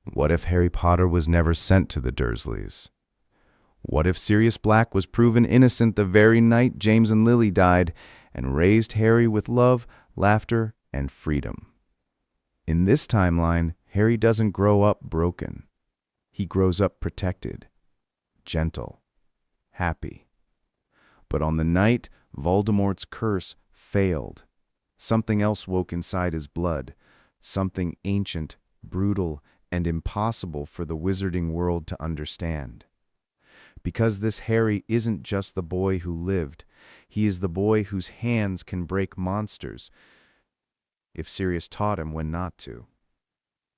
What if Harry Potter was never sent to the Dursleys? What if Sirius Black was proven innocent the very night James and Lily died and raised Harry with love, laughter, and freedom? In this timeline, Harry doesn't grow up broken. He grows up protected, gentle, happy. But on the night Voldemort's curse failed, something else woke inside his blood, something ancient, brutal, and impossible for the wizarding world to understand. Because this Harry isn't just the boy who lived, he is the boy whose hands can break monsters, if Sirius taught him when not to.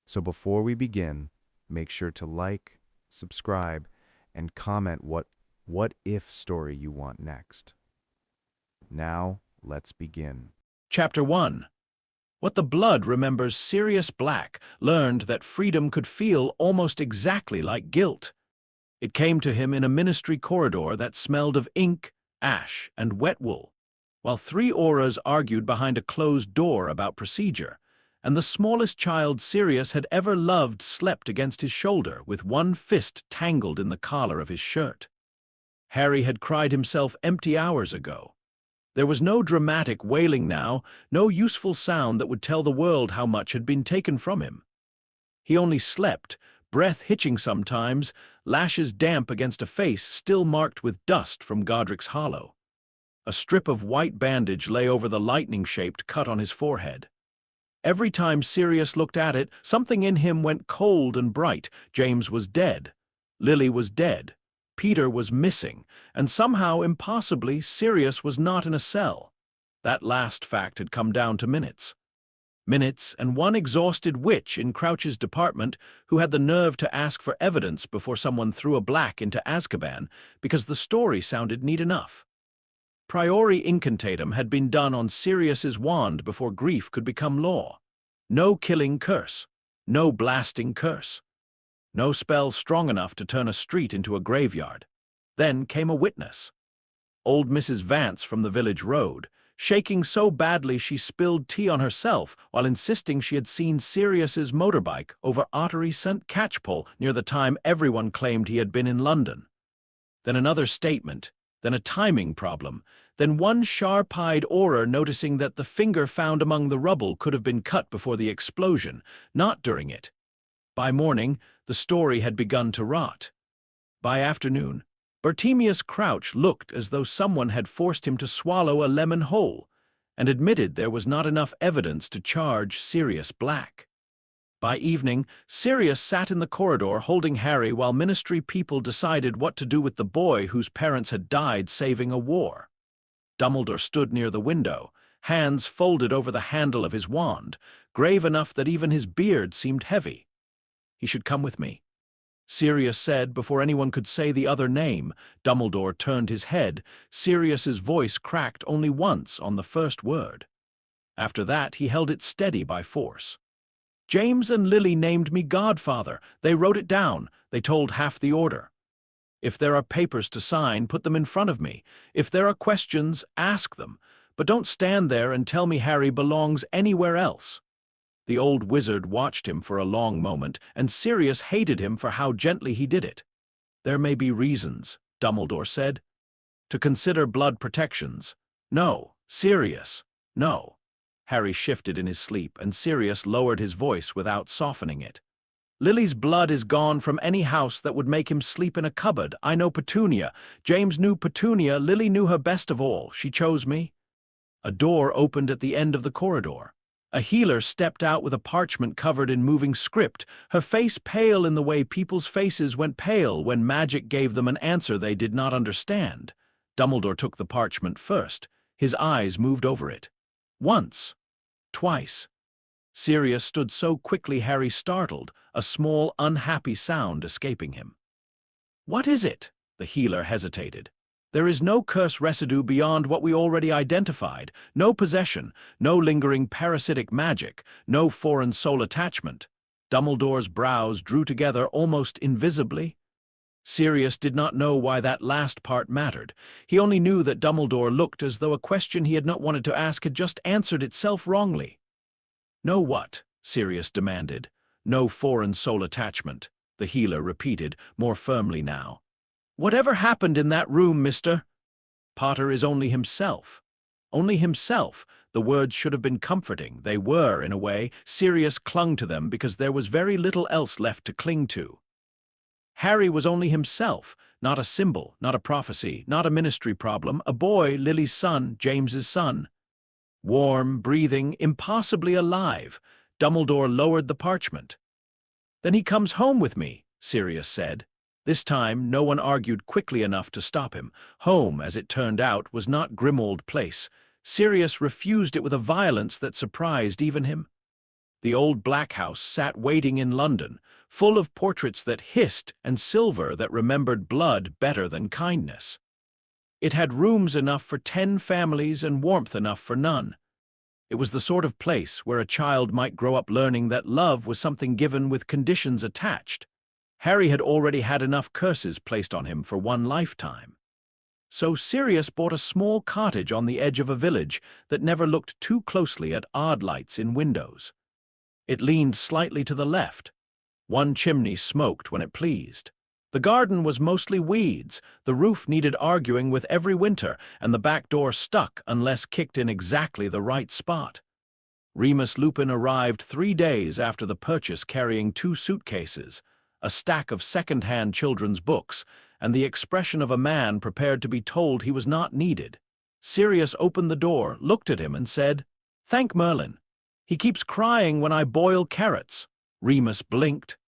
So before we begin, make sure to like, subscribe, and comment what if story you want next. Now, let's begin. Chapter 1. What the Blood remembers Sirius Black learned that freedom could feel almost exactly like guilt. It came to him in a ministry corridor that smelled of ink, ash, and wet wool, while three auras argued behind a closed door about procedure, and the smallest child Sirius had ever loved slept against his shoulder with one fist tangled in the collar of his shirt. Harry had cried himself empty hours ago. There was no dramatic wailing now, no useful sound that would tell the world how much had been taken from him. He only slept, breath hitching sometimes, lashes damp against a face still marked with dust from Godric's Hollow. A strip of white bandage lay over the lightning-shaped cut on his forehead. Every time Sirius looked at it, something in him went cold and bright. James was dead. Lily was dead. Peter was missing, and somehow, impossibly, Sirius was not in a cell. That last fact had come down to minutes. Minutes, and one exhausted witch in Crouch's department who had the nerve to ask for evidence before someone threw a black into Azkaban because the story sounded neat enough. Priori incantatem had been done on Sirius's wand before grief could become law. No killing curse. No blasting curse. No spell strong enough to turn a street into a graveyard. Then came a witness. Old Mrs. Vance from the village road, shaking so badly she spilled tea on herself while insisting she had seen Sirius's motorbike over Ottery St. Catchpole near the time everyone claimed he had been in London. Then another statement, then a timing problem, then one sharp-eyed aura noticing that the finger found among the rubble could have been cut before the explosion, not during it. By morning, the story had begun to rot. By afternoon, Bartemius Crouch looked as though someone had forced him to swallow a lemon whole, and admitted there was not enough evidence to charge Sirius Black. By evening, Sirius sat in the corridor holding Harry while ministry people decided what to do with the boy whose parents had died saving a war. Dumbledore stood near the window, hands folded over the handle of his wand, grave enough that even his beard seemed heavy. He should come with me. Sirius said before anyone could say the other name. Dumbledore turned his head. Sirius's voice cracked only once on the first word. After that, he held it steady by force. James and Lily named me godfather. They wrote it down. They told half the order. If there are papers to sign, put them in front of me. If there are questions, ask them. But don't stand there and tell me Harry belongs anywhere else. The old wizard watched him for a long moment, and Sirius hated him for how gently he did it. There may be reasons, Dumbledore said. To consider blood protections. No, Sirius, no. Harry shifted in his sleep, and Sirius lowered his voice without softening it. Lily's blood is gone from any house that would make him sleep in a cupboard. I know Petunia. James knew Petunia. Lily knew her best of all. She chose me. A door opened at the end of the corridor. A healer stepped out with a parchment covered in moving script, her face pale in the way people's faces went pale when magic gave them an answer they did not understand. Dumbledore took the parchment first. His eyes moved over it. Once. Twice. Sirius stood so quickly Harry startled, a small, unhappy sound escaping him. "What is it?" The healer hesitated. "There is no curse residue beyond what we already identified, no possession, no lingering parasitic magic, no foreign soul attachment." Dumbledore's brows drew together almost invisibly. Sirius did not know why that last part mattered. He only knew that Dumbledore looked as though a question he had not wanted to ask had just answered itself wrongly. "No what?" Sirius demanded. No foreign soul attachment, the healer repeated, more firmly now. Whatever happened in that room, mister? Potter is only himself. Only himself. The words should have been comforting. They were, in a way. Sirius clung to them because there was very little else left to cling to. Harry was only himself, not a symbol, not a prophecy, not a ministry problem, a boy, Lily's son, James's son. Warm, breathing, impossibly alive. Dumbledore lowered the parchment. "Then he comes home with me," Sirius said. This time, no one argued quickly enough to stop him. Home, as it turned out, was not Grimmauld Place. Sirius refused it with a violence that surprised even him. The old Black House sat waiting in London, full of portraits that hissed and silver that remembered blood better than kindness. It had rooms enough for 10 families and warmth enough for none. It was the sort of place where a child might grow up learning that love was something given with conditions attached. Harry had already had enough curses placed on him for one lifetime. So Sirius bought a small cottage on the edge of a village that never looked too closely at odd lights in windows. It leaned slightly to the left. One chimney smoked when it pleased. The garden was mostly weeds, the roof needed arguing with every winter, and the back door stuck unless kicked in exactly the right spot. Remus Lupin arrived 3 days after the purchase carrying 2 suitcases, a stack of second-hand children's books, and the expression of a man prepared to be told he was not needed. Sirius opened the door, looked at him, and said, "Thank Merlin. He keeps crying when I boil carrots." Remus blinked.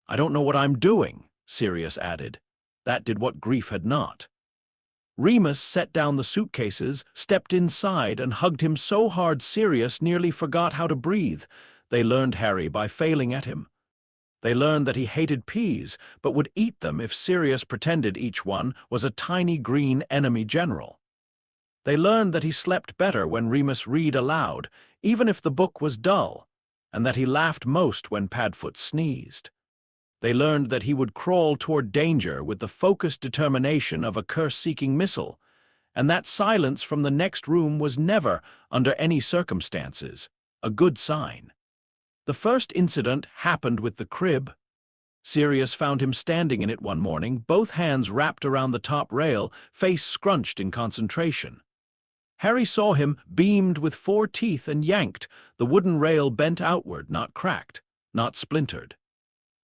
"I don't know what I'm doing," Sirius added. That did what grief had not. Remus set down the suitcases, stepped inside, and hugged him so hard Sirius nearly forgot how to breathe. They learned Harry by failing at him. They learned that he hated peas, but would eat them if Sirius pretended each one was a tiny green enemy general. They learned that he slept better when Remus read aloud, even if the book was dull, and that he laughed most when Padfoot sneezed. They learned that he would crawl toward danger with the focused determination of a curse-seeking missile, and that silence from the next room was never, under any circumstances, a good sign. The first incident happened with the crib. Sirius found him standing in it one morning, both hands wrapped around the top rail, face scrunched in concentration. Harry saw him, beamed with 4 teeth, and yanked. The wooden rail bent outward, not cracked, not splintered.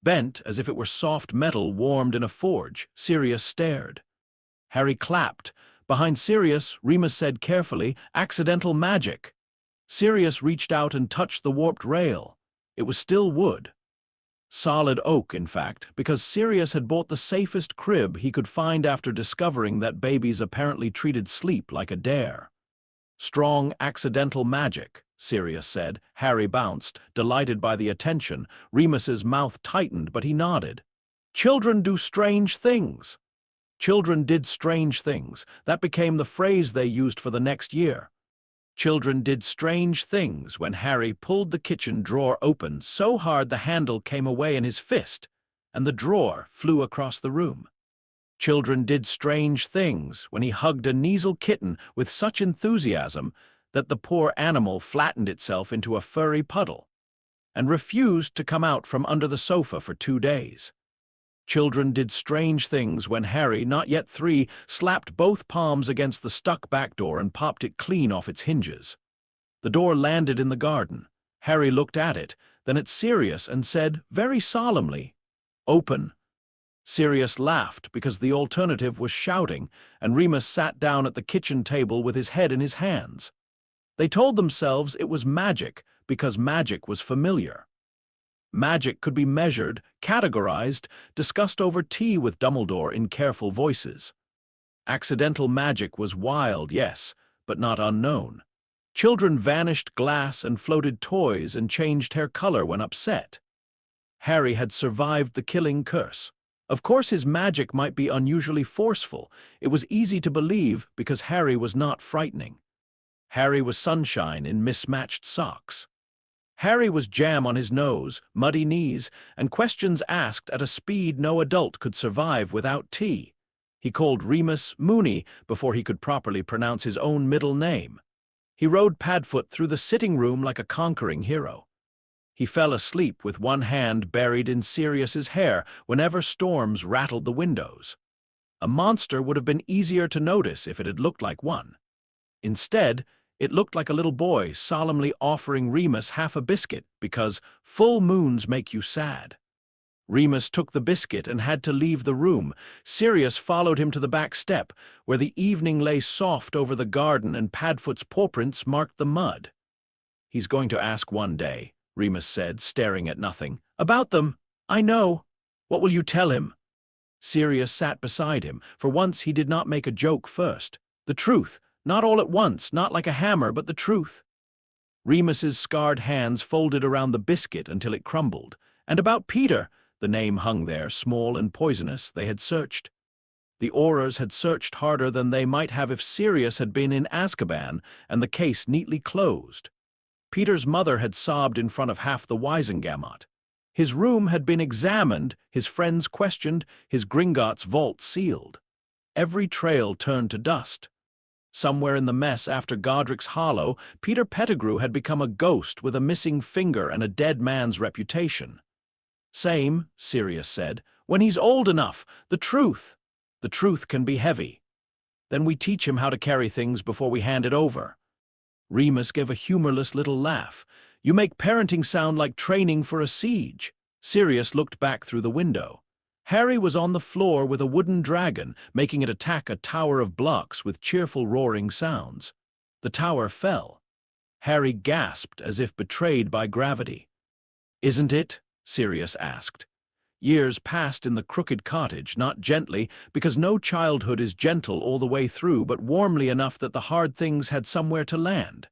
Bent as if it were soft metal warmed in a forge. Sirius stared. Harry clapped. Behind Sirius, Remus said carefully, "Accidental magic." Sirius reached out and touched the warped rail. It was still wood. Solid oak, in fact, because Sirius had bought the safest crib he could find after discovering that babies apparently treated sleep like a dare. "Strong accidental magic," Sirius said. Harry bounced, delighted by the attention. Remus's mouth tightened, but he nodded. "Children do strange things." Children did strange things. That became the phrase they used for the next year. Children did strange things when Harry pulled the kitchen drawer open so hard the handle came away in his fist, and the drawer flew across the room. Children did strange things when he hugged a Kneazle kitten with such enthusiasm that the poor animal flattened itself into a furry puddle, and refused to come out from under the sofa for 2 days. Children did strange things when Harry, not yet 3, slapped both palms against the stuck back door and popped it clean off its hinges. The door landed in the garden. Harry looked at it, then at Sirius, and said, very solemnly, "Open." Sirius laughed because the alternative was shouting, and Remus sat down at the kitchen table with his head in his hands. They told themselves it was magic because magic was familiar. Magic could be measured, categorized, discussed over tea with Dumbledore in careful voices. Accidental magic was wild, yes, but not unknown. Children vanished glass and floated toys and changed hair color when upset. Harry had survived the killing curse. Of course his magic might be unusually forceful. It was easy to believe because Harry was not frightening. Harry was sunshine in mismatched socks. Harry was jam on his nose, muddy knees, and questions asked at a speed no adult could survive without tea. He called Remus Mooney before he could properly pronounce his own middle name. He rode Padfoot through the sitting room like a conquering hero. He fell asleep with one hand buried in Sirius's hair whenever storms rattled the windows. A monster would have been easier to notice if it had looked like one. Instead, it looked like a little boy solemnly offering Remus half a biscuit because full moons make you sad. Remus took the biscuit and had to leave the room. Sirius followed him to the back step, where the evening lay soft over the garden and Padfoot's pawprints marked the mud. "He's going to ask one day," Remus said, staring at nothing. "About them, I know. What will you tell him?" Sirius sat beside him. For once he did not make a joke first. The truth, not all at once, not like a hammer, but the truth. Remus's scarred hands folded around the biscuit until it crumbled. And about Peter, the name hung there, small and poisonous, they had searched. The Aurors had searched harder than they might have if Sirius had been in Azkaban and the case neatly closed. Peter's mother had sobbed in front of half the Wisengamot. His room had been examined, his friends questioned, his Gringotts vault sealed. Every trail turned to dust. Somewhere in the mess after Godric's Hollow, Peter Pettigrew had become a ghost with a missing finger and a dead man's reputation. "Same," Sirius said, "when he's old enough. The truth can be heavy. Then we teach him how to carry things before we hand it over." Remus gave a humorless little laugh. "You make parenting sound like training for a siege." Sirius looked back through the window. Harry was on the floor with a wooden dragon, making it attack a tower of blocks with cheerful roaring sounds. The tower fell. Harry gasped as if betrayed by gravity. "Isn't it?" Sirius asked. Years passed in the crooked cottage, not gently, because no childhood is gentle all the way through, but warmly enough that the hard things had somewhere to land.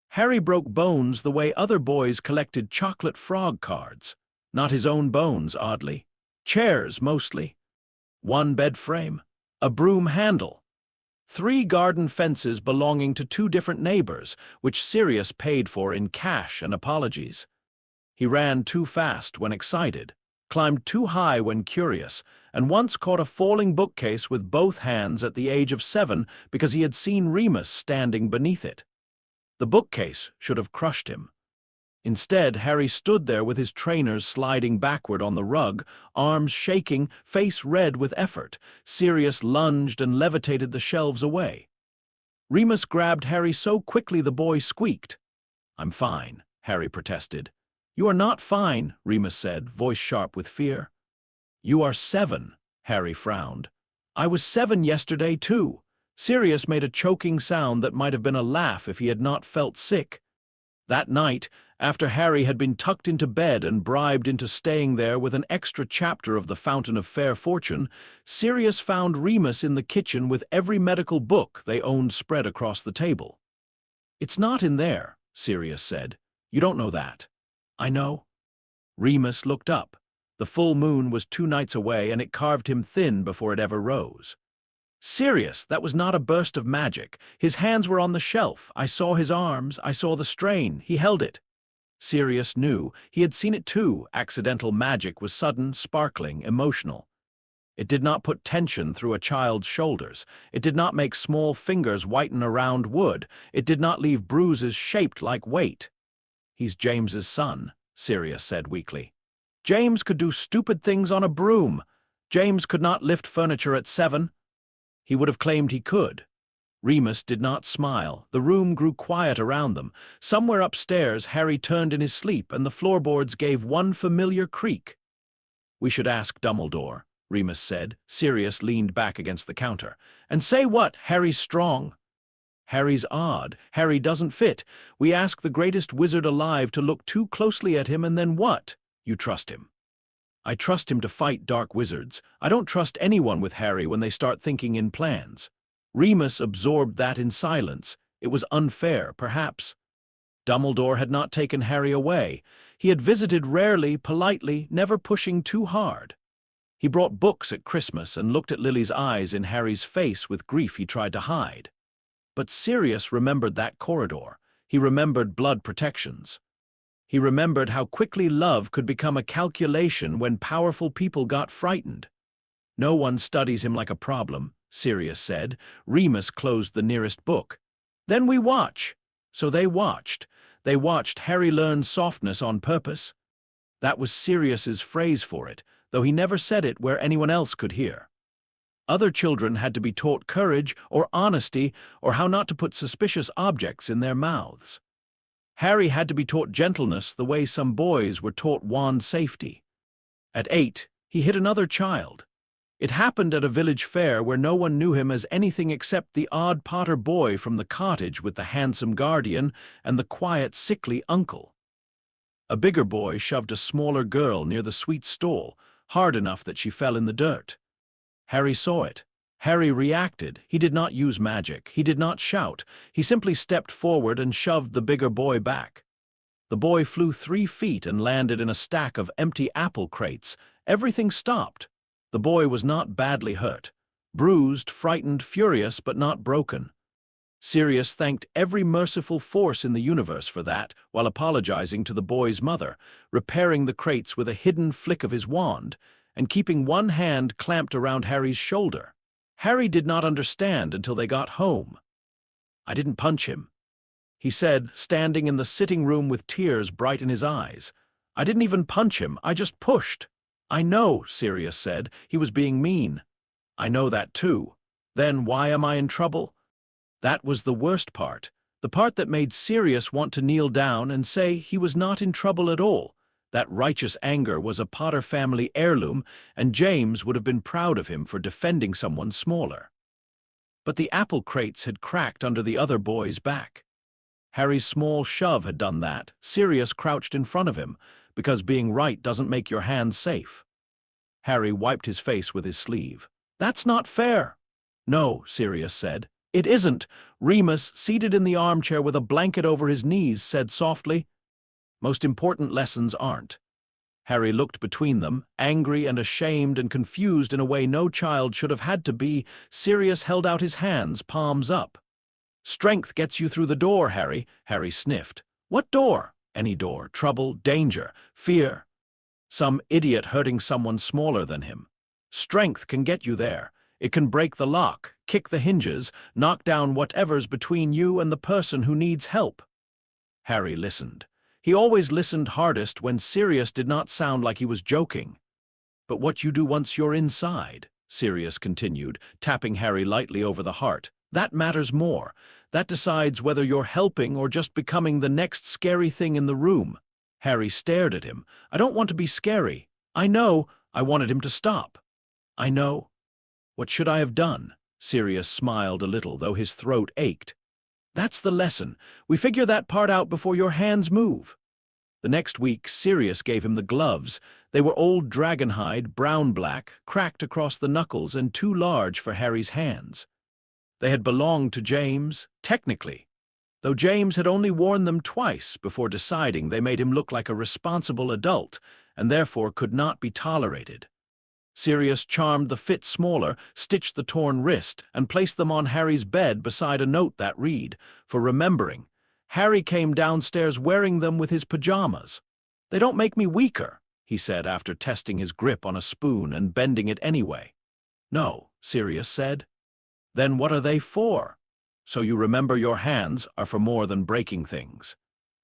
Harry broke bones the way other boys collected chocolate frog cards. Not his own bones, oddly. Chairs, mostly. One bed frame. A broom handle. 3 garden fences belonging to 2 different neighbors, which Sirius paid for in cash and apologies. He ran too fast when excited, climbed too high when curious, and once caught a falling bookcase with both hands at the age of 7 because he had seen Remus standing beneath it. The bookcase should have crushed him. Instead, Harry stood there with his trainers sliding backward on the rug, arms shaking, face red with effort. Sirius lunged and levitated the shelves away. Remus grabbed Harry so quickly the boy squeaked. "I'm fine," Harry protested. "You are not fine," Remus said, voice sharp with fear. "You are 7, Harry frowned. "I was 7 yesterday, too." Sirius made a choking sound that might have been a laugh if he had not felt sick. That night, after Harry had been tucked into bed and bribed into staying there with an extra chapter of the Fountain of Fair Fortune, Sirius found Remus in the kitchen with every medical book they owned spread across the table. "It's not in there," Sirius said. "You don't know that." "I know." Remus looked up. The full moon was 2 nights away, and it carved him thin before it ever rose. "Sirius, that was not a burst of magic. His hands were on the shelf. I saw his arms. I saw the strain. He held it." Sirius knew. He had seen it too. Accidental magic was sudden, sparkling, emotional. It did not put tension through a child's shoulders. It did not make small fingers whiten around wood. It did not leave bruises shaped like weight. "He's James's son," Sirius said weakly. "James could do stupid things on a broom. James could not lift furniture at 7. He would have claimed he could." Remus did not smile. The room grew quiet around them. Somewhere upstairs, Harry turned in his sleep, and the floorboards gave one familiar creak. "We should ask Dumbledore," Remus said. Sirius leaned back against the counter. "And say what? Harry's strong." "Harry's odd. Harry doesn't fit. We ask the greatest wizard alive to look too closely at him, and then what? You trust him." "I trust him to fight dark wizards. I don't trust anyone with Harry when they start thinking in plans." Remus absorbed that in silence. It was unfair, perhaps. Dumbledore had not taken Harry away. He had visited rarely, politely, never pushing too hard. He brought books at Christmas and looked at Lily's eyes in Harry's face with grief he tried to hide. But Sirius remembered that corridor. He remembered blood protections. He remembered how quickly love could become a calculation when powerful people got frightened. "No one studies him like a problem," Sirius said. Remus closed the nearest book. "Then we watch." So they watched. They watched Harry learn softness on purpose. That was Sirius's phrase for it, though he never said it where anyone else could hear. Other children had to be taught courage or honesty or how not to put suspicious objects in their mouths. Harry had to be taught gentleness the way some boys were taught wand safety. At 8, he hit another child. It happened at a village fair where no one knew him as anything except the odd Potter boy from the cottage with the handsome guardian and the quiet, sickly uncle. A bigger boy shoved a smaller girl near the sweet stall, hard enough that she fell in the dirt. Harry saw it. Harry reacted. He did not use magic. He did not shout. He simply stepped forward and shoved the bigger boy back. The boy flew 3 feet and landed in a stack of empty apple crates. Everything stopped. The boy was not badly hurt. Bruised, frightened, furious, but not broken. Sirius thanked every merciful force in the universe for that, while apologizing to the boy's mother, repairing the crates with a hidden flick of his wand, and keeping one hand clamped around Harry's shoulder. Harry did not understand until they got home. "I didn't punch him," he said, standing in the sitting room with tears bright in his eyes. "I didn't even punch him, I just pushed." "I know," Sirius said. "He was being mean." "I know that too. Then why am I in trouble?" That was the worst part, the part that made Sirius want to kneel down and say he was not in trouble at all. That righteous anger was a Potter family heirloom, and James would have been proud of him for defending someone smaller. But the apple crates had cracked under the other boy's back. Harry's small shove had done that. Sirius crouched in front of him, because being right doesn't make your hands safe. Harry wiped his face with his sleeve. "That's not fair." "No," Sirius said. "It isn't." Remus, seated in the armchair with a blanket over his knees, said softly, "Most important lessons aren't." Harry looked between them, angry and ashamed and confused in a way no child should have had to be. Sirius held out his hands, palms up. "Strength gets you through the door, Harry," Harry sniffed. "What door?" "Any door. Trouble, danger, fear. Some idiot hurting someone smaller than him. Strength can get you there. It can break the lock, kick the hinges, knock down whatever's between you and the person who needs help." Harry listened. He always listened hardest when Sirius did not sound like he was joking. "But what you do once you're inside," Sirius continued, tapping Harry lightly over the heart, "that matters more. That decides whether you're helping or just becoming the next scary thing in the room." Harry stared at him. "I don't want to be scary." "I know." I wanted him to stop. "I know." "What should I have done?" Sirius smiled a little, though his throat ached. "That's the lesson. We figure that part out before your hands move." The next week, Sirius gave him the gloves. They were old dragonhide, brown-black, cracked across the knuckles and too large for Harry's hands. They had belonged to James, technically, though James had only worn them twice before deciding they made him look like a responsible adult and therefore could not be tolerated. Sirius charmed the fit smaller, stitched the torn wrist, and placed them on Harry's bed beside a note that read, "For remembering." Harry came downstairs wearing them with his pajamas. "They don't make me weaker," he said after testing his grip on a spoon and bending it anyway. "No," Sirius said. "Then what are they for?" "So you remember your hands are for more than breaking things."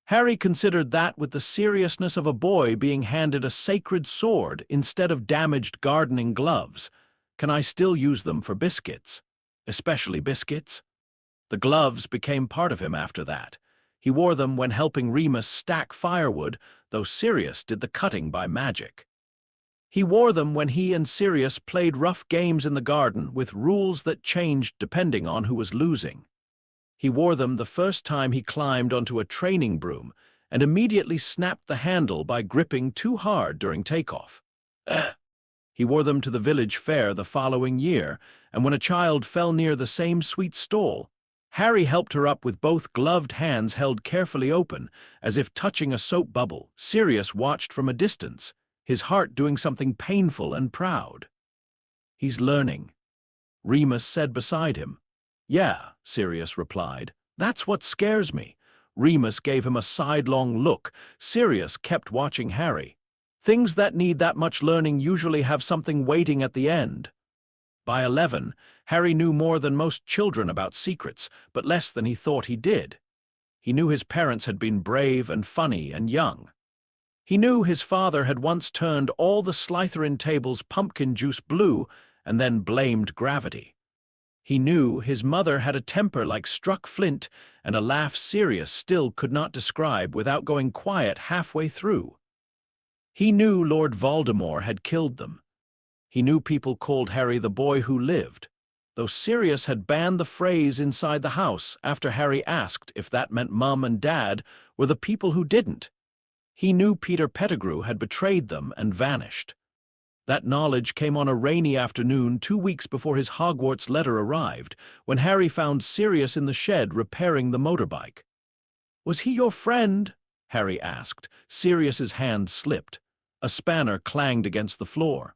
Harry considered that with the seriousness of a boy being handed a sacred sword instead of damaged gardening gloves. "Can I still use them for biscuits? Especially biscuits?" The gloves became part of him after that. He wore them when helping Remus stack firewood, though Sirius did the cutting by magic. He wore them when he and Sirius played rough games in the garden with rules that changed depending on who was losing. He wore them the first time he climbed onto a training broom and immediately snapped the handle by gripping too hard during takeoff. He wore them to the village fair the following year, and when a child fell near the same sweet stall, Harry helped her up with both gloved hands held carefully open, as if touching a soap bubble. Sirius watched from a distance, his heart doing something painful and proud. "He's learning," Remus said beside him. "Yeah," Sirius replied. "That's what scares me." Remus gave him a sidelong look. Sirius kept watching Harry. Things that need that much learning usually have something waiting at the end. By 11, Harry knew more than most children about secrets, but less than he thought he did. He knew his parents had been brave and funny and young. He knew his father had once turned all the Slytherin tables pumpkin juice blue and then blamed gravity. He knew his mother had a temper like struck flint and a laugh Sirius still could not describe without going quiet halfway through. He knew Lord Voldemort had killed them. He knew people called Harry the boy who lived, though Sirius had banned the phrase inside the house after Harry asked if that meant Mum and Dad were the people who didn't. He knew Peter Pettigrew had betrayed them and vanished. That knowledge came on a rainy afternoon 2 weeks before his Hogwarts letter arrived, when Harry found Sirius in the shed repairing the motorbike. "Was he your friend?" Harry asked. Sirius's hand slipped. A spanner clanged against the floor.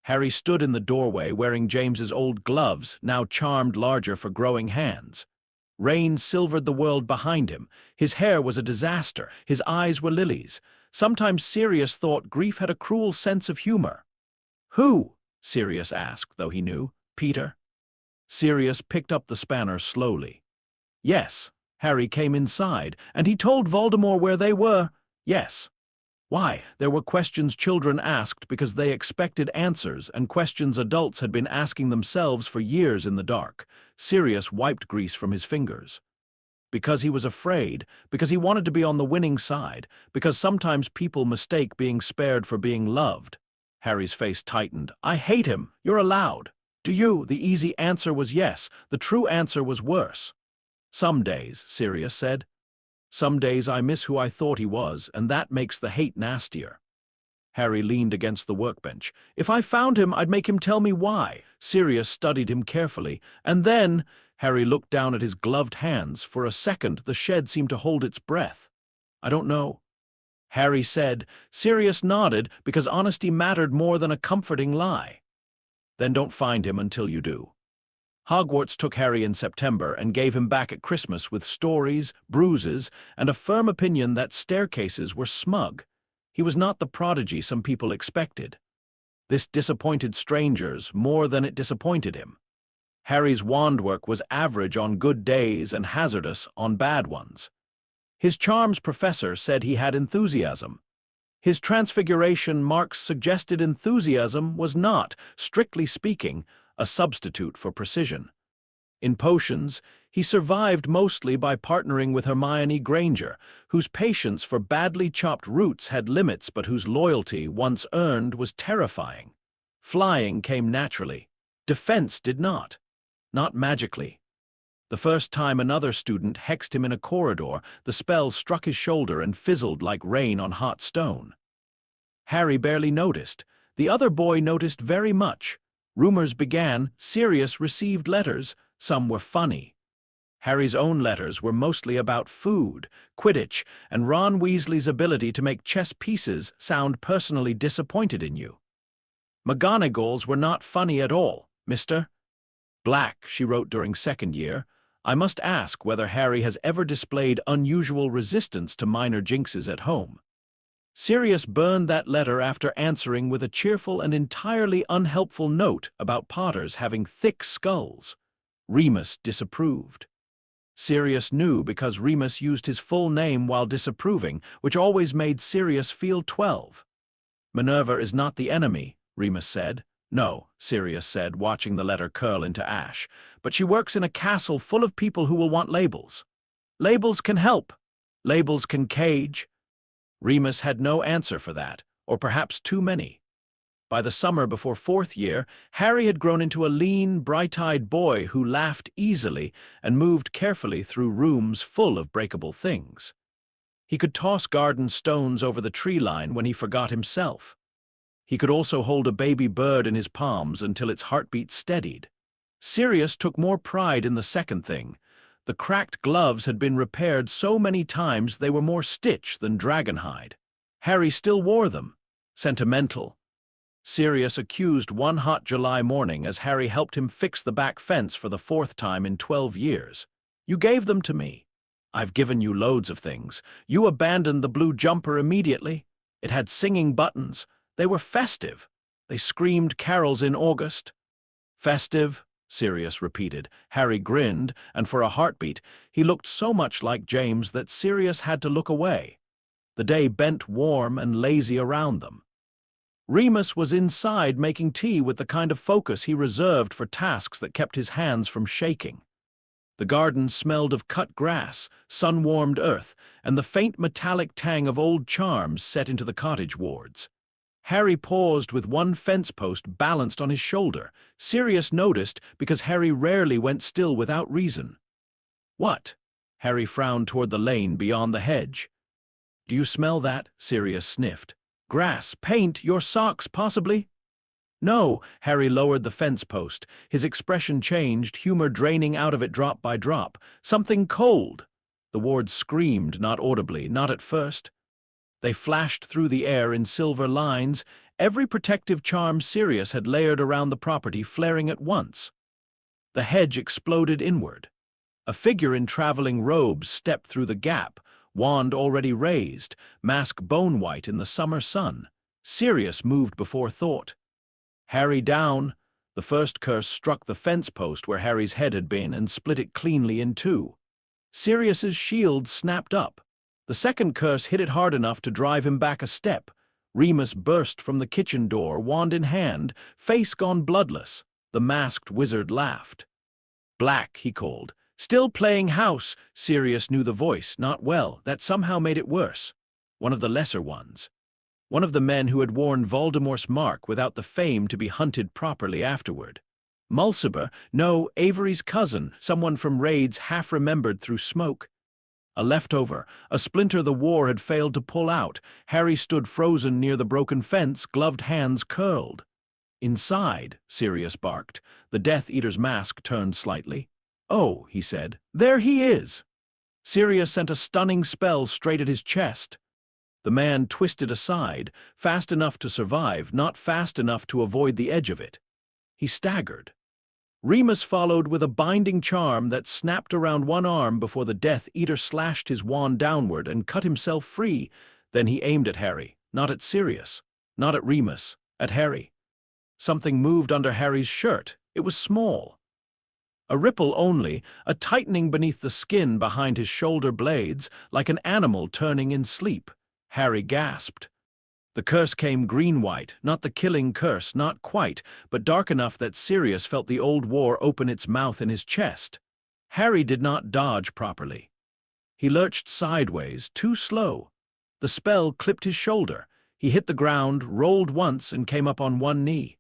Harry stood in the doorway wearing James's old gloves, now charmed larger for growing hands. Rain silvered the world behind him. His hair was a disaster. His eyes were lilies. Sometimes Sirius thought grief had a cruel sense of humor. "Who?" Sirius asked, though he knew. "Peter?" Sirius picked up the spanner slowly. "Yes." Harry came inside, and he told Voldemort where they were. "Yes." Why? There were questions children asked because they expected answers, and questions adults had been asking themselves for years in the dark. Sirius wiped grease from his fingers. Because he was afraid, because he wanted to be on the winning side, because sometimes people mistake being spared for being loved. Harry's face tightened. "I hate him. You're allowed." "Do you?" The easy answer was yes. The true answer was worse. "Some days," Sirius said. "Some days I miss who I thought he was, and that makes the hate nastier." Harry leaned against the workbench. "If I found him, I'd make him tell me why." Sirius studied him carefully. "And then—" Harry looked down at his gloved hands. For a second, the shed seemed to hold its breath. "I don't know," Harry said. Sirius nodded, because honesty mattered more than a comforting lie. "Then don't find him until you do." Hogwarts took Harry in September and gave him back at Christmas with stories, bruises, and a firm opinion that staircases were smug. He was not the prodigy some people expected. This disappointed strangers more than it disappointed him. Harry's wand work was average on good days and hazardous on bad ones. His charms professor said he had enthusiasm. His transfiguration marks suggested enthusiasm was not, strictly speaking, a substitute for precision. In potions, he survived mostly by partnering with Hermione Granger, whose patience for badly chopped roots had limits but whose loyalty, once earned, was terrifying. Flying came naturally. Defense did not. Not magically. The first time another student hexed him in a corridor, the spell struck his shoulder and fizzled like rain on hot stone. Harry barely noticed. The other boy noticed very much. Rumors began. Sirius received letters. Some were funny. Harry's own letters were mostly about food, Quidditch, and Ron Weasley's ability to make chess pieces sound personally disappointed in you. "McGonagall's were not funny at all, Mr. Black," she wrote during second year. "I must ask whether Harry has ever displayed unusual resistance to minor jinxes at home." Sirius burned that letter after answering with a cheerful and entirely unhelpful note about Potters having thick skulls. Remus disapproved. Sirius knew because Remus used his full name while disapproving, which always made Sirius feel 12. "Minerva is not the enemy," Remus said. "No," Sirius said, watching the letter curl into ash. "But she works in a castle full of people who will want labels. Labels can help. Labels can cage." Remus had no answer for that, or perhaps too many. By the summer before fourth year, Harry had grown into a lean, bright-eyed boy who laughed easily and moved carefully through rooms full of breakable things. He could toss garden stones over the tree line when he forgot himself. He could also hold a baby bird in his palms until its heartbeat steadied. Sirius took more pride in the second thing. The cracked gloves had been repaired so many times they were more stitch than dragonhide. Harry still wore them. Sentimental. Sirius accused one hot July morning as Harry helped him fix the back fence for the fourth time in 12 years. "You gave them to me." "I've given you loads of things. You abandoned the blue jumper immediately. It had singing buttons. They were festive. They screamed carols in August." "Festive?" Sirius repeated. Harry grinned, and for a heartbeat, he looked so much like James that Sirius had to look away. The day bent warm and lazy around them. Remus was inside making tea with the kind of focus he reserved for tasks that kept his hands from shaking. The garden smelled of cut grass, sun-warmed earth, and the faint metallic tang of old charms set into the cottage wards. Harry paused with one fence post balanced on his shoulder. Sirius noticed because Harry rarely went still without reason. "What?" Harry frowned toward the lane beyond the hedge. "Do you smell that?" Sirius sniffed. "Grass, paint, your socks, possibly?" "No." Harry lowered the fence post. His expression changed, humor draining out of it drop by drop. "Something cold." The wards screamed, not audibly, not at first. They flashed through the air in silver lines, every protective charm Sirius had layered around the property flaring at once. The hedge exploded inward. A figure in traveling robes stepped through the gap, wand already raised, mask bone-white in the summer sun. Sirius moved before thought. Harry down. The first curse struck the fence post where Harry's head had been and split it cleanly in two. Sirius's shield snapped up. The second curse hit it hard enough to drive him back a step. Remus burst from the kitchen door, wand in hand, face gone bloodless. The masked wizard laughed. "Black," he called. "Still playing house." Sirius knew the voice, not well. That somehow made it worse. One of the lesser ones. One of the men who had worn Voldemort's mark without the fame to be hunted properly afterward. Mulciber, no, Avery's cousin, someone from raids half-remembered through smoke. A leftover, a splinter the war had failed to pull out. Harry stood frozen near the broken fence, gloved hands curled. "Inside," Sirius barked. The Death Eater's mask turned slightly. "Oh," he said, "there he is." Sirius sent a stunning spell straight at his chest. The man twisted aside, fast enough to survive, not fast enough to avoid the edge of it. He staggered. Remus followed with a binding charm that snapped around one arm before the Death Eater slashed his wand downward and cut himself free. Then he aimed at Harry, not at Sirius, not at Remus, at Harry. Something moved under Harry's shirt. It was small. A ripple only, a tightening beneath the skin behind his shoulder blades, like an animal turning in sleep. Harry gasped. The curse came green-white, not the killing curse, not quite, but dark enough that Sirius felt the old war open its mouth in his chest. Harry did not dodge properly. He lurched sideways, too slow. The spell clipped his shoulder. He hit the ground, rolled once, and came up on one knee.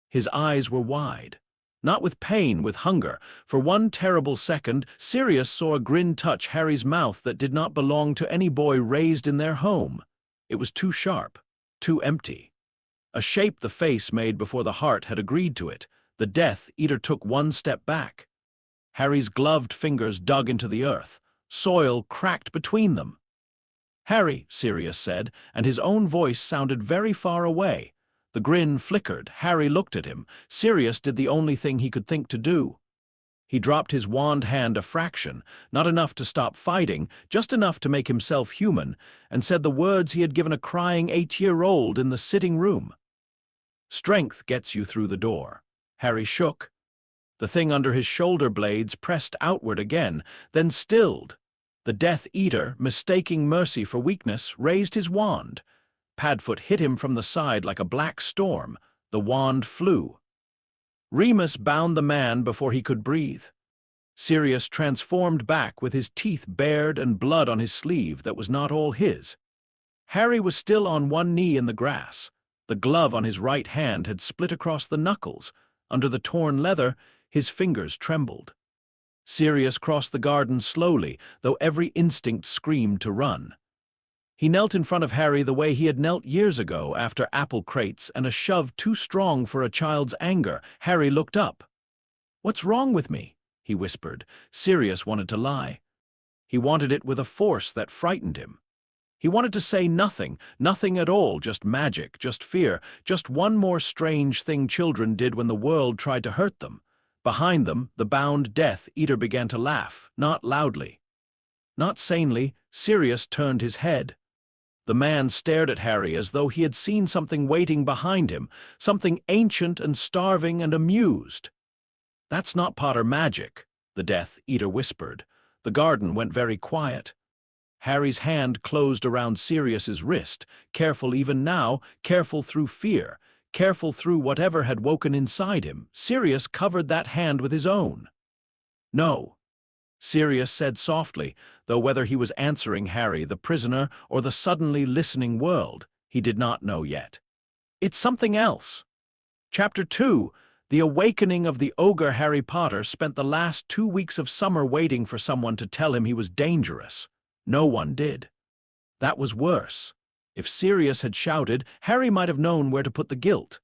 His eyes were wide. Not with pain, with hunger. For one terrible second, Sirius saw a grin touch Harry's mouth that did not belong to any boy raised in their home. It was too sharp, too empty. A shape the face made before the heart had agreed to it. The Death Eater took one step back. Harry's gloved fingers dug into the earth. Soil cracked between them. "Harry," Sirius said, and his own voice sounded very far away. The grin flickered. Harry looked at him. Sirius did the only thing he could think to do. He dropped his wand hand a fraction, not enough to stop fighting, just enough to make himself human, and said the words he had given a crying 8-year-old in the sitting room. "Strength gets you through the door." Harry shook. The thing under his shoulder blades pressed outward again, then stilled. The Death Eater, mistaking mercy for weakness, raised his wand. Padfoot hit him from the side like a black storm. The wand flew. Remus bound the man before he could breathe. Sirius transformed back with his teeth bared and blood on his sleeve that was not all his. Harry was still on one knee in the grass. The glove on his right hand had split across the knuckles. Under the torn leather, his fingers trembled. Sirius crossed the garden slowly, though every instinct screamed to run. He knelt in front of Harry the way he had knelt years ago after apple crates and a shove too strong for a child's anger. Harry looked up. "What's wrong with me?" he whispered. Sirius wanted to lie. He wanted it with a force that frightened him. He wanted to say nothing, nothing at all, just magic, just fear, just one more strange thing children did when the world tried to hurt them. Behind them, the bound Death Eater began to laugh, not loudly. Not sanely. Sirius turned his head. The man stared at Harry as though he had seen something waiting behind him, something ancient and starving and amused. "That's not Potter magic," the Death Eater whispered. The garden went very quiet. Harry's hand closed around Sirius's wrist, careful even now, careful through fear, careful through whatever had woken inside him. Sirius covered that hand with his own. "No," Sirius said softly, though whether he was answering Harry, the prisoner, or the suddenly listening world, he did not know yet. "It's something else." Chapter 2. The awakening of the ogre. Harry Potter spent the last 2 weeks of summer waiting for someone to tell him he was dangerous. No one did. That was worse. If Sirius had shouted, Harry might have known where to put the guilt.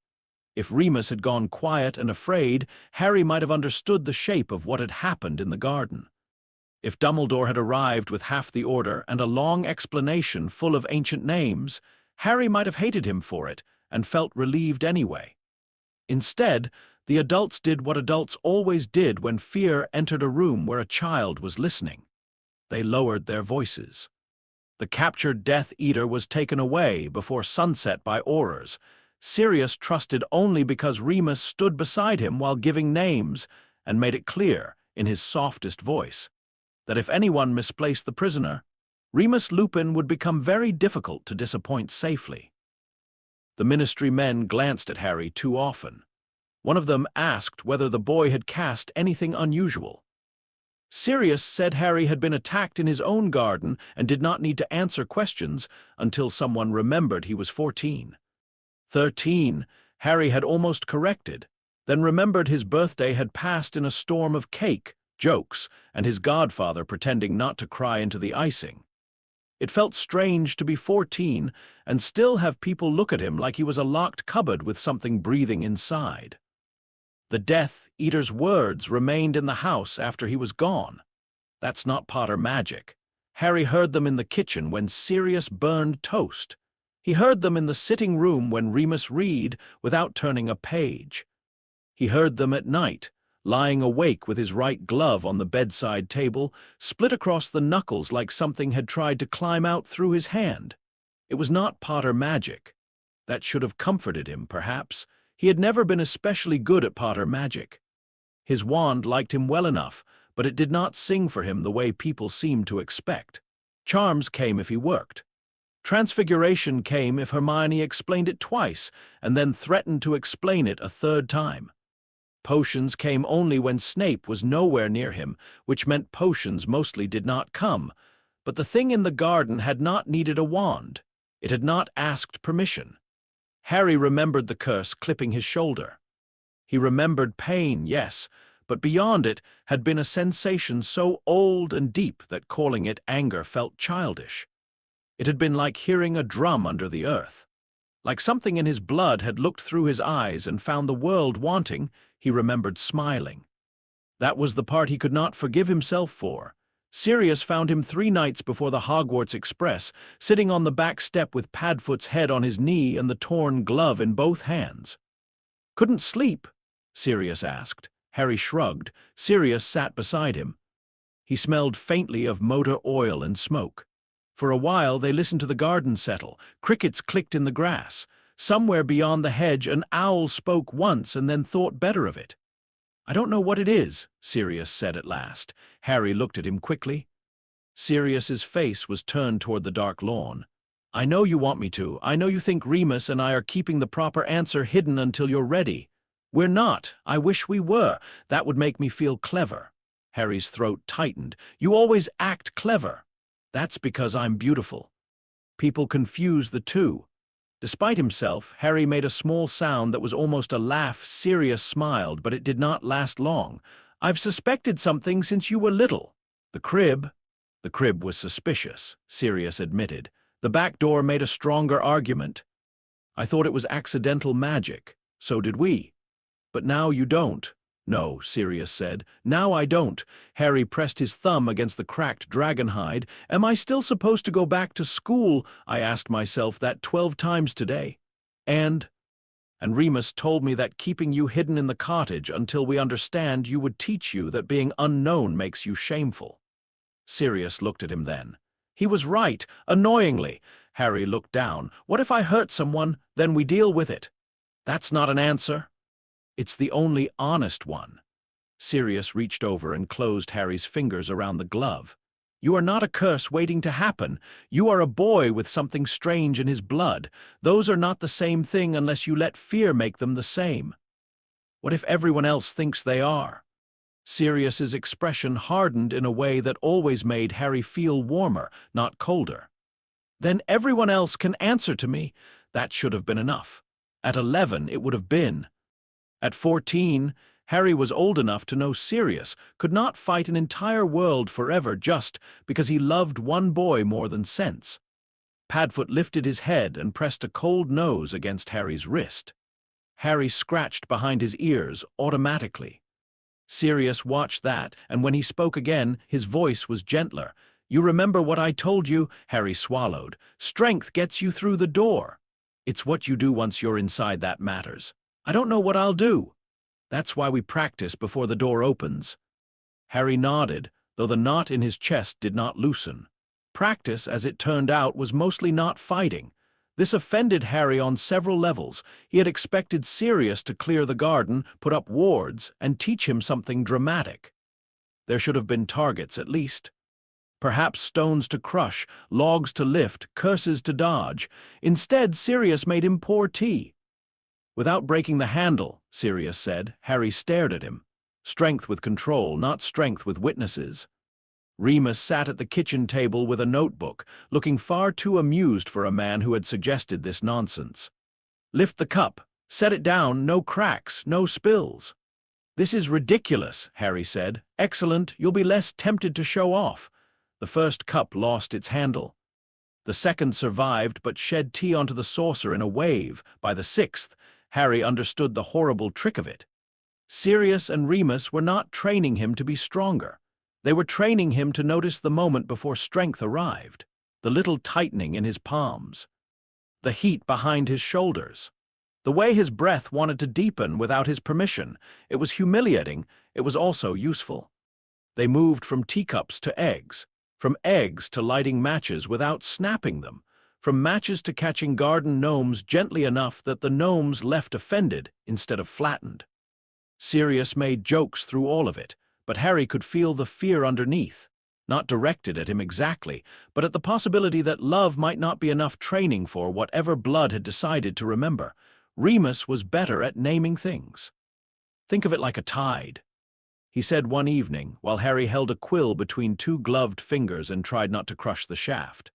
If Remus had gone quiet and afraid, Harry might have understood the shape of what had happened in the garden. If Dumbledore had arrived with half the order and a long explanation full of ancient names, Harry might have hated him for it and felt relieved anyway. Instead, the adults did what adults always did when fear entered a room where a child was listening. They lowered their voices. The captured Death Eater was taken away before sunset by Aurors. Sirius trusted only because Remus stood beside him while giving names and made it clear, in his softest voice, that if anyone misplaced the prisoner, Remus Lupin would become very difficult to disappoint safely. The Ministry men glanced at Harry too often. One of them asked whether the boy had cast anything unusual. Sirius said Harry had been attacked in his own garden and did not need to answer questions until someone remembered he was 14. 13, Harry had almost corrected, then remembered his birthday had passed in a storm of cake, jokes, and his godfather pretending not to cry into the icing. It felt strange to be 14 and still have people look at him like he was a locked cupboard with something breathing inside. The Death Eater's words remained in the house after he was gone. "That's not Potter magic." Harry heard them in the kitchen when Sirius burned toast. He heard them in the sitting room when Remus read without turning a page. He heard them at night, lying awake with his right glove on the bedside table, split across the knuckles like something had tried to climb out through his hand. It was not Potter magic. That should have comforted him, perhaps. He had never been especially good at Potter magic. His wand liked him well enough, but it did not sing for him the way people seemed to expect. Charms came if he worked. Transfiguration came if Hermione explained it twice and then threatened to explain it a third time. Potions came only when Snape was nowhere near him, which meant potions mostly did not come. But the thing in the garden had not needed a wand. It had not asked permission. Harry remembered the curse clipping his shoulder. He remembered pain, yes, but beyond it had been a sensation so old and deep that calling it anger felt childish. It had been like hearing a drum under the earth. Like something in his blood had looked through his eyes and found the world wanting. He remembered smiling. That was the part he could not forgive himself for. Sirius found him 3 nights before the Hogwarts Express, sitting on the back step with Padfoot's head on his knee and the torn glove in both hands. "Couldn't sleep?" Sirius asked. Harry shrugged. Sirius sat beside him. He smelled faintly of motor oil and smoke. For a while they listened to the garden settle. Crickets clicked in the grass. Somewhere beyond the hedge an owl spoke once and then thought better of it. "I don't know what it is," Sirius said at last. Harry looked at him quickly. Sirius's face was turned toward the dark lawn. "I know you want me to. I know you think Remus and I are keeping the proper answer hidden until you're ready. We're not. I wish we were. That would make me feel clever." Harry's throat tightened. "You always act clever." "That's because I'm beautiful." People confuse the two. Despite himself, Harry made a small sound that was almost a laugh. Sirius smiled, but it did not last long. "I've suspected something since you were little." "The crib." "The crib was suspicious," Sirius admitted. "The back door made a stronger argument." "I thought it was accidental magic. So did we." "But now you don't." "No," Sirius said. "Now I don't." Harry pressed his thumb against the cracked dragon hide. "Am I still supposed to go back to school?" I asked myself that 12 times today. And Remus told me that keeping you hidden in the cottage until we understand you would teach you that being unknown makes you shameful." Sirius looked at him then. He was right, annoyingly. Harry looked down. "What if I hurt someone? Then we deal with it." "That's not an answer." "It's the only honest one." Sirius reached over and closed Harry's fingers around the glove. "You are not a curse waiting to happen. You are a boy with something strange in his blood. Those are not the same thing unless you let fear make them the same. What if everyone else thinks they are?" Sirius's expression hardened in a way that always made Harry feel warmer, not colder. "Then everyone else can answer to me." That should have been enough. At 11, it would have been. At 14, Harry was old enough to know Sirius could not fight an entire world forever just because he loved one boy more than sense. Padfoot lifted his head and pressed a cold nose against Harry's wrist. Harry scratched behind his ears automatically. Sirius watched that, and when he spoke again, his voice was gentler. "You remember what I told you?" Harry swallowed. "Strength gets you through the door. It's what you do once you're inside that matters. I don't know what I'll do. That's why we practice before the door opens." Harry nodded, though the knot in his chest did not loosen. Practice, as it turned out, was mostly not fighting. This offended Harry on several levels. He had expected Sirius to clear the garden, put up wards, and teach him something dramatic. There should have been targets, at least. Perhaps stones to crush, logs to lift, curses to dodge. Instead, Sirius made him pour tea. "Without breaking the handle," Sirius said. Harry stared at him. Strength with control, not strength with witnesses. Remus sat at the kitchen table with a notebook, looking far too amused for a man who had suggested this nonsense. "Lift the cup. Set it down. No cracks, no spills." "This is ridiculous," Harry said. "Excellent. You'll be less tempted to show off." The first cup lost its handle. The second survived but shed tea onto the saucer in a wave. By the sixth, Harry understood the horrible trick of it. Sirius and Remus were not training him to be stronger. They were training him to notice the moment before strength arrived, the little tightening in his palms, the heat behind his shoulders, the way his breath wanted to deepen without his permission. It was humiliating. It was also useful. They moved from teacups to eggs, from eggs to lighting matches without snapping them, from matches to catching garden gnomes gently enough that the gnomes left offended instead of flattened. Sirius made jokes through all of it, but Harry could feel the fear underneath, not directed at him exactly, but at the possibility that love might not be enough training for whatever blood had decided to remember. Remus was better at naming things. "Think of it like a tide," he said one evening, while Harry held a quill between two gloved fingers and tried not to crush the shaft.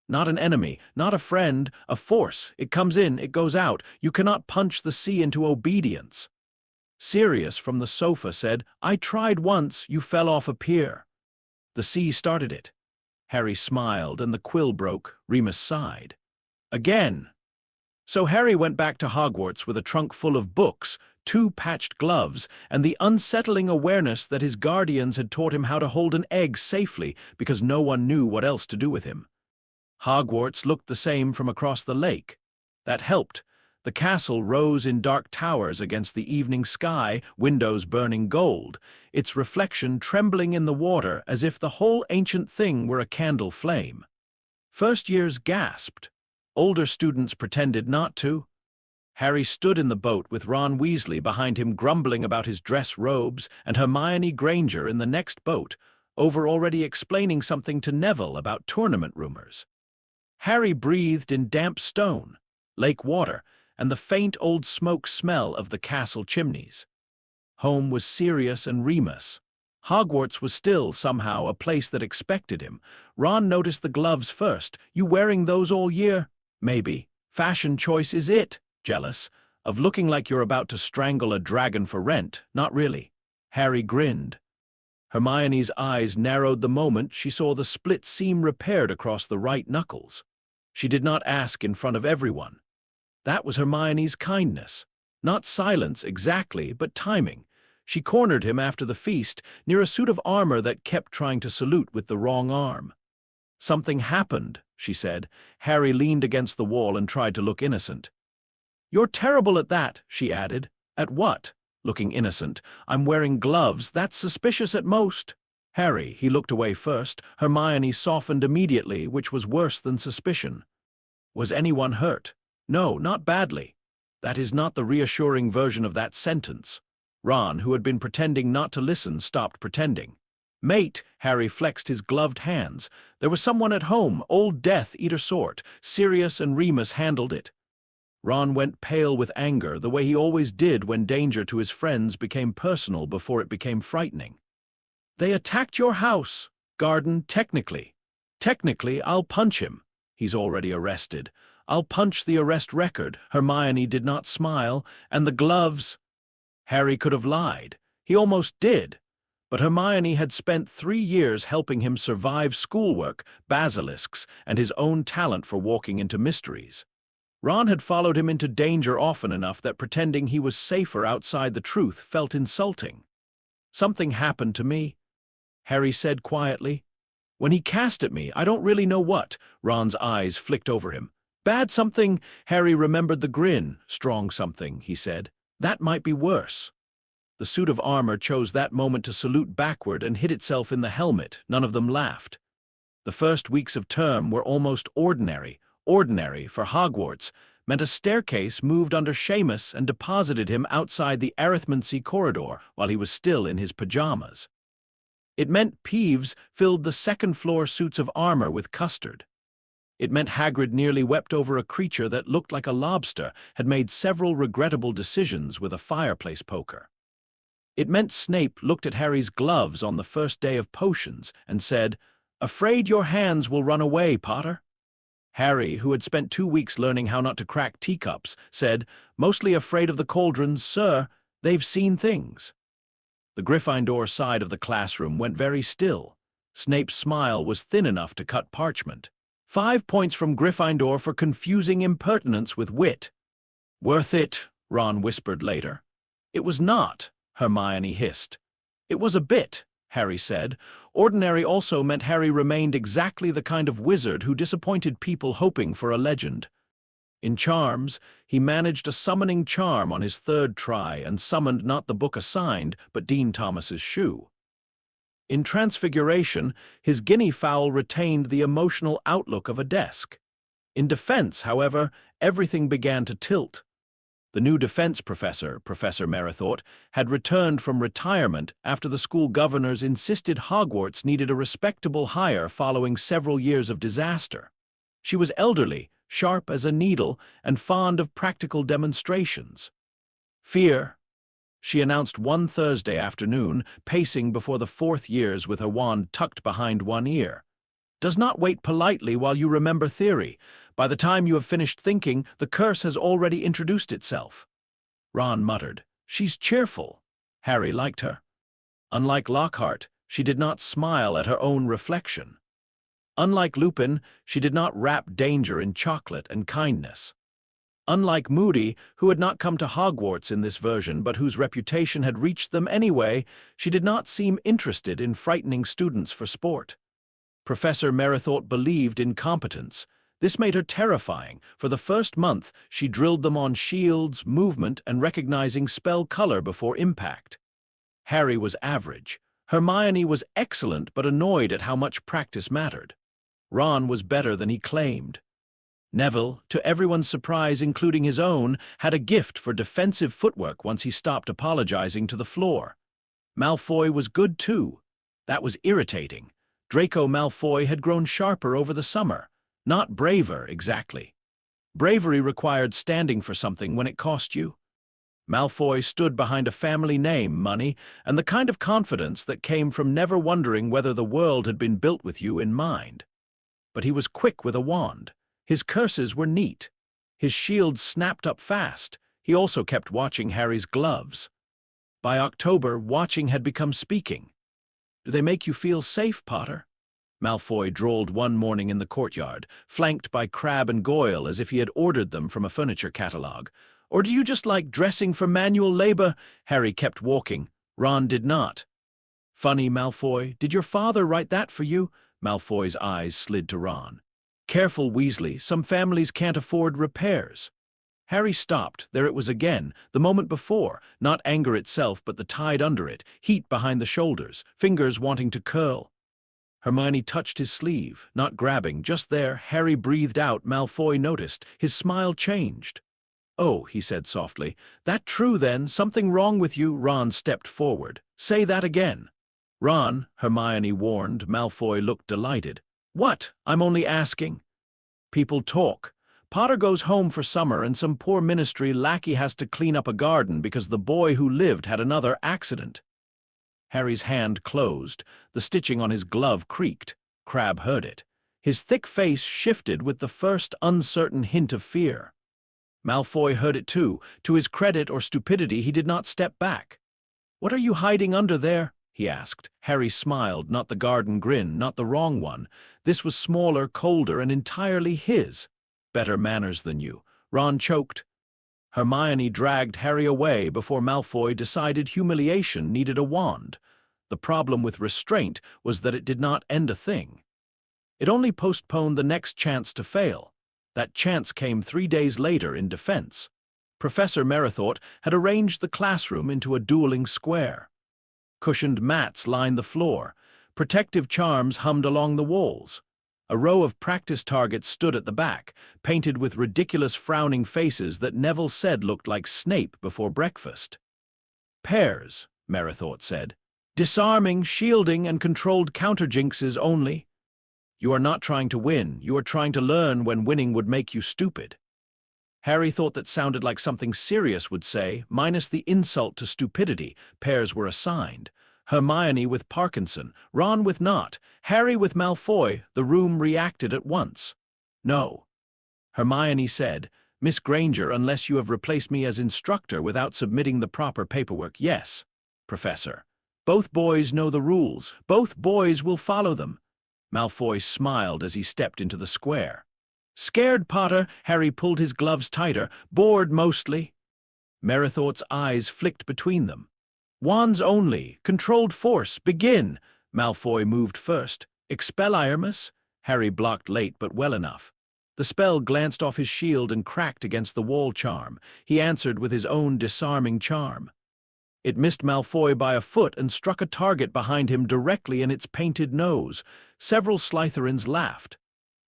"Not an enemy, not a friend, a force. It comes in, it goes out. You cannot punch the sea into obedience." Sirius from the sofa said, "I tried once, you fell off a pier." "The sea started it." Harry smiled, and the quill broke. Remus sighed. "Again." So Harry went back to Hogwarts with a trunk full of books, 2 patched gloves, and the unsettling awareness that his guardians had taught him how to hold an egg safely because no one knew what else to do with him. Hogwarts looked the same from across the lake. That helped. The castle rose in dark towers against the evening sky, windows burning gold, its reflection trembling in the water as if the whole ancient thing were a candle flame. First years gasped. Older students pretended not to. Harry stood in the boat with Ron Weasley behind him grumbling about his dress robes and Hermione Granger in the next boat, over already explaining something to Neville about tournament rumors. Harry breathed in damp stone, lake water, and the faint old smoke smell of the castle chimneys. Home was Sirius and Remus. Hogwarts was still, somehow, a place that expected him. Ron noticed the gloves first. "You wearing those all year?" "Maybe. Fashion choice is it." "Jealous? Of looking like you're about to strangle a dragon for rent?" "Not really." Harry grinned. Hermione's eyes narrowed the moment she saw the split seam repaired across the right knuckles. She did not ask in front of everyone. That was Hermione's kindness. Not silence exactly, but timing. She cornered him after the feast, near a suit of armor that kept trying to salute with the wrong arm. "Something happened," she said. Harry leaned against the wall and tried to look innocent. "You're terrible at that," she added. "At what?" Looking innocent. "I'm wearing gloves. That's suspicious at most." "Harry," he looked away first. Hermione softened immediately, which was worse than suspicion. "Was anyone hurt?" "No, not badly." "That is not the reassuring version of that sentence." Ron, who had been pretending not to listen, stopped pretending. "Mate," Harry flexed his gloved hands. "There was someone at home, Old Death, either sort. Sirius and Remus handled it." Ron went pale with anger, the way he always did when danger to his friends became personal before it became frightening. "They attacked your house, garden, technically. Technically, I'll punch him. He's already arrested. I'll punch the arrest record." Hermione did not smile. "And the gloves." Harry could have lied. He almost did. But Hermione had spent 3 years helping him survive schoolwork, basilisks, and his own talent for walking into mysteries. Ron had followed him into danger often enough that pretending he was safer outside the truth felt insulting. "Something happened to me," Harry said quietly. "When he cast at me, I don't really know what." Ron's eyes flicked over him. "Bad something." Harry remembered the grin. "Strong something," he said. "That might be worse." The suit of armor chose that moment to salute backward and hit itself in the helmet. None of them laughed. The first weeks of term were almost ordinary. Ordinary, for Hogwarts, meant a staircase moved under Seamus and deposited him outside the arithmancy corridor while he was still in his pajamas. It meant Peeves filled the second-floor suits of armor with custard. It meant Hagrid nearly wept over a creature that looked like a lobster, had made several regrettable decisions with a fireplace poker. It meant Snape looked at Harry's gloves on the first day of potions and said, "Afraid your hands will run away, Potter?" Harry, who had spent 2 weeks learning how not to crack teacups, said, "Mostly afraid of the cauldrons, sir. They've seen things." The Gryffindor side of the classroom went very still. Snape's smile was thin enough to cut parchment. 5 points from Gryffindor for confusing impertinence with wit. "Worth it," Ron whispered later. "It was not," Hermione hissed. "It was a bit," Harry said. Ordinary also meant Harry remained exactly the kind of wizard who disappointed people hoping for a legend. In charms, he managed a summoning charm on his 3rd try and summoned not the book assigned, but Dean Thomas's shoe. In transfiguration, his guinea fowl retained the emotional outlook of a desk. In defense, however, everything began to tilt. The new defense professor, Professor Merithort, had returned from retirement after the school governors insisted Hogwarts needed a respectable hire following several years of disaster. She was elderly, sharp as a needle, and fond of practical demonstrations. "Fear," she announced one Thursday afternoon, pacing before the 4th years with her wand tucked behind one ear. "Does not wait politely while you remember theory. By the time you have finished thinking, the curse has already introduced itself." Ron muttered, "She's cheerful." Harry liked her. Unlike Lockhart, she did not smile at her own reflection. Unlike Lupin, she did not wrap danger in chocolate and kindness. Unlike Moody, who had not come to Hogwarts in this version but whose reputation had reached them anyway, she did not seem interested in frightening students for sport. Professor Merithort believed in competence. This made her terrifying. For the first month, she drilled them on shields, movement, and recognizing spell color before impact. Harry was average. Hermione was excellent but annoyed at how much practice mattered. Ron was better than he claimed. Neville, to everyone's surprise including his own, had a gift for defensive footwork once he stopped apologizing to the floor. Malfoy was good too. That was irritating. Draco Malfoy had grown sharper over the summer. Not braver, exactly. Bravery required standing for something when it cost you. Malfoy stood behind a family name, money, and the kind of confidence that came from never wondering whether the world had been built with you in mind. But he was quick with a wand. His curses were neat. His shields snapped up fast. He also kept watching Harry's gloves. By October, watching had become speaking. "Do they make you feel safe, Potter?" Malfoy drawled one morning in the courtyard, flanked by Crabbe and Goyle as if he had ordered them from a furniture catalogue. "Or do you just like dressing for manual labor?" Harry kept walking. Ron did not. "Funny, Malfoy. Did your father write that for you?" Malfoy's eyes slid to Ron. "Careful, Weasley. Some families can't afford repairs." Harry stopped. There it was again, the moment before, not anger itself but the tide under it, heat behind the shoulders, fingers wanting to curl. Hermione touched his sleeve, not grabbing. Just there, Harry breathed out. Malfoy noticed. His smile changed. "Oh," he said softly. "That true, then? Something wrong with you?" Ron stepped forward. "Say that again." "Ron," Hermione warned. Malfoy looked delighted. "What? I'm only asking." "People talk. Potter goes home for summer and some poor ministry lackey has to clean up a garden because the boy who lived had another accident." Harry's hand closed. The stitching on his glove creaked. Crabbe heard it. His thick face shifted with the first uncertain hint of fear. Malfoy heard it too. To his credit or stupidity, he did not step back. "What are you hiding under there?" he asked. Harry smiled, not the garden grin, not the wrong one. This was smaller, colder, and entirely his. "Better manners than you." Ron choked. Hermione dragged Harry away before Malfoy decided humiliation needed a wand. The problem with restraint was that it did not end a thing. It only postponed the next chance to fail. That chance came 3 days later in defense. Professor Merithort had arranged the classroom into a dueling square. Cushioned mats lined the floor. Protective charms hummed along the walls. A row of practice targets stood at the back, painted with ridiculous frowning faces that Neville said looked like Snape before breakfast. "Pairs," Merithort said. "Disarming, shielding, and controlled counterjinxes only. You are not trying to win, you are trying to learn when winning would make you stupid." Harry thought that sounded like something Sirius would say, minus the insult to stupidity. Pairs were assigned. Hermione with Parkinson, Ron with Nott, Harry with Malfoy. The room reacted at once. "No." Hermione said, "Miss Granger, unless you have replaced me as instructor without submitting the proper paperwork." "Yes, Professor. Both boys know the rules. Both boys will follow them." Malfoy smiled as he stepped into the square. "Scared, Potter?" Harry pulled his gloves tighter. "Bored, mostly." Merithort's eyes flicked between them. "Wands only. Controlled force. Begin." Malfoy moved first. "Expelliarmus?" Harry blocked late, but well enough. The spell glanced off his shield and cracked against the wall charm. He answered with his own disarming charm. It missed Malfoy by a foot and struck a target behind him directly in its painted nose. Several Slytherins laughed.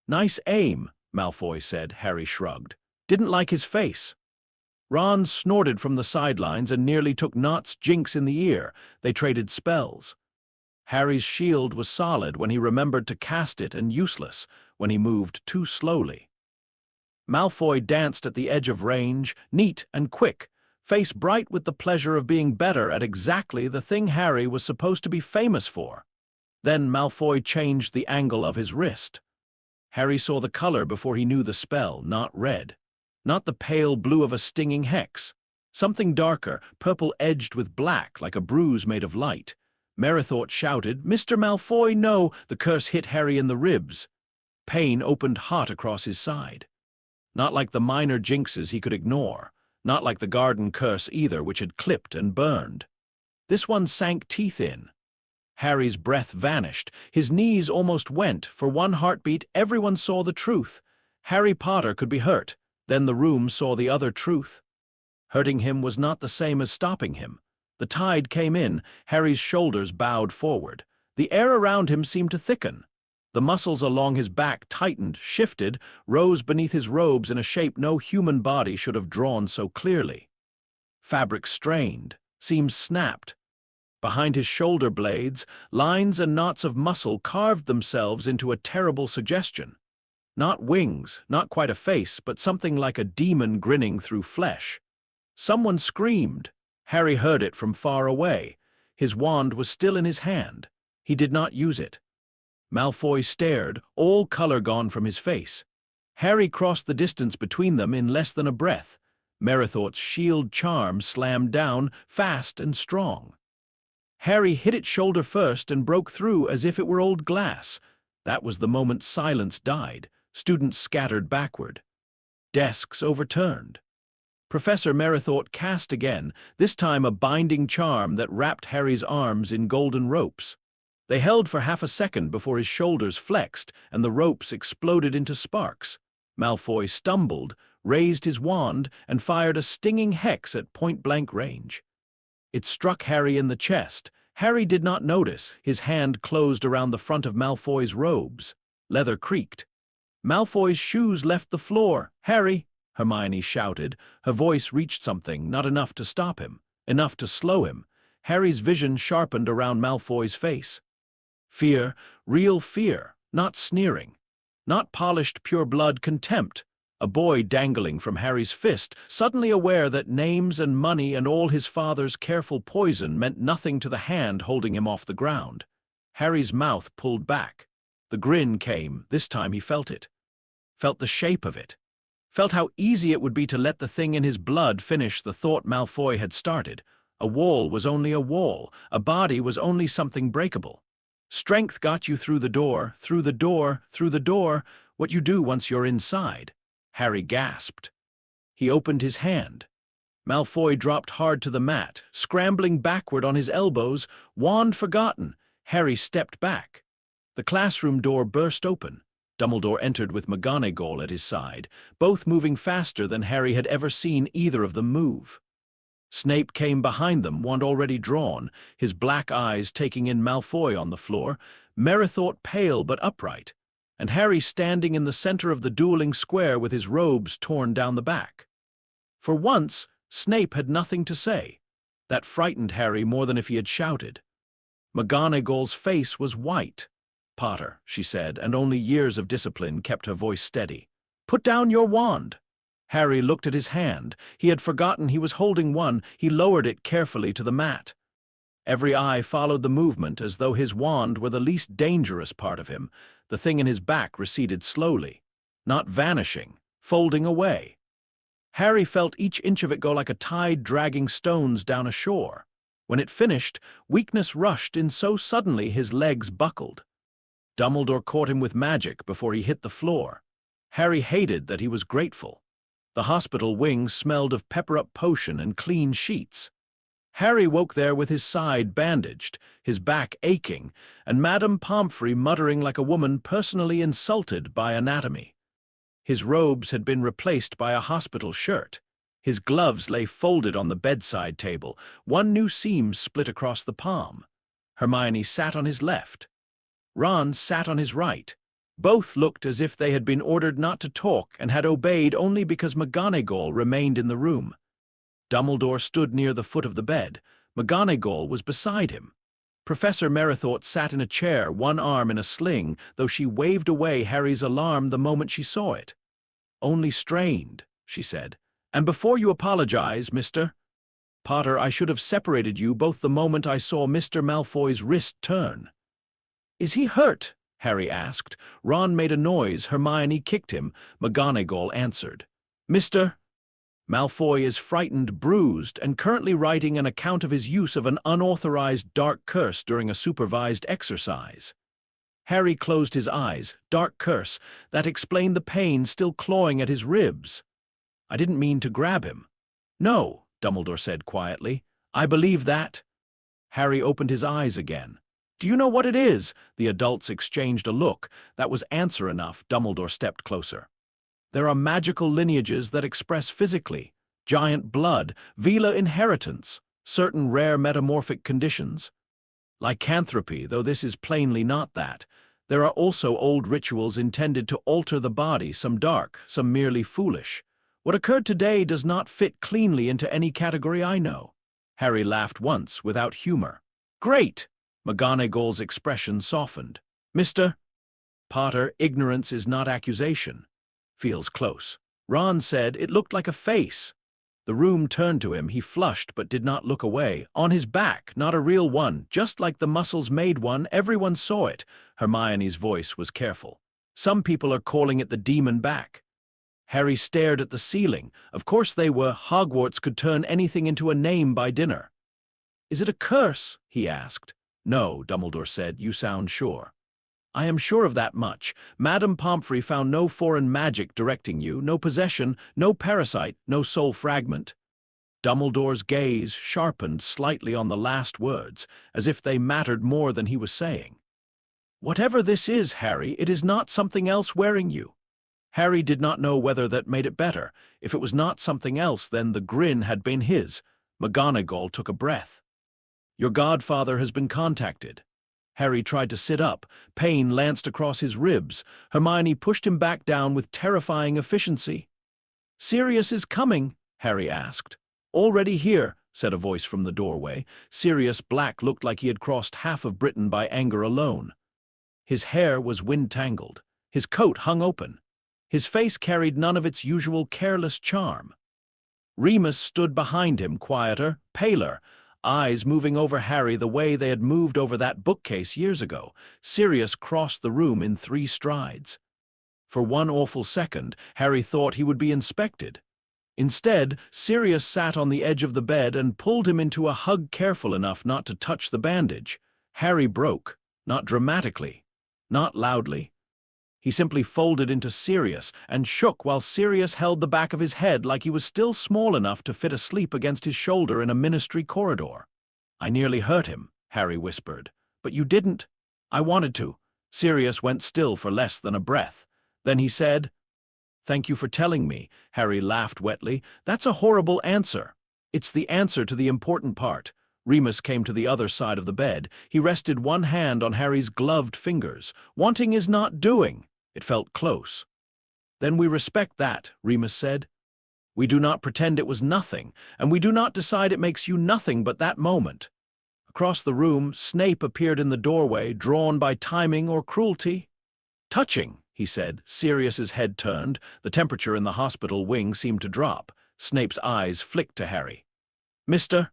"Nice aim," Malfoy said. Harry shrugged. "Didn't like his face." Ron snorted from the sidelines and nearly took Nott's jinx in the ear. They traded spells. Harry's shield was solid when he remembered to cast it and useless when he moved too slowly. Malfoy danced at the edge of range, neat and quick, face bright with the pleasure of being better at exactly the thing Harry was supposed to be famous for. Then Malfoy changed the angle of his wrist. Harry saw the color before he knew the spell, not red. Not the pale blue of a stinging hex. Something darker, purple-edged with black, like a bruise made of light. Merithort shouted, "Mr. Malfoy, no!" The curse hit Harry in the ribs. Pain opened hot across his side. Not like the minor jinxes he could ignore. Not like the garden curse either, which had clipped and burned. This one sank teeth in. Harry's breath vanished. His knees almost went. For one heartbeat, everyone saw the truth. Harry Potter could be hurt. Then the room saw the other truth. Hurting him was not the same as stopping him. The tide came in. Harry's shoulders bowed forward. The air around him seemed to thicken. The muscles along his back tightened, shifted, rose beneath his robes in a shape no human body should have drawn so clearly. Fabric strained, seams snapped. Behind his shoulder blades, lines and knots of muscle carved themselves into a terrible suggestion. Not wings, not quite a face, but something like a demon grinning through flesh. Someone screamed. Harry heard it from far away. His wand was still in his hand. He did not use it. Malfoy stared, all color gone from his face. Harry crossed the distance between them in less than a breath. Merithort's shield charm slammed down, fast and strong. Harry hit its shoulder first and broke through as if it were old glass. That was the moment silence died. Students scattered backward. Desks overturned. Professor Merithort cast again, this time a binding charm that wrapped Harry's arms in golden ropes. They held for half a second before his shoulders flexed and the ropes exploded into sparks. Malfoy stumbled, raised his wand, and fired a stinging hex at point-blank range. It struck Harry in the chest. Harry did not notice. His hand closed around the front of Malfoy's robes. Leather creaked. Malfoy's shoes left the floor. "Harry!" Hermione shouted. Her voice reached something, not enough to stop him, enough to slow him. Harry's vision sharpened around Malfoy's face. Fear, real fear, not sneering, not polished pure-blood contempt. A boy dangling from Harry's fist, suddenly aware that names and money and all his father's careful poison meant nothing to the hand holding him off the ground. Harry's mouth pulled back. The grin came. This time he felt it. Felt the shape of it. Felt how easy it would be to let the thing in his blood finish the thought Malfoy had started. A wall was only a wall. A body was only something breakable. Strength got you through the door, through the door, through the door. What you do once you're inside. Harry gasped. He opened his hand. Malfoy dropped hard to the mat, scrambling backward on his elbows, wand forgotten. Harry stepped back. The classroom door burst open. Dumbledore entered with McGonagall at his side, both moving faster than Harry had ever seen either of them move. Snape came behind them, wand already drawn, his black eyes taking in Malfoy on the floor, Merithort pale but upright, and Harry standing in the center of the dueling square with his robes torn down the back. For once, Snape had nothing to say. That frightened Harry more than if he had shouted. McGonagall's face was white. "Potter," she said, and only years of discipline kept her voice steady. "Put down your wand." Harry looked at his hand. He had forgotten he was holding one. He lowered it carefully to the mat. Every eye followed the movement as though his wand were the least dangerous part of him. The thing in his back receded slowly, not vanishing, folding away. Harry felt each inch of it go like a tide dragging stones down a shore. When it finished, weakness rushed in so suddenly his legs buckled. Dumbledore caught him with magic before he hit the floor. Harry hated that he was grateful. The hospital wing smelled of pepper-up potion and clean sheets. Harry woke there with his side bandaged, his back aching, and Madame Pomfrey muttering like a woman personally insulted by anatomy. His robes had been replaced by a hospital shirt. His gloves lay folded on the bedside table, one new seam split across the palm. Hermione sat on his left. Ron sat on his right. Both looked as if they had been ordered not to talk and had obeyed only because McGonagall remained in the room. Dumbledore stood near the foot of the bed. McGonagall was beside him. Professor Merithort sat in a chair, one arm in a sling, though she waved away Harry's alarm the moment she saw it. "Only strained," she said. "And before you apologize, Mr. Potter, I should have separated you both the moment I saw Mr. Malfoy's wrist turn." "Is he hurt?" Harry asked. Ron made a noise. Hermione kicked him. McGonagall answered. "Mr. Malfoy is frightened, bruised, and currently writing an account of his use of an unauthorized dark curse during a supervised exercise." Harry closed his eyes. Dark curse. That explained the pain still clawing at his ribs. "I didn't mean to grab him." "No," Dumbledore said quietly. "I believe that." Harry opened his eyes again. "Do you know what it is?" The adults exchanged a look. That was answer enough. Dumbledore stepped closer. "There are magical lineages that express physically. Giant blood, Vela inheritance, certain rare metamorphic conditions. Lycanthropy, though this is plainly not that. There are also old rituals intended to alter the body, some dark, some merely foolish. What occurred today does not fit cleanly into any category I know." Harry laughed once, without humor. "Great!" McGonagall's expression softened. "Mr. Potter, ignorance is not accusation. Feels close." Ron said it looked like a face. The room turned to him. He flushed but did not look away. On his back, not a real one, just like the muscles made one. Everyone saw it. Hermione's voice was careful. "Some people are calling it the demon back." Harry stared at the ceiling. Of course they were. Hogwarts could turn anything into a name by dinner. "Is it a curse?" he asked. "No," Dumbledore said. "You sound sure." "I am sure of that much. Madame Pomfrey found no foreign magic directing you, no possession, no parasite, no soul fragment." Dumbledore's gaze sharpened slightly on the last words, as if they mattered more than he was saying. "Whatever this is, Harry, it is not something else wearing you." Harry did not know whether that made it better. If it was not something else, then the grin had been his. McGonagall took a breath. "Your godfather has been contacted." Harry tried to sit up. Pain lanced across his ribs. Hermione pushed him back down with terrifying efficiency. "Sirius is coming," Harry asked. "Already here," said a voice from the doorway. Sirius Black looked like he had crossed half of Britain by anger alone. His hair was wind-tangled. His coat hung open. His face carried none of its usual careless charm. Remus stood behind him, quieter, paler, eyes moving over Harry the way they had moved over that bookcase years ago. Sirius crossed the room in 3 strides. For one awful second, Harry thought he would be inspected. Instead, Sirius sat on the edge of the bed and pulled him into a hug careful enough not to touch the bandage. Harry broke, not dramatically, not loudly. He simply folded into Sirius and shook while Sirius held the back of his head like he was still small enough to fit asleep against his shoulder in a ministry corridor. "I nearly hurt him," Harry whispered. "But you didn't." "I wanted to." Sirius went still for less than a breath. Then he said, "Thank you for telling me." Harry laughed wetly. "That's a horrible answer." "It's the answer to the important part." Remus came to the other side of the bed. He rested one hand on Harry's gloved fingers. "Wanting is not doing." It felt close. "Then we respect that," Remus said. "We do not pretend it was nothing, and we do not decide it makes you nothing but that moment." Across the room, Snape appeared in the doorway, drawn by timing or cruelty. "Touching," he said. Sirius's head turned. The temperature in the hospital wing seemed to drop. Snape's eyes flicked to Harry. "Mr."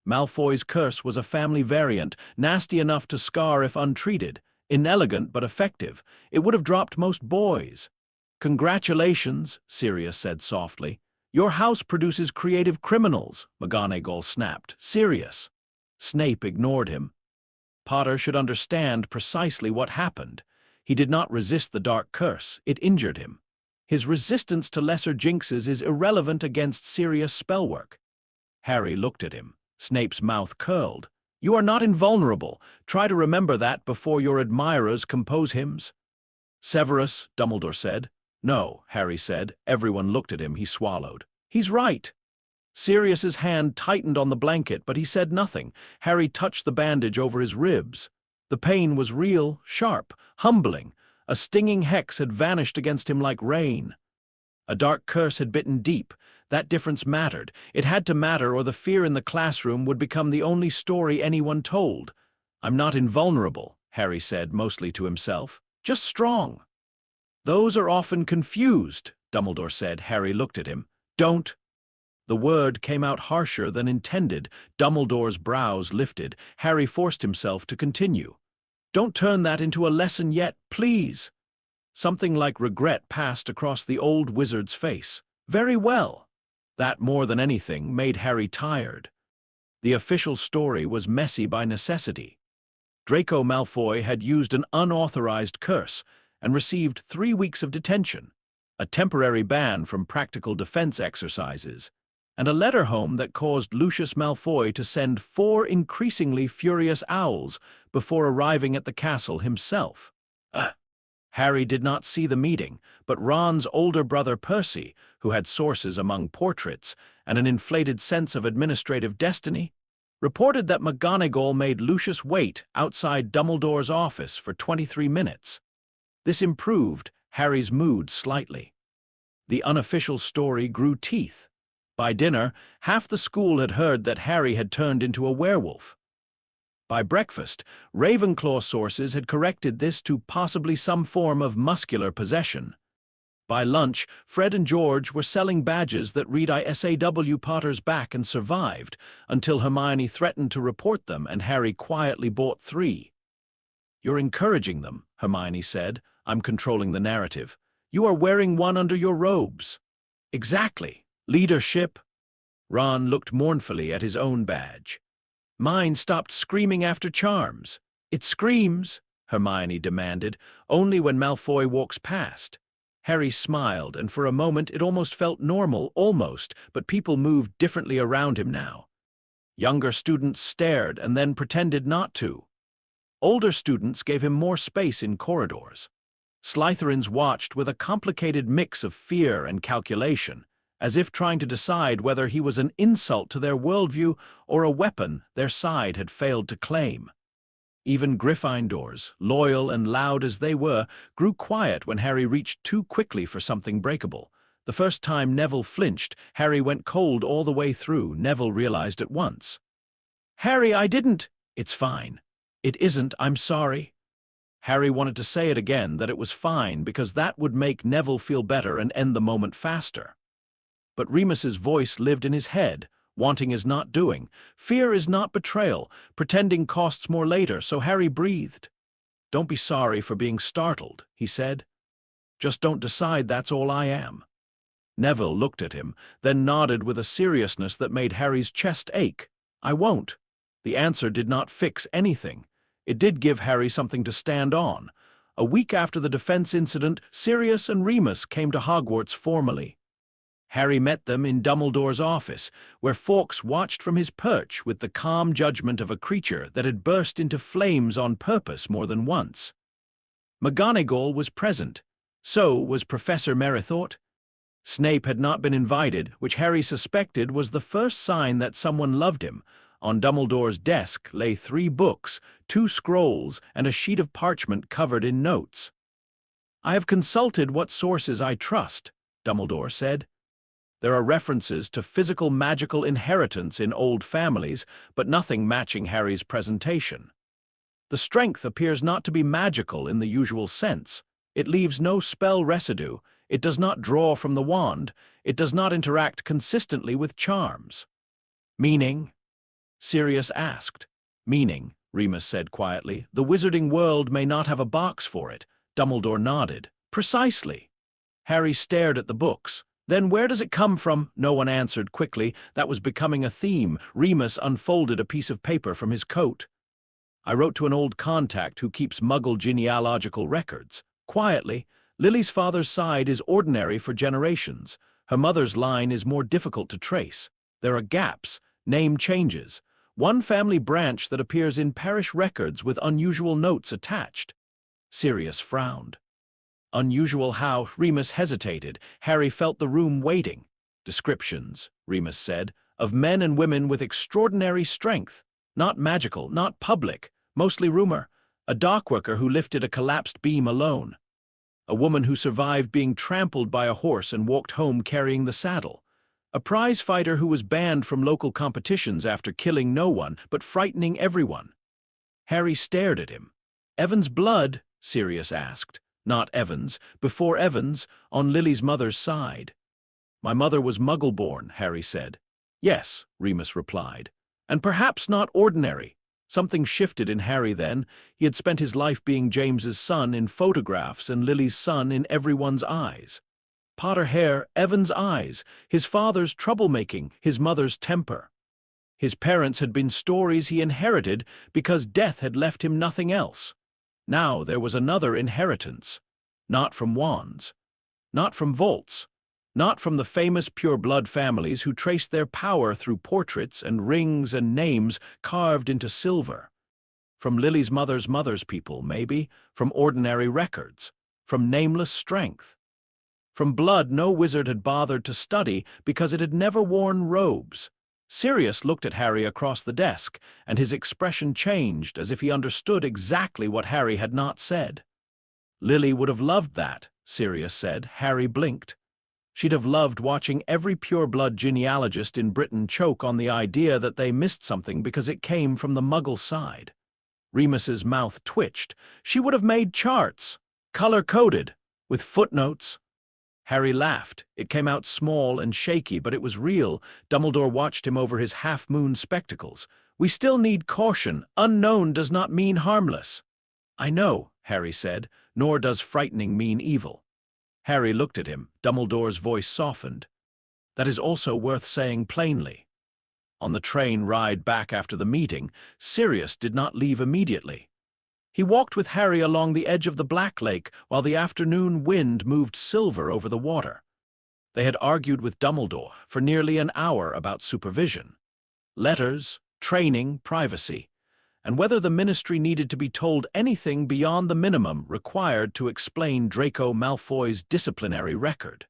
Malfoy's curse was a family variant, nasty enough to scar if untreated, inelegant but effective. It would have dropped most boys. "Congratulations," Sirius said softly. "Your house produces creative criminals," McGonagall snapped. "Sirius." Snape ignored him. Potter should understand precisely what happened. He did not resist the dark curse. It injured him. His resistance to lesser jinxes is irrelevant against serious spellwork. Harry looked at him. Snape's mouth curled. "You are not invulnerable. Try to remember that before your admirers compose hymns." "Severus," Dumbledore said. "No," Harry said. Everyone looked at him. He swallowed. "He's right." Sirius's hand tightened on the blanket, but he said nothing. Harry touched the bandage over his ribs. The pain was real, sharp, humbling. A stinging hex had vanished against him like rain. A dark curse had bitten deep. That difference mattered. It had to matter, or the fear in the classroom would become the only story anyone told. "I'm not invulnerable," Harry said, mostly to himself. "Just strong." "Those are often confused," Dumbledore said. Harry looked at him. "Don't." The word came out harsher than intended. Dumbledore's brows lifted. Harry forced himself to continue. "Don't turn that into a lesson yet, please." Something like regret passed across the old wizard's face. "Very well." That, more than anything, made Harry tired. The official story was messy by necessity. Draco Malfoy had used an unauthorized curse and received 3 weeks of detention, a temporary ban from practical defense exercises, and a letter home that caused Lucius Malfoy to send 4 increasingly furious owls before arriving at the castle himself. Harry did not see the meeting, but Ron's older brother Percy, who had sources among portraits and an inflated sense of administrative destiny, reported that McGonagall made Lucius wait outside Dumbledore's office for 23 minutes. This improved Harry's mood slightly. The unofficial story grew teeth. By dinner, half the school had heard that Harry had turned into a werewolf. By breakfast, Ravenclaw sources had corrected this to possibly some form of muscular possession. By lunch, Fred and George were selling badges that read "I SAW Potter's back and survived," until Hermione threatened to report them and Harry quietly bought 3. "You're encouraging them," Hermione said. "I'm controlling the narrative. You are wearing one under your robes." "Exactly. Leadership." Ron looked mournfully at his own badge. "Mine stopped screaming after charms." "It screams," Hermione demanded, "only when Malfoy walks past." Harry smiled, and for a moment it almost felt normal, but people moved differently around him now. Younger students stared and then pretended not to. Older students gave him more space in corridors. Slytherins watched with a complicated mix of fear and calculation, as if trying to decide whether he was an insult to their worldview or a weapon their side had failed to claim. Even Gryffindors, loyal and loud as they were, grew quiet when Harry reached too quickly for something breakable. The first time Neville flinched, Harry went cold all the way through. Neville realized at once. "Harry, I didn't." "It's fine." "It isn't, I'm sorry." Harry wanted to say it again, that it was fine, because that would make Neville feel better and end the moment faster. But Remus's voice lived in his head. Wanting is not doing. Fear is not betrayal. Pretending costs more later, so Harry breathed. "Don't be sorry for being startled," he said. "Just don't decide that's all I am." Neville looked at him, then nodded with a seriousness that made Harry's chest ache. "I won't." The answer did not fix anything. It did give Harry something to stand on. A week after the defense incident, Sirius and Remus came to Hogwarts formally. Harry met them in Dumbledore's office, where Fawkes watched from his perch with the calm judgment of a creature that had burst into flames on purpose more than once. McGonagall was present. So was Professor Merrythought. Snape had not been invited, which Harry suspected was the first sign that someone loved him. On Dumbledore's desk lay 3 books, 2 scrolls, and a sheet of parchment covered in notes. "I have consulted what sources I trust," Dumbledore said. "There are references to physical magical inheritance in old families, but nothing matching Harry's presentation. The strength appears not to be magical in the usual sense. It leaves no spell residue. It does not draw from the wand. It does not interact consistently with charms." "Meaning?" Sirius asked. "Meaning," Remus said quietly. "The wizarding world may not have a box for it." Dumbledore nodded. "Precisely." Harry stared at the books. "Then where does it come from?" No one answered quickly. That was becoming a theme. Remus unfolded a piece of paper from his coat. "I wrote to an old contact who keeps Muggle genealogical records. Quietly, Lily's father's side is ordinary for generations. Her mother's line is more difficult to trace. There are gaps, name changes. One family branch that appears in parish records with unusual notes attached." Sirius frowned. "Unusual how?" Remus hesitated. Harry felt the room waiting. "Descriptions," Remus said, "of men and women with extraordinary strength. Not magical, not public, mostly rumor. A dockworker who lifted a collapsed beam alone. A woman who survived being trampled by a horse and walked home carrying the saddle. A prize fighter who was banned from local competitions after killing no one but frightening everyone." Harry stared at him. "Evan's blood?" Sirius asked. "Not Evans. Before Evans, on Lily's mother's side." "My mother was Muggle-born," Harry said. "Yes," Remus replied. "And perhaps not ordinary." Something shifted in Harry then. He had spent his life being James's son in photographs and Lily's son in everyone's eyes. Potter hair, Evan's eyes, his father's troublemaking, his mother's temper. His parents had been stories he inherited because death had left him nothing else. Now there was another inheritance. Not from wands. Not from vaults. Not from the famous pure-blood families who traced their power through portraits and rings and names carved into silver. From Lily's mother's people, maybe, from ordinary records, from nameless strength. From blood no wizard had bothered to study because it had never worn robes. Sirius looked at Harry across the desk, and his expression changed as if he understood exactly what Harry had not said. "Lily would have loved that," Sirius said. Harry blinked. "She'd have loved watching every pure-blood genealogist in Britain choke on the idea that they missed something because it came from the Muggle side." Remus's mouth twitched. "She would have made charts, color-coded, with footnotes." Harry laughed. It came out small and shaky, but it was real. Dumbledore watched him over his half-moon spectacles. "We still need caution. Unknown does not mean harmless." "I know," Harry said, "nor does frightening mean evil." Harry looked at him. Dumbledore's voice softened. "That is also worth saying plainly." On the train ride back after the meeting, Sirius did not leave immediately. He walked with Harry along the edge of the Black Lake while the afternoon wind moved silver over the water. They had argued with Dumbledore for nearly an hour about supervision. Letters, training, privacy, and whether the Ministry needed to be told anything beyond the minimum required to explain Draco Malfoy's disciplinary record.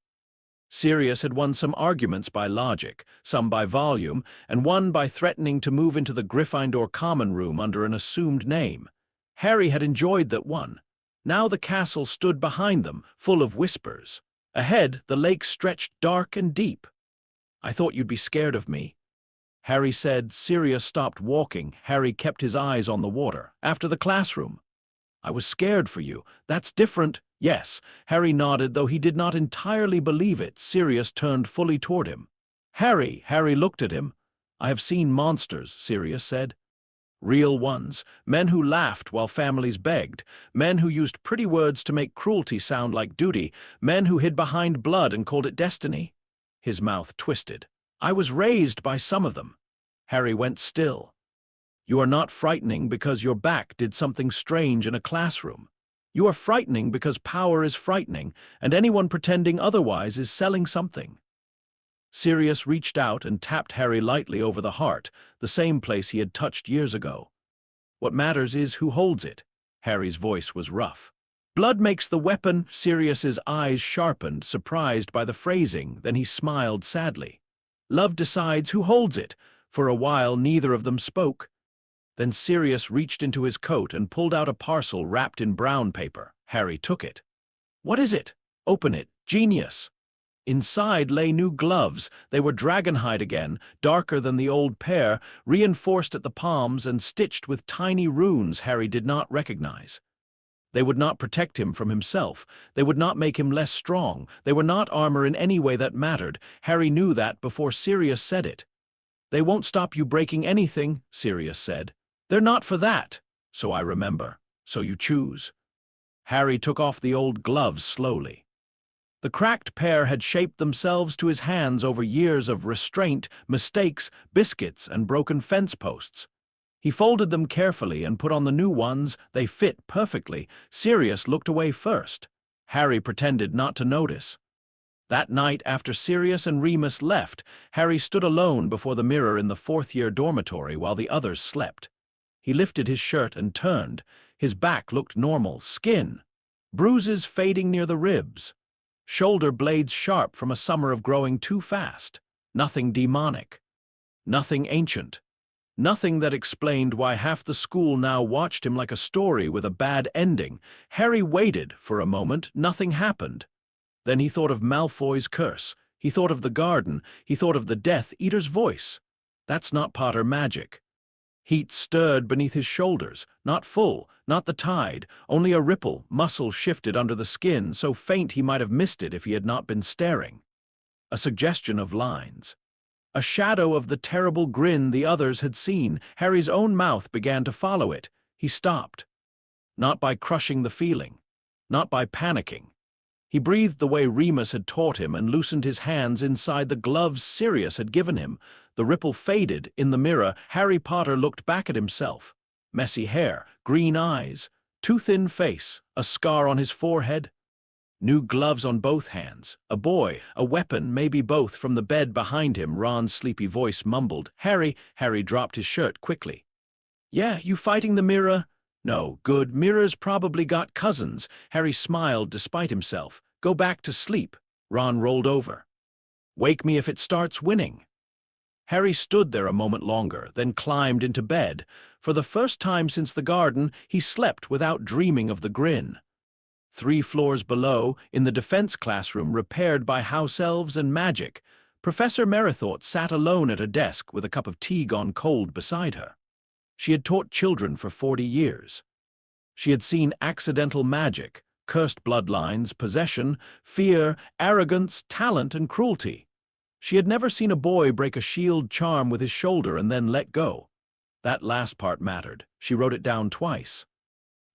Sirius had won some arguments by logic, some by volume, and one by threatening to move into the Gryffindor common room under an assumed name. Harry had enjoyed that one. Now the castle stood behind them, full of whispers. Ahead, the lake stretched dark and deep. "I thought you'd be scared of me," Harry said. Sirius stopped walking. Harry kept his eyes on the water. "After the classroom." "I was scared for you. That's different." "Yes." Harry nodded, though he did not entirely believe it. Sirius turned fully toward him. Harry looked at him. "I have seen monsters," Sirius said. "Real ones. Men who laughed while families begged. Men who used pretty words to make cruelty sound like duty. Men who hid behind blood and called it destiny." His mouth twisted. "I was raised by some of them." Harry went still. "You are not frightening because your back did something strange in a classroom. You are frightening because power is frightening, and anyone pretending otherwise is selling something." Sirius reached out and tapped Harry lightly over the heart, the same place he had touched years ago. "What matters is who holds it." Harry's voice was rough. "Blood makes the weapon." Sirius's eyes sharpened, surprised by the phrasing, then he smiled sadly. "Love decides who holds it." For a while neither of them spoke. Then Sirius reached into his coat and pulled out a parcel wrapped in brown paper. Harry took it. "What is it?" "Open it." "Genius." Inside lay new gloves. They were dragonhide again, darker than the old pair, reinforced at the palms and stitched with tiny runes Harry did not recognize. They would not protect him from himself. They would not make him less strong. They were not armor in any way that mattered. Harry knew that before Sirius said it. "They won't stop you breaking anything," Sirius said. "They're not for that." "So I remember. So you choose." Harry took off the old gloves slowly. The cracked pair had shaped themselves to his hands over years of restraint, mistakes, biscuits, and broken fence posts. He folded them carefully and put on the new ones. They fit perfectly. Sirius looked away first. Harry pretended not to notice. That night, after Sirius and Remus left, Harry stood alone before the mirror in the fourth-year dormitory while the others slept. He lifted his shirt and turned. His back looked normal. Skin. Bruises fading near the ribs. Shoulder blades sharp from a summer of growing too fast. Nothing demonic. Nothing ancient. Nothing that explained why half the school now watched him like a story with a bad ending. Harry waited for a moment. Nothing happened. Then he thought of Malfoy's curse. He thought of the garden. He thought of the Death Eater's voice. That's not Potter magic. Heat stirred beneath his shoulders, not full, not the tide, only a ripple. Muscle shifted under the skin, so faint he might have missed it if he had not been staring. A suggestion of lines. A shadow of the terrible grin the others had seen. Harry's own mouth began to follow it. He stopped. Not by crushing the feeling. Not by panicking. He breathed the way Remus had taught him and loosened his hands inside the gloves Sirius had given him. The ripple faded. In the mirror, Harry Potter looked back at himself. Messy hair, green eyes, too thin face, a scar on his forehead. New gloves on both hands. A boy, a weapon, maybe both. From the bed behind him, Ron's sleepy voice mumbled, "Harry." Harry dropped his shirt quickly. "Yeah, you fighting the mirror?" "No, good. Mirrors probably got cousins." Harry smiled despite himself. "Go back to sleep." Ron rolled over. "Wake me if it starts winning." Harry stood there a moment longer, then climbed into bed. For the first time since the garden, he slept without dreaming of the grin. 3 floors below, in the defense classroom repaired by house elves and magic, Professor Merithort sat alone at a desk with a cup of tea gone cold beside her. She had taught children for 40 years. She had seen accidental magic, cursed bloodlines, possession, fear, arrogance, talent, and cruelty. She had never seen a boy break a shield charm with his shoulder and then let go. That last part mattered. She wrote it down twice.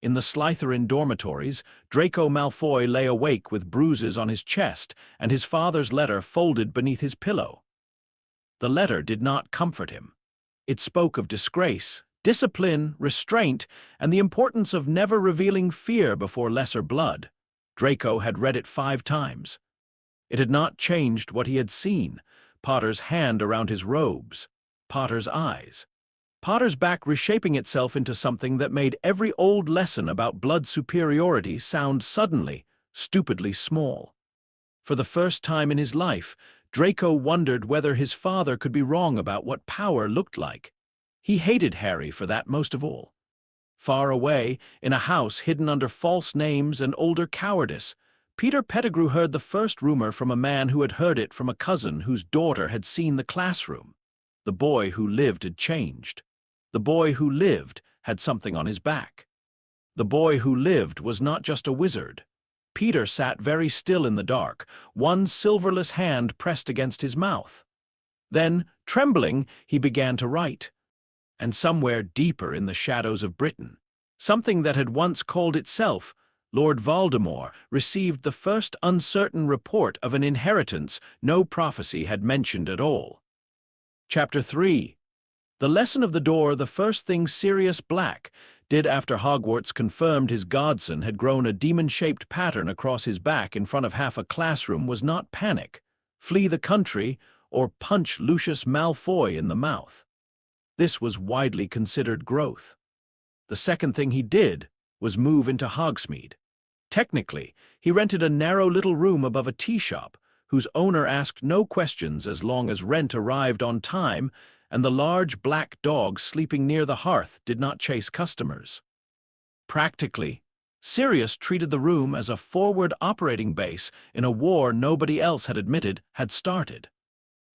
In the Slytherin dormitories, Draco Malfoy lay awake with bruises on his chest and his father's letter folded beneath his pillow. The letter did not comfort him. It spoke of disgrace, discipline, restraint, and the importance of never revealing fear before lesser blood. Draco had read it 5 times. It had not changed what he had seen: Potter's hand around his robes, Potter's eyes, Potter's back reshaping itself into something that made every old lesson about blood superiority sound suddenly, stupidly small. For the first time in his life, Draco wondered whether his father could be wrong about what power looked like. He hated Harry for that most of all. Far away, in a house hidden under false names and older cowardice, Peter Pettigrew heard the first rumor from a man who had heard it from a cousin whose daughter had seen the classroom. The boy who lived had changed. The boy who lived had something on his back. The boy who lived was not just a wizard. Peter sat very still in the dark, one silverless hand pressed against his mouth. Then, trembling, he began to write. And somewhere deeper in the shadows of Britain, something that had once called itself Lord Voldemort received the first uncertain report of an inheritance no prophecy had mentioned at all. Chapter 3. The lesson of the door. The first thing Sirius Black did after Hogwarts confirmed his godson had grown a demon-shaped pattern across his back in front of half a classroom was not panic, flee the country, or punch Lucius Malfoy in the mouth. This was widely considered growth. The second thing he did was move into Hogsmeade. Technically, he rented a narrow little room above a tea shop, whose owner asked no questions as long as rent arrived on time, and the large black dog sleeping near the hearth did not chase customers. Practically, Sirius treated the room as a forward operating base in a war nobody else had admitted had started.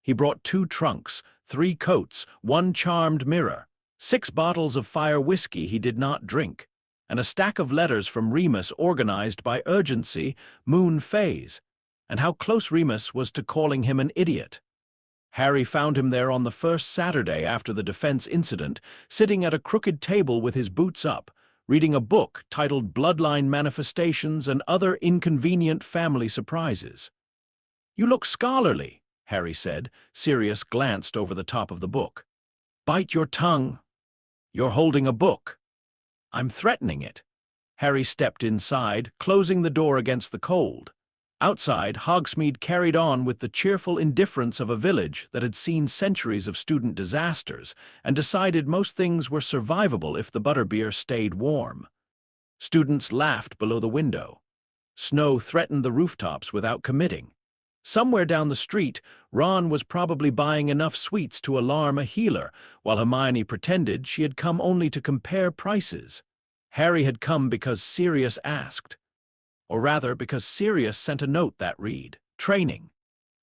He brought 2 trunks, 3 coats, 1 charmed mirror, 6 bottles of fire whiskey he did not drink, and a stack of letters from Remus organized by urgency, moon phase, and how close Remus was to calling him an idiot. Harry found him there on the first Saturday after the defense incident, sitting at a crooked table with his boots up, reading a book titled Bloodline Manifestations and Other Inconvenient Family Surprises. "You look scholarly," Harry said. Sirius glanced over the top of the book. "Bite your tongue. You're holding a book." "I'm threatening it." Harry stepped inside, closing the door against the cold. Outside, Hogsmeade carried on with the cheerful indifference of a village that had seen centuries of student disasters and decided most things were survivable if the butterbeer stayed warm. Students laughed below the window. Snow threatened the rooftops without committing. Somewhere down the street, Ron was probably buying enough sweets to alarm a healer, while Hermione pretended she had come only to compare prices. Harry had come because Sirius asked. Or rather, because Sirius sent a note that read, "Training.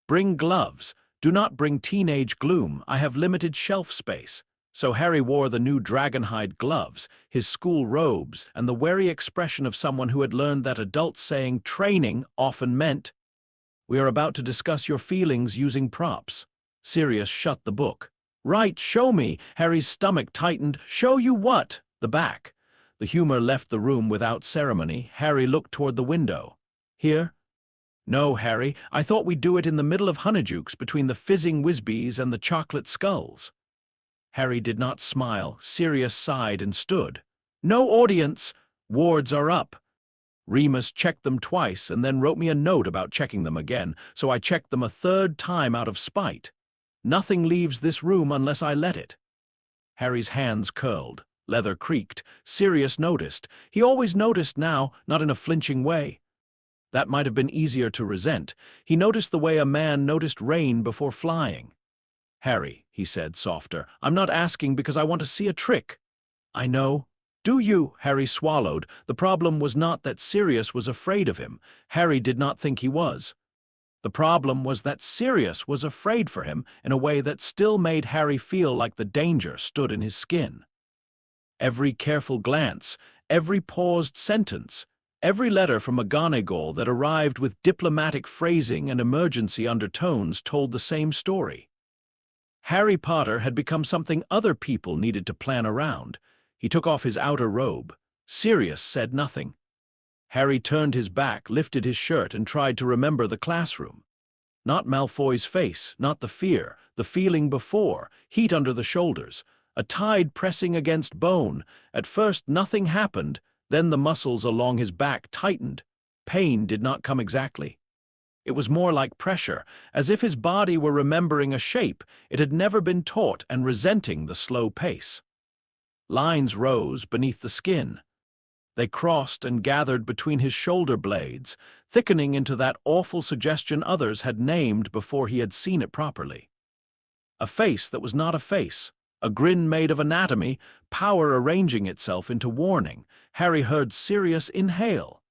Bring gloves. Do not bring teenage gloom. I have limited shelf space." So Harry wore the new dragonhide gloves, his school robes, and the wary expression of someone who had learned that adults saying training often meant, "We are about to discuss your feelings using props." Sirius shut the book. "Right, show me." Harry's stomach tightened. "Show you what?" "The back." The humor left the room without ceremony. Harry looked toward the window. "Here?" "No, Harry. I thought we'd do it in the middle of Honeydukes between the fizzing Whizbees and the chocolate skulls." Harry did not smile. Sirius sighed and stood. "No audience. Wards are up. Remus checked them twice and then wrote me a note about checking them again, so I checked them a 3rd time out of spite. Nothing leaves this room unless I let it." Harry's hands curled. Leather creaked. Sirius noticed. He always noticed now, not in a flinching way. That might have been easier to resent. He noticed the way a man noticed rain before flying. "Harry," he said, softer, "I'm not asking because I want to see a trick." "I know." "Do you?" Harry swallowed. The problem was not that Sirius was afraid of him. Harry did not think he was. The problem was that Sirius was afraid for him in a way that still made Harry feel like the danger stood in his skin. Every careful glance, every paused sentence, every letter from McGonagall that arrived with diplomatic phrasing and emergency undertones told the same story. Harry Potter had become something other people needed to plan around. He took off his outer robe. Sirius said nothing. Harry turned his back, lifted his shirt, and tried to remember the classroom. Not Malfoy's face, not the fear, the feeling before, heat under the shoulders, a tide pressing against bone. At first nothing happened, then the muscles along his back tightened. Pain did not come exactly. It was more like pressure, as if his body were remembering a shape it had never been taught and resenting the slow pace. Lines rose beneath the skin. They crossed and gathered between his shoulder blades, thickening into that awful suggestion others had named before he had seen it properly. A face that was not a face. A grin made of anatomy, power arranging itself into warning. Harry heard Sirius inhale.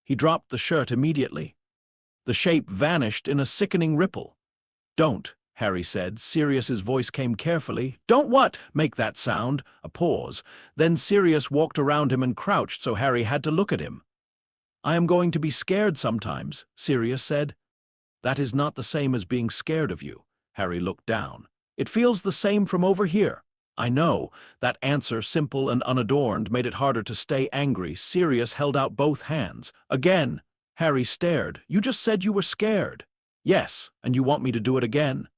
He dropped the shirt immediately. The shape vanished in a sickening ripple. "Don't," Harry said. Sirius's voice came carefully. "Don't what?" "Make that sound." A pause. Then Sirius walked around him and crouched so Harry had to look at him. "I am going to be scared sometimes," Sirius said. "That is not the same as being scared of you." Harry looked down. "It feels the same from over here." "I know." That answer, simple and unadorned, made it harder to stay angry. Sirius held out both hands. "Again." Harry stared. "You just said you were scared." "Yes, and you want me to do it again?"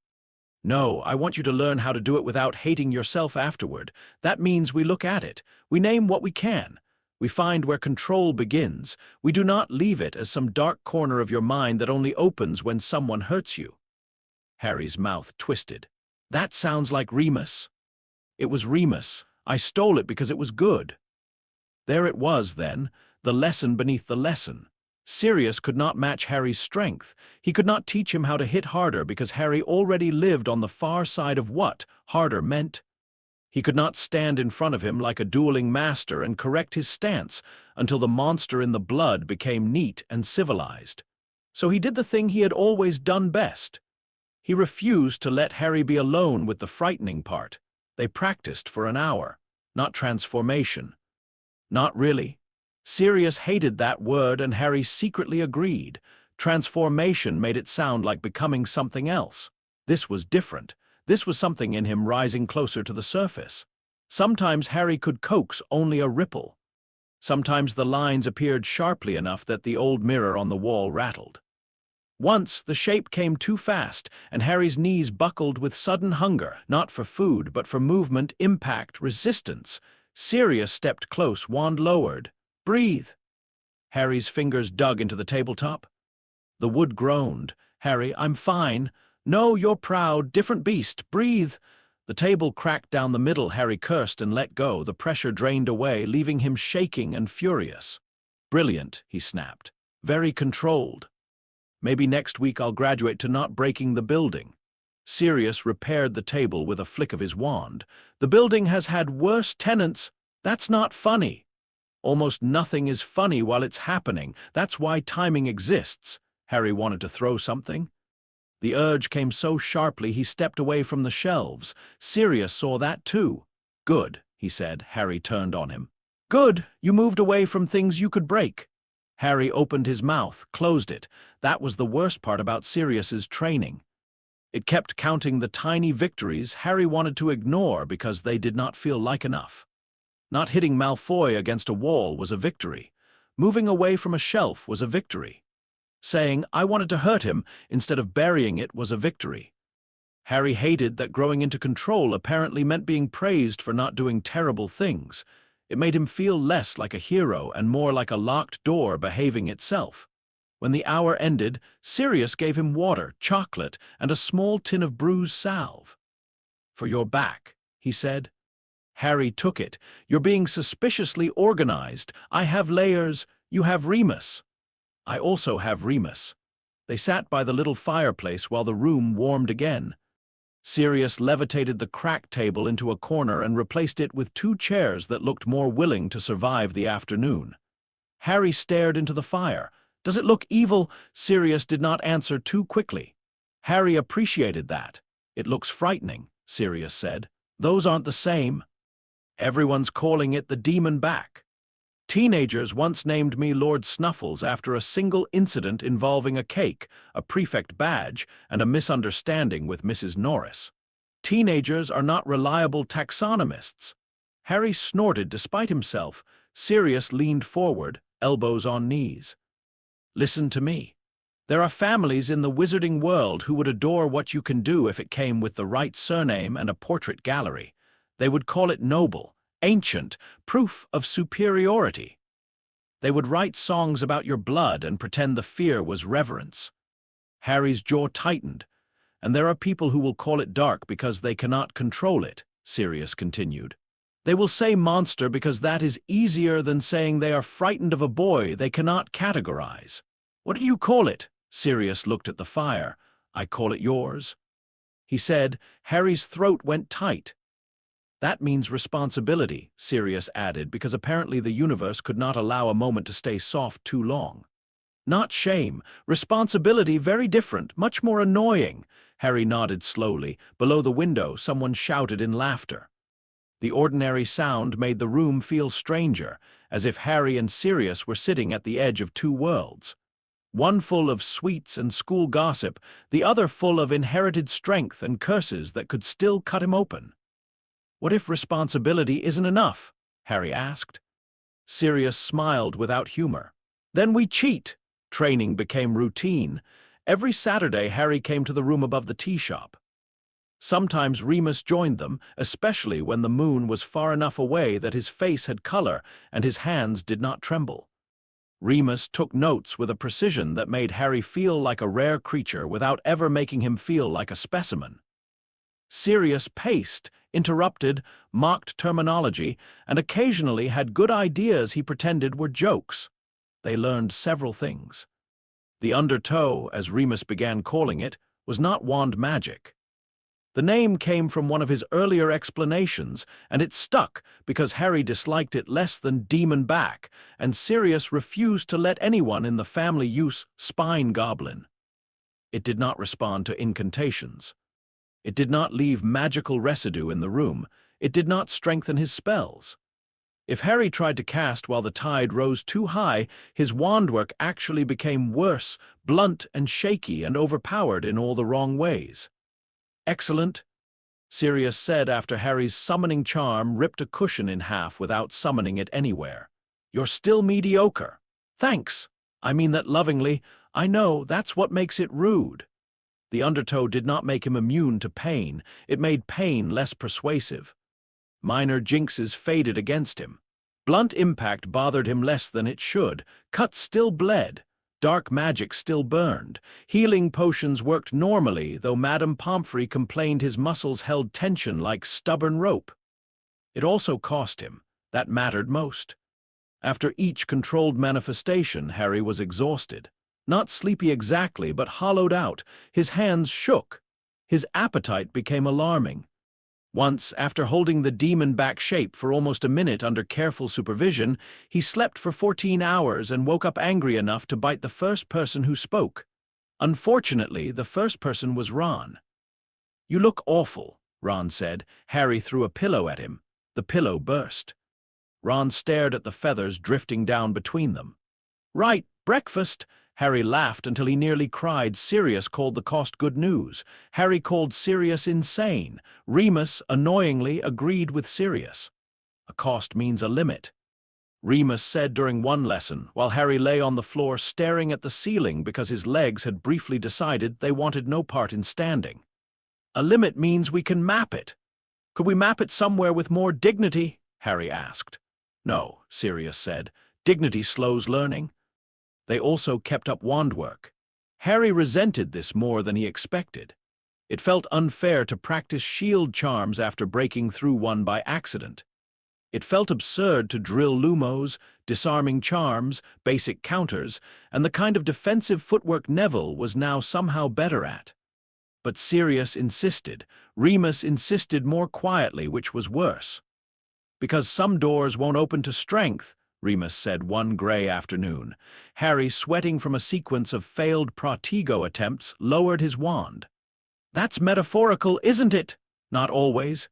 "No, I want you to learn how to do it without hating yourself afterward. That means we look at it. We name what we can. We find where control begins. We do not leave it as some dark corner of your mind that only opens when someone hurts you." Harry's mouth twisted. "That sounds like Remus." "It was Remus. I stole it because it was good." There it was, then, the lesson beneath the lesson. Sirius could not match Harry's strength. He could not teach him how to hit harder because Harry already lived on the far side of what harder meant. He could not stand in front of him like a dueling master and correct his stance until the monster in the blood became neat and civilized. So he did the thing he had always done best. He refused to let Harry be alone with the frightening part. They practiced for an hour. Not transformation. Not really. Sirius hated that word and Harry secretly agreed. Transformation made it sound like becoming something else. This was different. This was something in him rising closer to the surface. Sometimes Harry could coax only a ripple. Sometimes the lines appeared sharply enough that the old mirror on the wall rattled. Once the shape came too fast, and Harry's knees buckled with sudden hunger, not for food, but for movement, impact, resistance. Sirius stepped close, wand lowered. "Breathe." Harry's fingers dug into the tabletop. The wood groaned. "Harry, I'm fine." "No, you're proud. Different beast. Breathe." The table cracked down the middle. Harry cursed and let go. The pressure drained away, leaving him shaking and furious. "Brilliant," he snapped. "Very controlled. Maybe next week I'll graduate to not breaking the building." Sirius repaired the table with a flick of his wand. "The building has had worse tenants." "That's not funny." "Almost nothing is funny while it's happening. That's why timing exists." Harry wanted to throw something. The urge came so sharply he stepped away from the shelves. Sirius saw that too. "Good," he said. Harry turned on him. "Good, you moved away from things you could break." Harry opened his mouth, closed it. That was the worst part about Sirius's training. It kept counting the tiny victories Harry wanted to ignore because they did not feel like enough. Not hitting Malfoy against a wall was a victory. Moving away from a shelf was a victory. Saying, "I wanted to hurt him," instead of burying it was a victory. Harry hated that growing into control apparently meant being praised for not doing terrible things. It made him feel less like a hero and more like a locked door behaving itself. When the hour ended, Sirius gave him water, chocolate, and a small tin of bruise salve. "For your back," he said. Harry took it. "You're being suspiciously organized. I have layers. You have Remus." "I also have Remus." They sat by the little fireplace while the room warmed again. Sirius levitated the crack table into a corner and replaced it with two chairs that looked more willing to survive the afternoon. Harry stared into the fire. "Does it look evil?" Sirius did not answer too quickly. Harry appreciated that. "It looks frightening," Sirius said. "Those aren't the same." "Everyone's calling it the demon back. Teenagers once named me Lord Snuffles after a single incident involving a cake, a prefect badge, and a misunderstanding with Mrs. Norris. Teenagers are not reliable taxonomists." Harry snorted despite himself. Sirius leaned forward, elbows on knees. "Listen to me. There are families in the wizarding world who would adore what you can do if it came with the right surname and a portrait gallery. They would call it noble, ancient, proof of superiority. They would write songs about your blood and pretend the fear was reverence." Harry's jaw tightened. "And there are people who will call it dark because they cannot control it," Sirius continued. "They will say monster because that is easier than saying they are frightened of a boy they cannot categorize." "What do you call it?" Sirius looked at the fire. "I call it yours." He said. Harry's throat went tight. "That means responsibility," Sirius added, because apparently the universe could not allow a moment to stay soft too long. Not shame. Responsibility, very different, much more annoying. Harry nodded slowly. Below the window, someone shouted in laughter. The ordinary sound made the room feel stranger, as if Harry and Sirius were sitting at the edge of two worlds. One full of sweets and school gossip, the other full of inherited strength and curses that could still cut him open. "What if responsibility isn't enough?" Harry asked. Sirius smiled without humor. "Then we cheat." Training became routine. Every Saturday, Harry came to the room above the tea shop. Sometimes Remus joined them, especially when the moon was far enough away that his face had color and his hands did not tremble. Remus took notes with a precision that made Harry feel like a rare creature without ever making him feel like a specimen. Sirius paced, interrupted, mocked terminology, and occasionally had good ideas he pretended were jokes. They learned several things. The undertow, as Remus began calling it, was not wand magic. The name came from one of his earlier explanations, and it stuck because Harry disliked it less than demon back, and Sirius refused to let anyone in the family use spine goblin. It did not respond to incantations. It did not leave magical residue in the room. It did not strengthen his spells. If Harry tried to cast while the tide rose too high, his wandwork actually became worse, blunt and shaky and overpowered in all the wrong ways. "Excellent," Sirius said after Harry's summoning charm ripped a cushion in half without summoning it anywhere. "You're still mediocre." "Thanks. I mean that lovingly. I know, that's what makes it rude." The undertow did not make him immune to pain. It made pain less persuasive. Minor jinxes faded against him. Blunt impact bothered him less than it should. Cuts still bled. Dark magic still burned. Healing potions worked normally, though Madame Pomfrey complained his muscles held tension like stubborn rope. It also cost him. That mattered most. After each controlled manifestation, Harry was exhausted. Not sleepy exactly, but hollowed out. His hands shook. His appetite became alarming. Once, after holding the demon-back shape for almost a minute under careful supervision, he slept for 14 hours and woke up angry enough to bite the first person who spoke. Unfortunately, the first person was Ron. "You look awful," Ron said. Harry threw a pillow at him. The pillow burst. Ron stared at the feathers drifting down between them. "Right, breakfast." Harry laughed until he nearly cried. Sirius called the cost good news. Harry called Sirius insane. Remus, annoyingly, agreed with Sirius. A cost means a limit. Remus said during one lesson, while Harry lay on the floor staring at the ceiling because his legs had briefly decided they wanted no part in standing. "A limit means we can map it." "Could we map it somewhere with more dignity?" Harry asked. "No," Sirius said. "Dignity slows learning." They also kept up wandwork. Harry resented this more than he expected. It felt unfair to practice shield charms after breaking through one by accident. It felt absurd to drill lumos, disarming charms, basic counters, and the kind of defensive footwork Neville was now somehow better at. But Sirius insisted. Remus insisted more quietly, which was worse. "Because some doors won't open to strength," Remus said one gray afternoon. Harry, sweating from a sequence of failed Protego attempts, lowered his wand. "That's metaphorical, isn't it?" "Not always."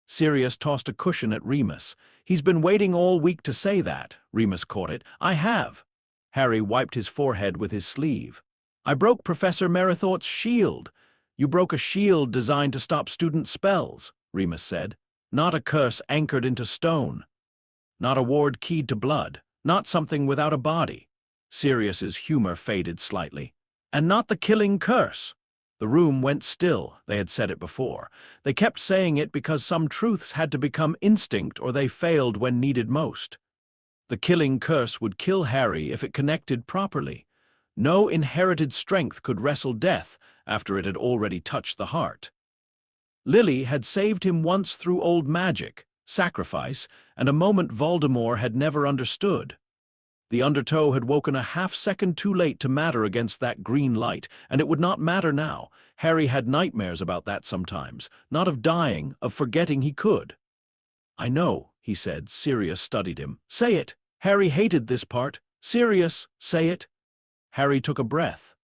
Sirius tossed a cushion at Remus. "He's been waiting all week to say that." Remus caught it. "I have." Harry wiped his forehead with his sleeve. "I broke Professor Merithort's shield." "You broke a shield designed to stop student spells," Remus said. "Not a curse anchored into stone. Not a ward keyed to blood. Not something without a body." Sirius's humor faded slightly. "And not the killing curse." The room went still. They had said it before. They kept saying it because some truths had to become instinct or they failed when needed most. The killing curse would kill Harry if it connected properly. No inherited strength could wrestle death after it had already touched the heart. Lily had saved him once through old magic, sacrifice, and a moment Voldemort had never understood. The undertow had woken a half-second too late to matter against that green light, and it would not matter now. Harry had nightmares about that sometimes, not of dying, of forgetting he could. "I know," he said. Sirius studied him. "Say it." Harry hated this part. "Sirius, say it." Harry took a breath.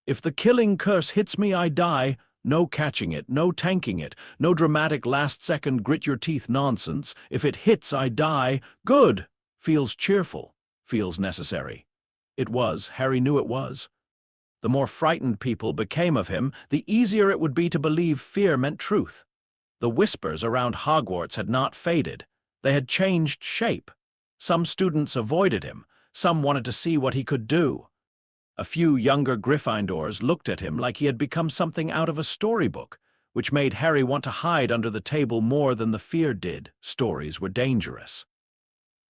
If the killing curse hits me, I die. No catching it, no tanking it, no dramatic last-second grit-your-teeth nonsense. If it hits, I die. Good! Feels cheerful. Feels necessary. It was. Harry knew it was. The more frightened people became of him, the easier it would be to believe fear meant truth. The whispers around Hogwarts had not faded. They had changed shape. Some students avoided him. Some wanted to see what he could do. A few younger Gryffindors looked at him like he had become something out of a storybook, which made Harry want to hide under the table more than the fear did. Stories were dangerous.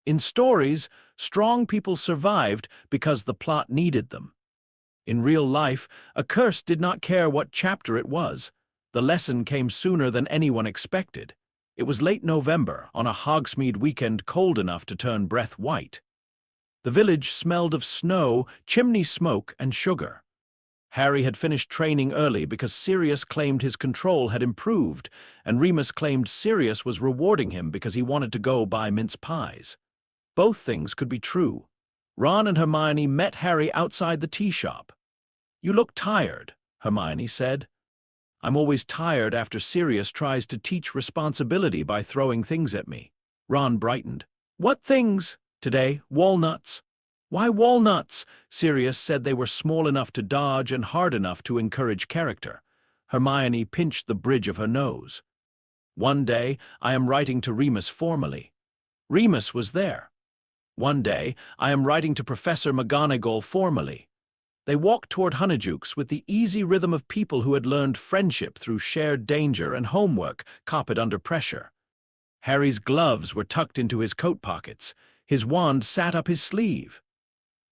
In stories, strong people survived because the plot needed them. In real life, a curse did not care what chapter it was. The lesson came sooner than anyone expected. It was late November, on a Hogsmeade weekend cold enough to turn breath white. The village smelled of snow, chimney smoke, and sugar. Harry had finished training early because Sirius claimed his control had improved, and Remus claimed Sirius was rewarding him because he wanted to go buy mince pies. Both things could be true. Ron and Hermione met Harry outside the tea shop. "You look tired," Hermione said. "I'm always tired after Sirius tries to teach responsibility by throwing things at me." Ron brightened. "What things?" "Today, walnuts." "Why walnuts?" Sirius said they were small enough to dodge and hard enough to encourage character. Hermione pinched the bridge of her nose. "One day, I am writing to Remus formally." Remus was there. "One day, I am writing to Professor McGonagall formally." They walked toward Honeydukes with the easy rhythm of people who had learned friendship through shared danger and homework copied under pressure. Harry's gloves were tucked into his coat pockets. His wand sat up his sleeve.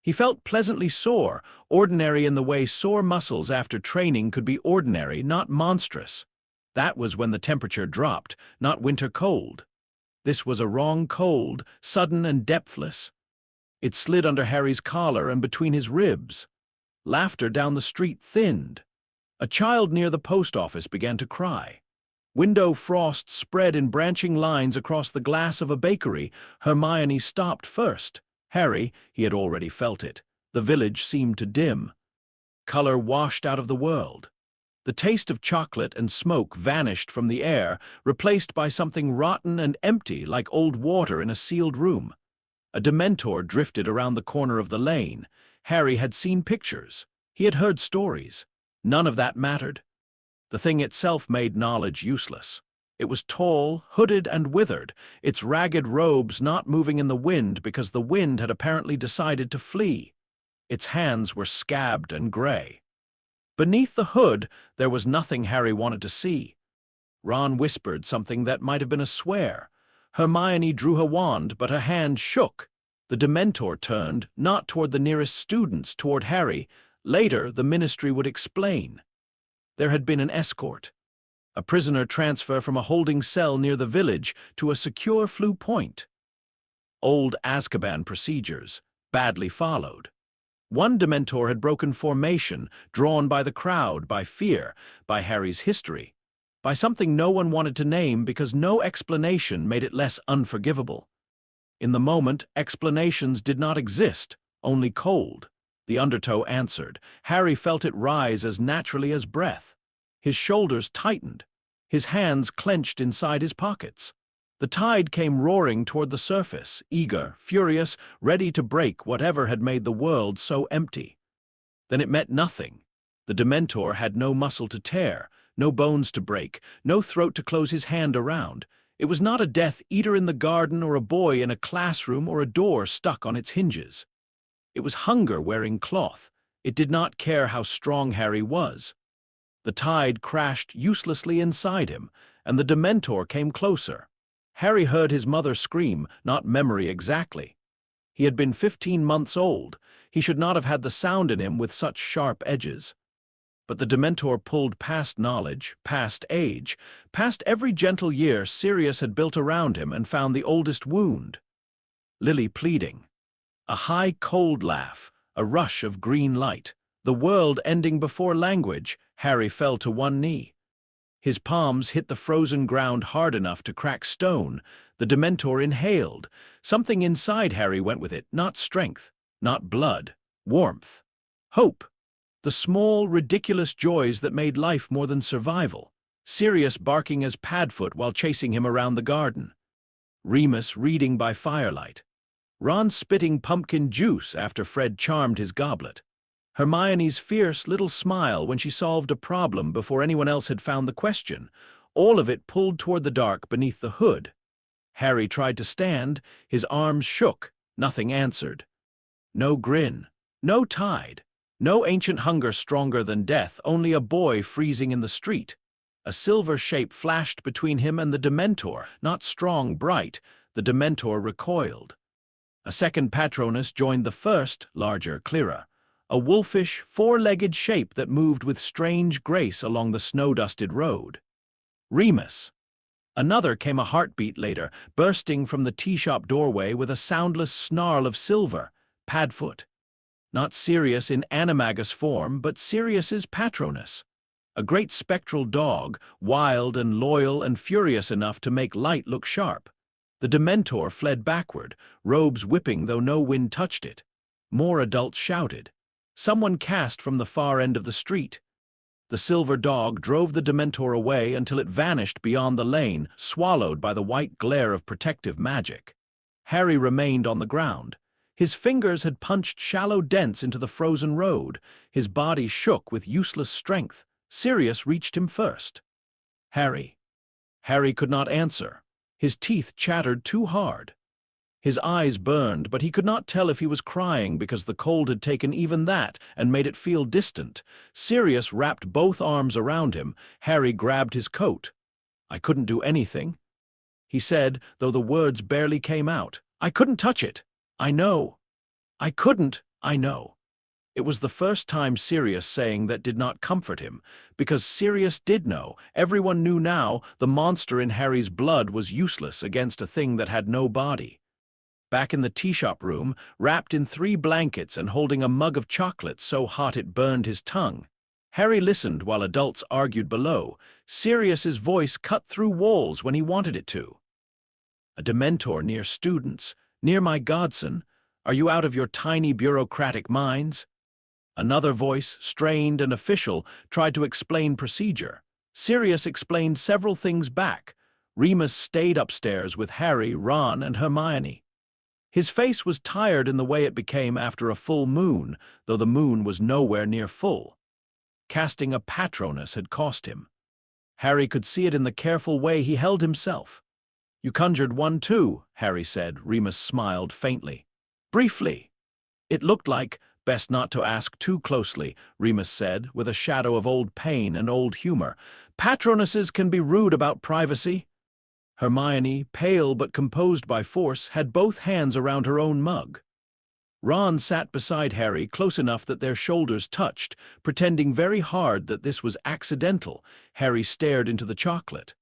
He felt pleasantly sore, ordinary in the way sore muscles after training could be ordinary, not monstrous. That was when the temperature dropped, not winter cold. This was a wrong cold, sudden and depthless. It slid under Harry's collar and between his ribs. Laughter down the street thinned. A child near the post office began to cry. Window frost spread in branching lines across the glass of a bakery. Hermione stopped first. Harry, he had already felt it. The village seemed to dim. Color washed out of the world. The taste of chocolate and smoke vanished from the air, replaced by something rotten and empty like old water in a sealed room. A Dementor drifted around the corner of the lane. Harry had seen pictures. He had heard stories. None of that mattered. The thing itself made knowledge useless. It was tall, hooded, and withered, its ragged robes not moving in the wind because the wind had apparently decided to flee. Its hands were scabbed and gray. Beneath the hood, there was nothing Harry wanted to see. Ron whispered something that might have been a swear. Hermione drew her wand, but her hand shook. The Dementor turned, not toward the nearest students, toward Harry. Later, the Ministry would explain. There had been an escort. A prisoner transfer from a holding cell near the village to a secure Floo point. Old Azkaban procedures, badly followed. One Dementor had broken formation, drawn by the crowd, by fear, by Harry's history, by something no one wanted to name because no explanation made it less unforgivable. In the moment, explanations did not exist, only cold. The undertow answered. Harry felt it rise as naturally as breath. His shoulders tightened. His hands clenched inside his pockets. The tide came roaring toward the surface, eager, furious, ready to break whatever had made the world so empty. Then it meant nothing. The Dementor had no muscle to tear, no bones to break, no throat to close his hand around. It was not a Death Eater in the garden or a boy in a classroom or a door stuck on its hinges. It was hunger wearing cloth. It did not care how strong Harry was. The tide crashed uselessly inside him, and the Dementor came closer. Harry heard his mother scream, not memory exactly. He had been 15 months old. He should not have had the sound in him with such sharp edges. But the Dementor pulled past knowledge, past age, past every gentle year Sirius had built around him and found the oldest wound. Lily pleading. A high, cold laugh, a rush of green light. The world ending before language. Harry fell to one knee. His palms hit the frozen ground hard enough to crack stone. The Dementor inhaled. Something inside Harry went with it, not strength, not blood, warmth. Hope. The small, ridiculous joys that made life more than survival. Sirius barking as Padfoot while chasing him around the garden. Remus reading by firelight. Ron spitting pumpkin juice after Fred charmed his goblet. Hermione's fierce little smile when she solved a problem before anyone else had found the question, all of it pulled toward the dark beneath the hood. Harry tried to stand, his arms shook, nothing answered. No grin, no tide, no ancient hunger stronger than death, only a boy freezing in the street. A silver shape flashed between him and the Dementor, not strong, bright. The Dementor recoiled. A second Patronus joined the first, larger, clearer. A wolfish, four-legged shape that moved with strange grace along the snow-dusted road. Remus. Another came a heartbeat later, bursting from the tea-shop doorway with a soundless snarl of silver. Padfoot. Not Sirius in animagus form, but Sirius's Patronus. A great spectral dog, wild and loyal and furious enough to make light look sharp. The Dementor fled backward, robes whipping though no wind touched it. More adults shouted. Someone cast from the far end of the street. The silver dog drove the Dementor away until it vanished beyond the lane, swallowed by the white glare of protective magic. Harry remained on the ground. His fingers had punched shallow dents into the frozen road. His body shook with useless strength. Sirius reached him first. Harry. Harry could not answer. His teeth chattered too hard. His eyes burned, but he could not tell if he was crying because the cold had taken even that and made it feel distant. Sirius wrapped both arms around him. Harry grabbed his coat. "I couldn't do anything," he said, though the words barely came out. "I couldn't touch it. I know. I couldn't, I know." It was the first time Sirius saying that did not comfort him, because Sirius did know. Everyone knew now the monster in Harry's blood was useless against a thing that had no body. Back in the tea-shop room, wrapped in 3 blankets and holding a mug of chocolate so hot it burned his tongue, Harry listened while adults argued below. Sirius's voice cut through walls when he wanted it to. "A Dementor near students, near my godson. Are you out of your tiny bureaucratic minds?" Another voice, strained and official, tried to explain procedure. Sirius explained several things back. Remus stayed upstairs with Harry, Ron, and Hermione. His face was tired in the way it became after a full moon, though the moon was nowhere near full. Casting a Patronus had cost him. Harry could see it in the careful way he held himself. "You conjured one too," Harry said. Remus smiled faintly. "Briefly. It looked like, best not to ask too closely," Remus said, with a shadow of old pain and old humor. "Patronuses can be rude about privacy." Hermione, pale but composed by force, had both hands around her own mug. Ron sat beside Harry, close enough that their shoulders touched, pretending very hard that this was accidental. Harry stared into the chocolate.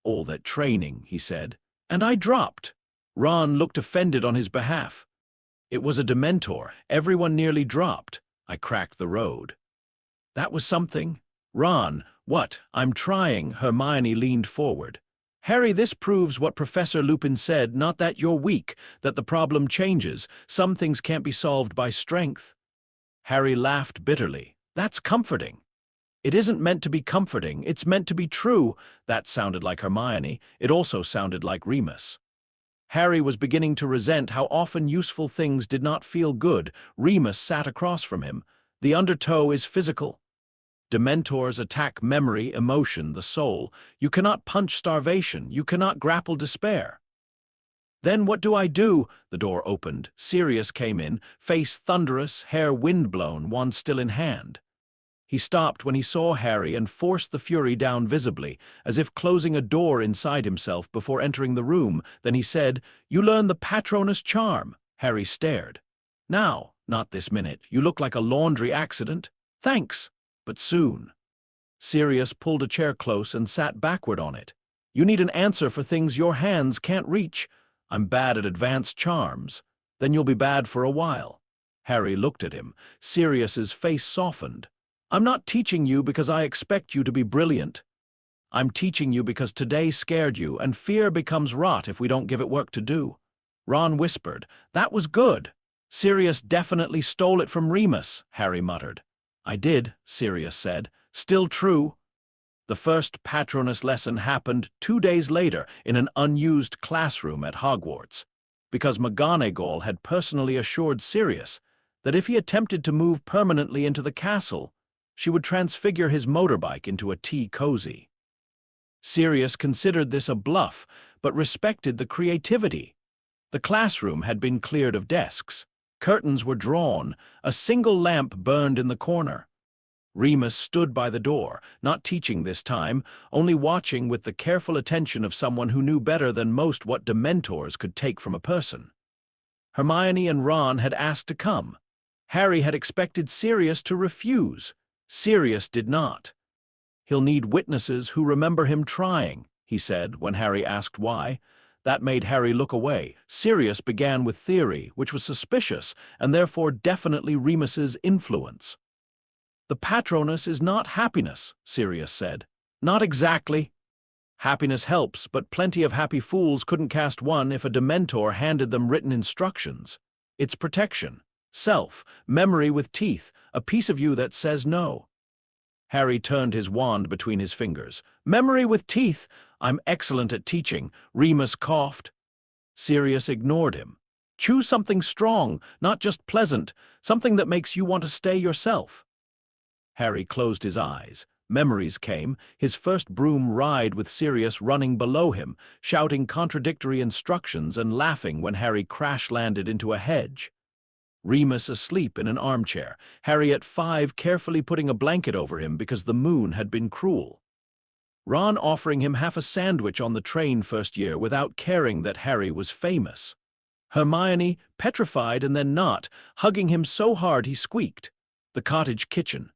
"All that training," he said. "And I dropped." Ron looked offended on his behalf. "It was a Dementor. Everyone nearly dropped. I cracked the road." "That was something." "Ron, what?" "I'm trying." Hermione leaned forward. "Harry, this proves what Professor Lupin said, not that you're weak, that the problem changes. Some things can't be solved by strength." Harry laughed bitterly. "That's comforting." "It isn't meant to be comforting, it's meant to be true." That sounded like Hermione. It also sounded like Remus. Harry was beginning to resent how often useful things did not feel good. Remus sat across from him. "The undertow is physical. Dementors attack memory, emotion, the soul. You cannot punch starvation. You cannot grapple despair." "Then what do I do?" The door opened. Sirius came in, face thunderous, hair windblown, wand still in hand. He stopped when he saw Harry and forced the fury down visibly, as if closing a door inside himself before entering the room. Then he said, "You learn the Patronus charm." Harry stared. "Now, not this minute. You look like a laundry accident." "Thanks. But soon." Sirius pulled a chair close and sat backward on it. "You need an answer for things your hands can't reach." "I'm bad at advanced charms." "Then you'll be bad for a while." Harry looked at him. Sirius's face softened. "I'm not teaching you because I expect you to be brilliant. I'm teaching you because today scared you, and fear becomes rot if we don't give it work to do." Ron whispered, "That was good." Sirius definitely stole it from Remus, Harry muttered. I did, Sirius said. Still true. The first Patronus lesson happened 2 days later in an unused classroom at Hogwarts, because McGonagall had personally assured Sirius that if he attempted to move permanently into the castle, she would transfigure his motorbike into a tea cozy. Sirius considered this a bluff, but respected the creativity. The classroom had been cleared of desks. Curtains were drawn, a single lamp burned in the corner. Remus stood by the door, not teaching this time, only watching with the careful attention of someone who knew better than most what Dementors could take from a person. Hermione and Ron had asked to come. Harry had expected Sirius to refuse. Sirius did not. He'll need witnesses who remember him trying, he said when Harry asked why. That made Harry look away. Sirius began with theory, which was suspicious, and therefore definitely Remus's influence. The Patronus is not happiness, Sirius said. Not exactly. Happiness helps, but plenty of happy fools couldn't cast one if a Dementor handed them written instructions. It's protection, self, memory with teeth, a piece of you that says no. Harry turned his wand between his fingers. Memory with teeth! I'm excellent at teaching. Remus coughed. Sirius ignored him. Choose something strong, not just pleasant, something that makes you want to stay yourself. Harry closed his eyes. Memories came, his first broom ride with Sirius running below him, shouting contradictory instructions and laughing when Harry crash-landed into a hedge. Remus asleep in an armchair, Harry at 5 carefully putting a blanket over him because the moon had been cruel. Ron offering him half a sandwich on the train first year without caring that Harry was famous. Hermione, petrified and then not, hugging him so hard he squeaked. The cottage kitchen.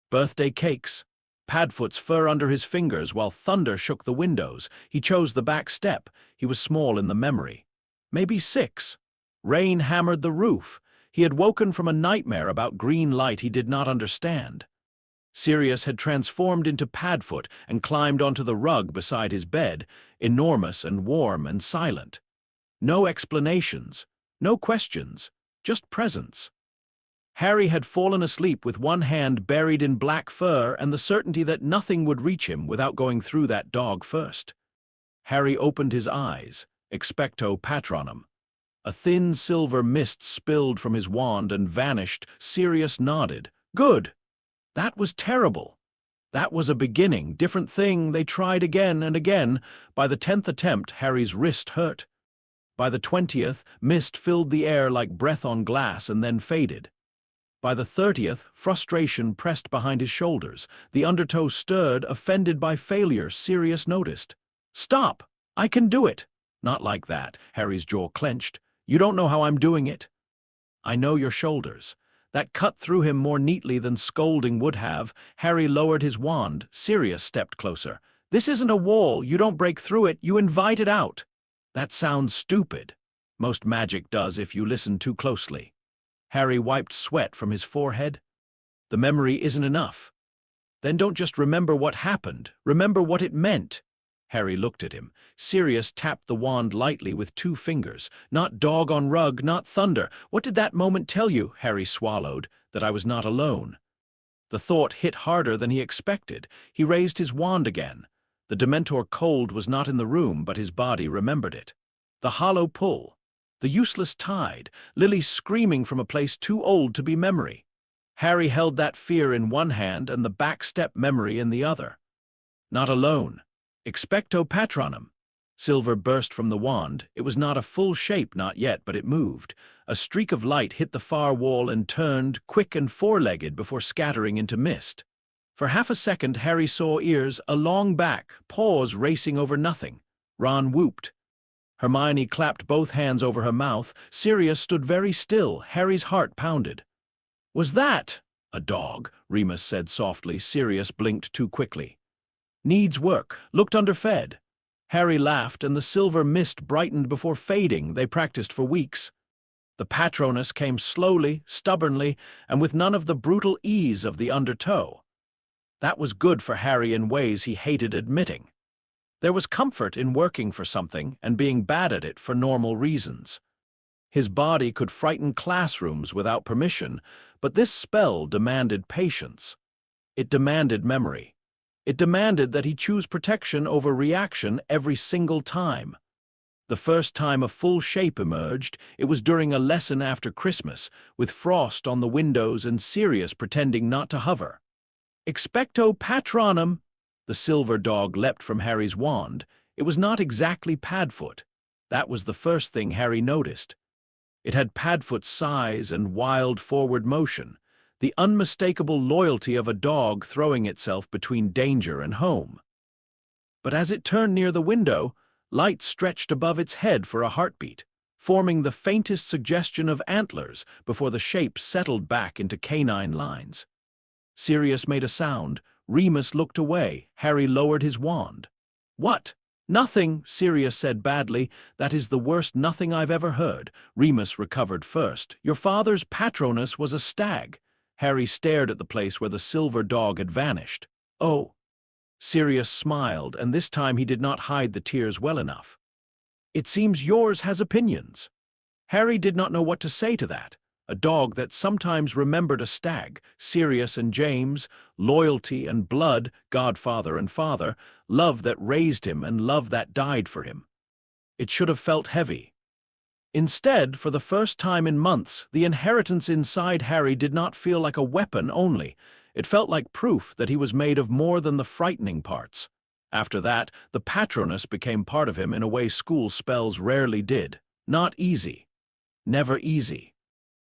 Birthday cakes. Padfoot's fur under his fingers while thunder shook the windows. He chose the back step. He was small in the memory. Maybe 6. Rain hammered the roof. He had woken from a nightmare about green light he did not understand. Sirius had transformed into Padfoot and climbed onto the rug beside his bed, enormous and warm and silent. No explanations, no questions, just presence. Harry had fallen asleep with one hand buried in black fur and the certainty that nothing would reach him without going through that dog first. Harry opened his eyes, expecto patronum. A thin silver mist spilled from his wand and vanished. Sirius nodded. Good! That was terrible. That was a beginning, different thing. They tried again and again. By the 10th attempt, Harry's wrist hurt. By the 20th, mist filled the air like breath on glass and then faded. By the 30th, frustration pressed behind his shoulders. The undertow stirred, offended by failure. Sirius noticed. Stop! I can do it! Not like that. Harry's jaw clenched. You don't know how I'm doing it. I know your shoulders. That cut through him more neatly than scolding would have. Harry lowered his wand. Sirius stepped closer. This isn't a wall. You don't break through it. You invite it out. That sounds stupid. Most magic does if you listen too closely. Harry wiped sweat from his forehead. The memory isn't enough. Then don't just remember what happened. Remember what it meant. Harry looked at him. Sirius tapped the wand lightly with 2 fingers. Not dog on rug, not thunder. What did that moment tell you? Harry swallowed. That I was not alone. The thought hit harder than he expected. He raised his wand again. The Dementor cold was not in the room, but his body remembered it. The hollow pull. The useless tide. Lily screaming from a place too old to be memory. Harry held that fear in one hand and the backstep memory in the other. Not alone. Expecto patronum. Silver burst from the wand. It was not a full shape, not yet, but it moved. A streak of light hit the far wall and turned, quick and four-legged, before scattering into mist. For half a second, Harry saw ears, a long back, paws racing over nothing. Ron whooped. Hermione clapped both hands over her mouth. Sirius stood very still. Harry's heart pounded. Was that a dog? Remus said softly. Sirius blinked too quickly. Needs work. Looked underfed. Harry laughed, and the silver mist brightened before fading. They practiced for weeks. The Patronus came slowly, stubbornly, and with none of the brutal ease of the undertow. That was good for Harry in ways he hated admitting. There was comfort in working for something and being bad at it for normal reasons. His body could frighten classrooms without permission, but this spell demanded patience. It demanded memory. It demanded that he choose protection over reaction every single time. The first time a full shape emerged, it was during a lesson after Christmas, with frost on the windows and Sirius pretending not to hover. Expecto Patronum! The silver dog leapt from Harry's wand. It was not exactly Padfoot. That was the first thing Harry noticed. It had Padfoot's size and wild forward motion, the unmistakable loyalty of a dog throwing itself between danger and home. But as it turned near the window, light stretched above its head for a heartbeat, forming the faintest suggestion of antlers before the shape settled back into canine lines. Sirius made a sound. Remus looked away. Harry lowered his wand. "What?" "Nothing," Sirius said badly. "That is the worst nothing I've ever heard." Remus recovered first. "Your father's Patronus was a stag." Harry stared at the place where the silver dog had vanished. "Oh." Sirius smiled, and this time he did not hide the tears well enough. "It seems yours has opinions." Harry did not know what to say to that. A dog that sometimes remembered a stag, Sirius and James, loyalty and blood, godfather and father, love that raised him and love that died for him. It should have felt heavy. Instead, for the first time in months, the inheritance inside Harry did not feel like a weapon only. It felt like proof that he was made of more than the frightening parts. After that, the Patronus became part of him in a way school spells rarely did. Not easy. Never easy.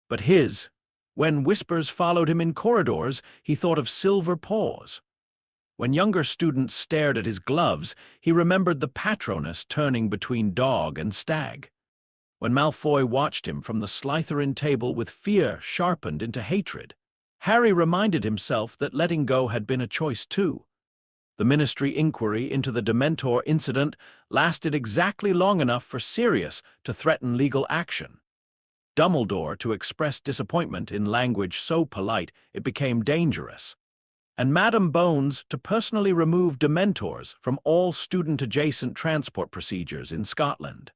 But his, when whispers followed him in corridors, he thought of silver paws. When younger students stared at his gloves, he remembered the Patronus turning between dog and stag. When Malfoy watched him from the Slytherin table with fear sharpened into hatred, Harry reminded himself that letting go had been a choice too. The Ministry inquiry into the Dementor incident lasted exactly long enough for Sirius to threaten legal action. Dumbledore to express disappointment in language so polite it became dangerous, and Madame Bones to personally remove Dementors from all student-adjacent transport procedures in Scotland.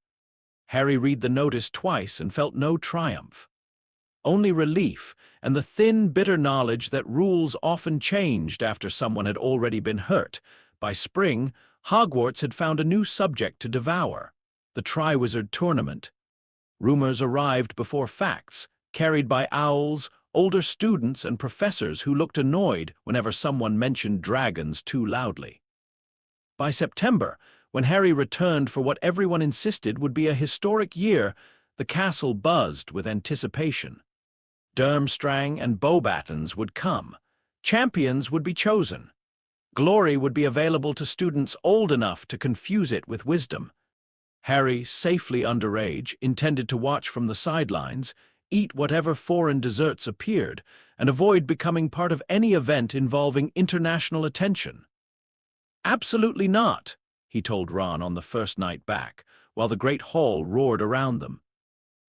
Harry read the notice twice and felt no triumph. Only relief and the thin, bitter knowledge that rules often changed after someone had already been hurt. By spring, Hogwarts had found a new subject to devour, the Triwizard Tournament. Rumors arrived before facts, carried by owls, older students, and professors who looked annoyed whenever someone mentioned dragons too loudly. By September, when Harry returned for what everyone insisted would be a historic year, the castle buzzed with anticipation. Durmstrang and Beauxbatons would come. Champions would be chosen. Glory would be available to students old enough to confuse it with wisdom. Harry, safely underage, intended to watch from the sidelines, eat whatever foreign desserts appeared, and avoid becoming part of any event involving international attention. "Absolutely not," he told Ron on the first night back, while the great hall roared around them.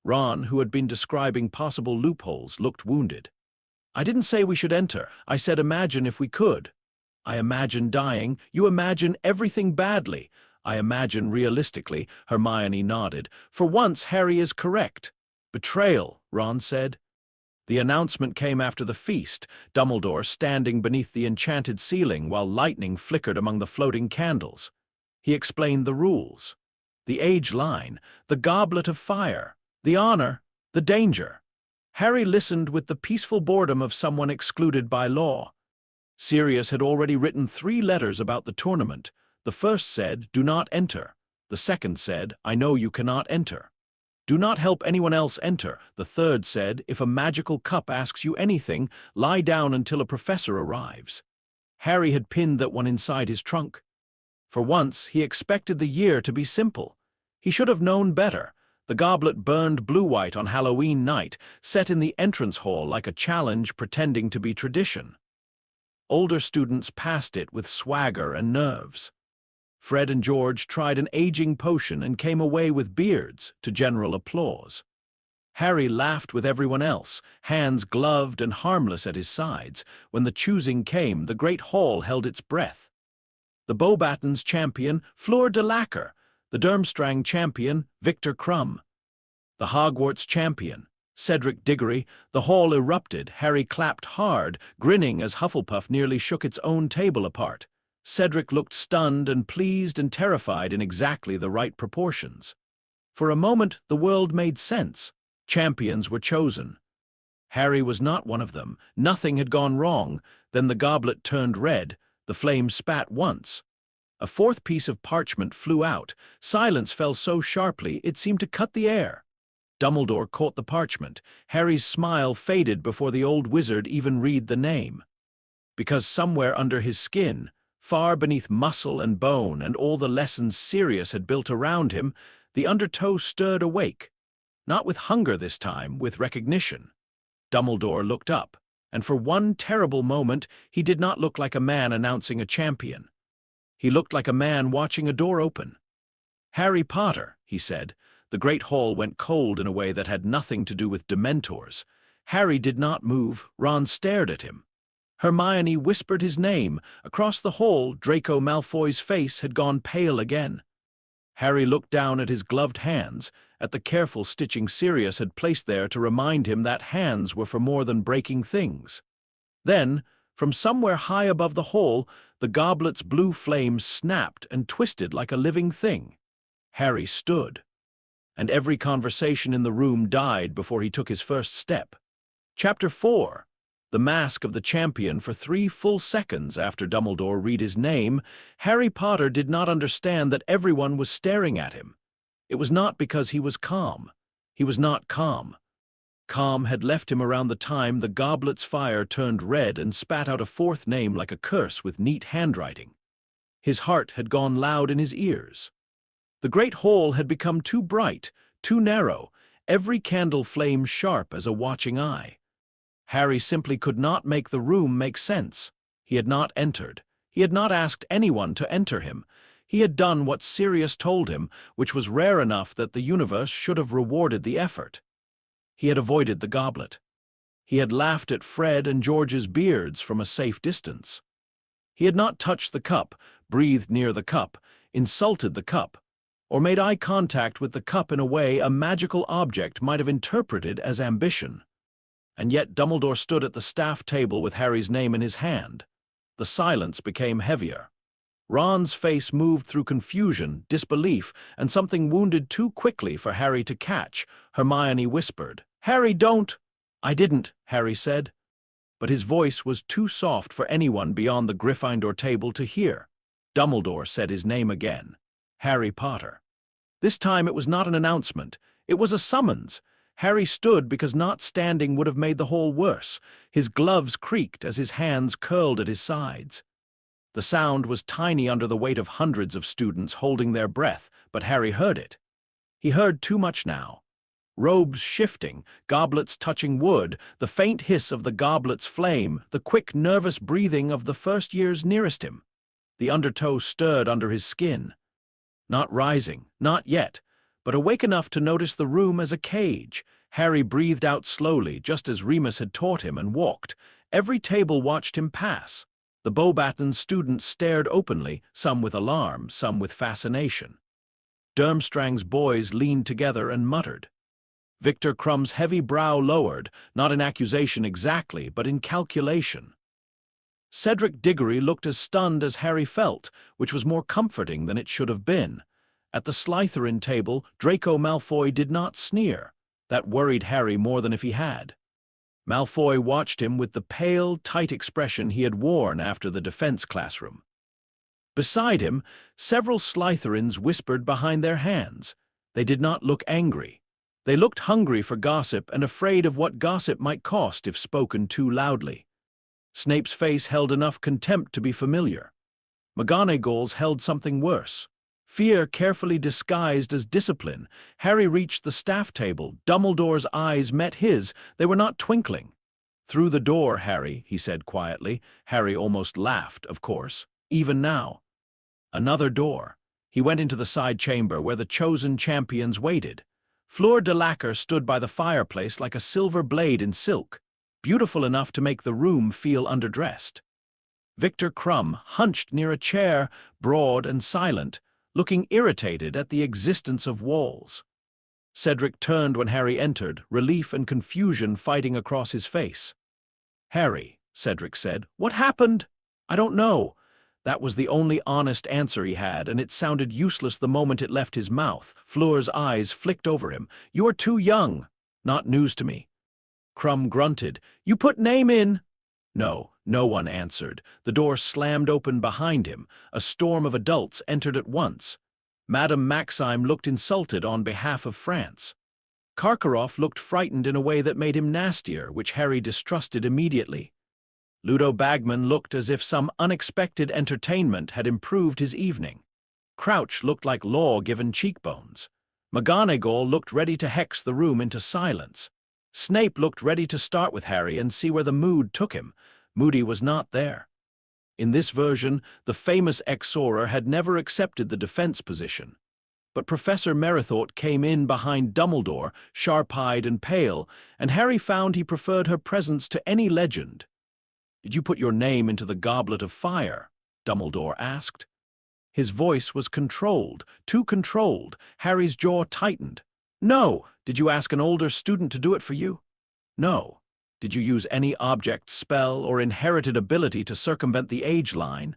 Ron, who had been describing possible loopholes, looked wounded. "I didn't say we should enter. I said imagine if we could." "I imagine dying. You imagine everything badly." "I imagine realistically," Hermione nodded. "For once, Harry is correct." "Betrayal," Ron said. The announcement came after the feast, Dumbledore standing beneath the enchanted ceiling while lightning flickered among the floating candles. He explained the rules. The age line, the goblet of fire, the honor, the danger. Harry listened with the peaceful boredom of someone excluded by law. Sirius had already written 3 letters about the tournament. The first said, "Do not enter." The second said, "I know you cannot enter." "Do not help anyone else enter." The third said, "If a magical cup asks you anything, lie down until a professor arrives." Harry had pinned that one inside his trunk. For once, he expected the year to be simple. He should have known better. The goblet burned blue-white on Halloween night, set in the entrance hall like a challenge pretending to be tradition. Older students passed it with swagger and nerves. Fred and George tried an aging potion and came away with beards, to general applause. Harry laughed with everyone else, hands gloved and harmless at his sides. When the choosing came, the great hall held its breath. The Beauxbatons champion, Fleur de Lacquer. The Durmstrang champion, Victor Crumb. The Hogwarts champion, Cedric Diggory. The hall erupted. Harry clapped hard, grinning as Hufflepuff nearly shook its own table apart. Cedric looked stunned and pleased and terrified in exactly the right proportions. For a moment, the world made sense. Champions were chosen. Harry was not one of them. Nothing had gone wrong. Then the goblet turned red. The flame spat once. A fourth piece of parchment flew out. Silence fell so sharply it seemed to cut the air. Dumbledore caught the parchment. Harry's smile faded before the old wizard even read the name. Because somewhere under his skin, far beneath muscle and bone and all the lessons Sirius had built around him, the undertow stirred awake. Not with hunger this time, with recognition. Dumbledore looked up, and for one terrible moment he did not look like a man announcing a champion. He looked like a man watching a door open. "Harry Potter," he said. The great hall went cold in a way that had nothing to do with Dementors. Harry did not move. Ron stared at him. Hermione whispered his name. Across the hall, Draco Malfoy's face had gone pale again. Harry looked down at his gloved hands, at the careful stitching Sirius had placed there to remind him that hands were for more than breaking things. Then, from somewhere high above the hall, the goblet's blue flame snapped and twisted like a living thing. Harry stood, and every conversation in the room died before he took his first step. Chapter 4. The Mask of the Champion. For 3 full seconds after Dumbledore read his name, Harry Potter did not understand that everyone was staring at him. It was not because he was calm. He was not calm. Calm had left him around the time the goblet's fire turned red and spat out a fourth name like a curse with neat handwriting. His heart had gone loud in his ears. The great hall had become too bright, too narrow, every candle flame sharp as a watching eye. Harry simply could not make the room make sense. He had not entered. He had not asked anyone to enter him. He had done what Sirius told him, which was rare enough that the universe should have rewarded the effort. He had avoided the goblet. He had laughed at Fred and George's beards from a safe distance. He had not touched the cup, breathed near the cup, insulted the cup, or made eye contact with the cup in a way a magical object might have interpreted as ambition. And yet Dumbledore stood at the staff table with Harry's name in his hand. The silence became heavier. Ron's face moved through confusion, disbelief, and something wounded too quickly for Harry to catch. Hermione whispered, "Harry, don't!" "I didn't," Harry said. But his voice was too soft for anyone beyond the Gryffindor table to hear. Dumbledore said his name again. Harry Potter. This time it was not an announcement. It was a summons. Harry stood because not standing would have made the hall worse. His gloves creaked as his hands curled at his sides. The sound was tiny under the weight of hundreds of students holding their breath, but Harry heard it. He heard too much now. Robes shifting, goblets touching wood, the faint hiss of the goblet's flame, the quick, nervous breathing of the first years nearest him. The undertow stirred under his skin. Not rising, not yet, but awake enough to notice the room as a cage. Harry breathed out slowly, just as Remus had taught him, and walked. Every table watched him pass. The Beauxbatons students stared openly, some with alarm, some with fascination. Durmstrang's boys leaned together and muttered. Victor Crumb's heavy brow lowered, not in accusation exactly, but in calculation. Cedric Diggory looked as stunned as Harry felt, which was more comforting than it should have been. At the Slytherin table, Draco Malfoy did not sneer. That worried Harry more than if he had. Malfoy watched him with the pale, tight expression he had worn after the defense classroom. Beside him, several Slytherins whispered behind their hands. They did not look angry. They looked hungry for gossip and afraid of what gossip might cost if spoken too loudly. Snape's face held enough contempt to be familiar. McGonagall's held something worse. Fear carefully disguised as discipline. Harry reached the staff table. Dumbledore's eyes met his. They were not twinkling. "Through the door, Harry," he said quietly. Harry almost laughed, of course, even now. Another door. He went into the side chamber where the chosen champions waited. Fleur de Lacre stood by the fireplace like a silver blade in silk, beautiful enough to make the room feel underdressed. Victor Crumb hunched near a chair, broad and silent, looking irritated at the existence of walls. Cedric turned when Harry entered, relief and confusion fighting across his face. "Harry," Cedric said, "what happened?" "I don't know." That was the only honest answer he had, and it sounded useless the moment it left his mouth. Fleur's eyes flicked over him. "You're too young." "Not news to me." Crumb grunted. "You put name in?" No, no one answered. The door slammed open behind him. A storm of adults entered at once. Madame Maxime looked insulted on behalf of France. Karkaroff looked frightened in a way that made him nastier, which Harry distrusted immediately. Ludo Bagman looked as if some unexpected entertainment had improved his evening. Crouch looked like law-given cheekbones. McGonagall looked ready to hex the room into silence. Snape looked ready to start with Harry and see where the mood took him. Moody was not there. In this version, the famous Exorer had never accepted the defense position. But Professor Merithort came in behind Dumbledore, sharp-eyed and pale, and Harry found he preferred her presence to any legend. "Did you put your name into the Goblet of Fire?" Dumbledore asked. His voice was controlled, too controlled. Harry's jaw tightened. "No. Did you ask an older student to do it for you?" "No." "Did you use any object, spell, or inherited ability to circumvent the age line?"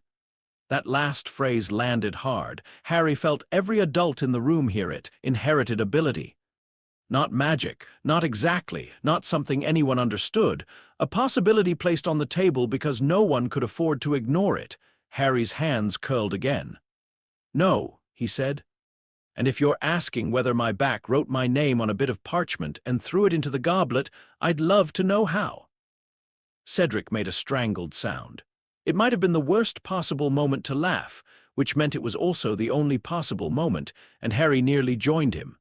That last phrase landed hard. Harry felt every adult in the room hear it. Inherited ability. Not magic, not exactly, not something anyone understood. A possibility placed on the table because no one could afford to ignore it. Harry's hands curled again. "No," he said. "And if you're asking whether my back wrote my name on a bit of parchment and threw it into the goblet, I'd love to know how." Cedric made a strangled sound. It might have been the worst possible moment to laugh, which meant it was also the only possible moment, and Harry nearly joined him.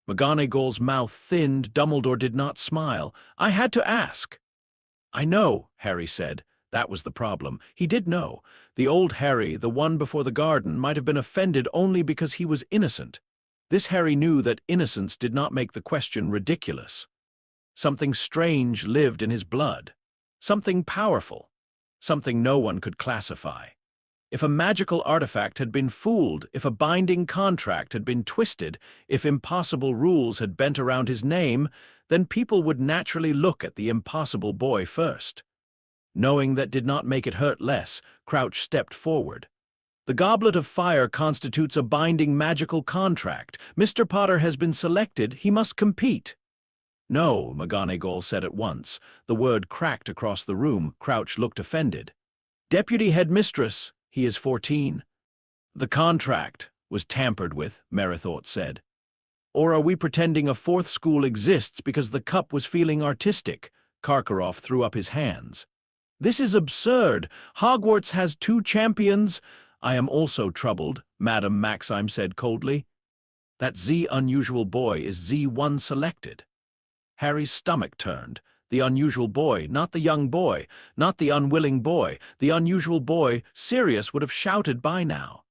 McGonagall's mouth thinned. Dumbledore did not smile. "I had to ask." "I know," Harry said. That was the problem. He did know. The old Harry, the one before the garden, might have been offended only because he was innocent. This Harry knew that innocence did not make the question ridiculous. Something strange lived in his blood. Something powerful. Something no one could classify. If a magical artifact had been fooled, if a binding contract had been twisted, if impossible rules had bent around his name, then people would naturally look at the impossible boy first. Knowing that did not make it hurt less, Crouch stepped forward. "The Goblet of Fire constitutes a binding magical contract. Mr. Potter has been selected. He must compete." "No," McGonagall said at once. The word cracked across the room. Crouch looked offended. "Deputy Headmistress, he is 14. "The contract was tampered with," Merithort said. "Or are we pretending a fourth school exists because the cup was feeling artistic?" Karkaroff threw up his hands. "This is absurd. Hogwarts has 2 champions." "I am also troubled," Madame Maxime said coldly. "That Z unusual boy is Z1 selected." Harry's stomach turned. The unusual boy, not the young boy, not the unwilling boy, the unusual boy. Sirius would have shouted by now.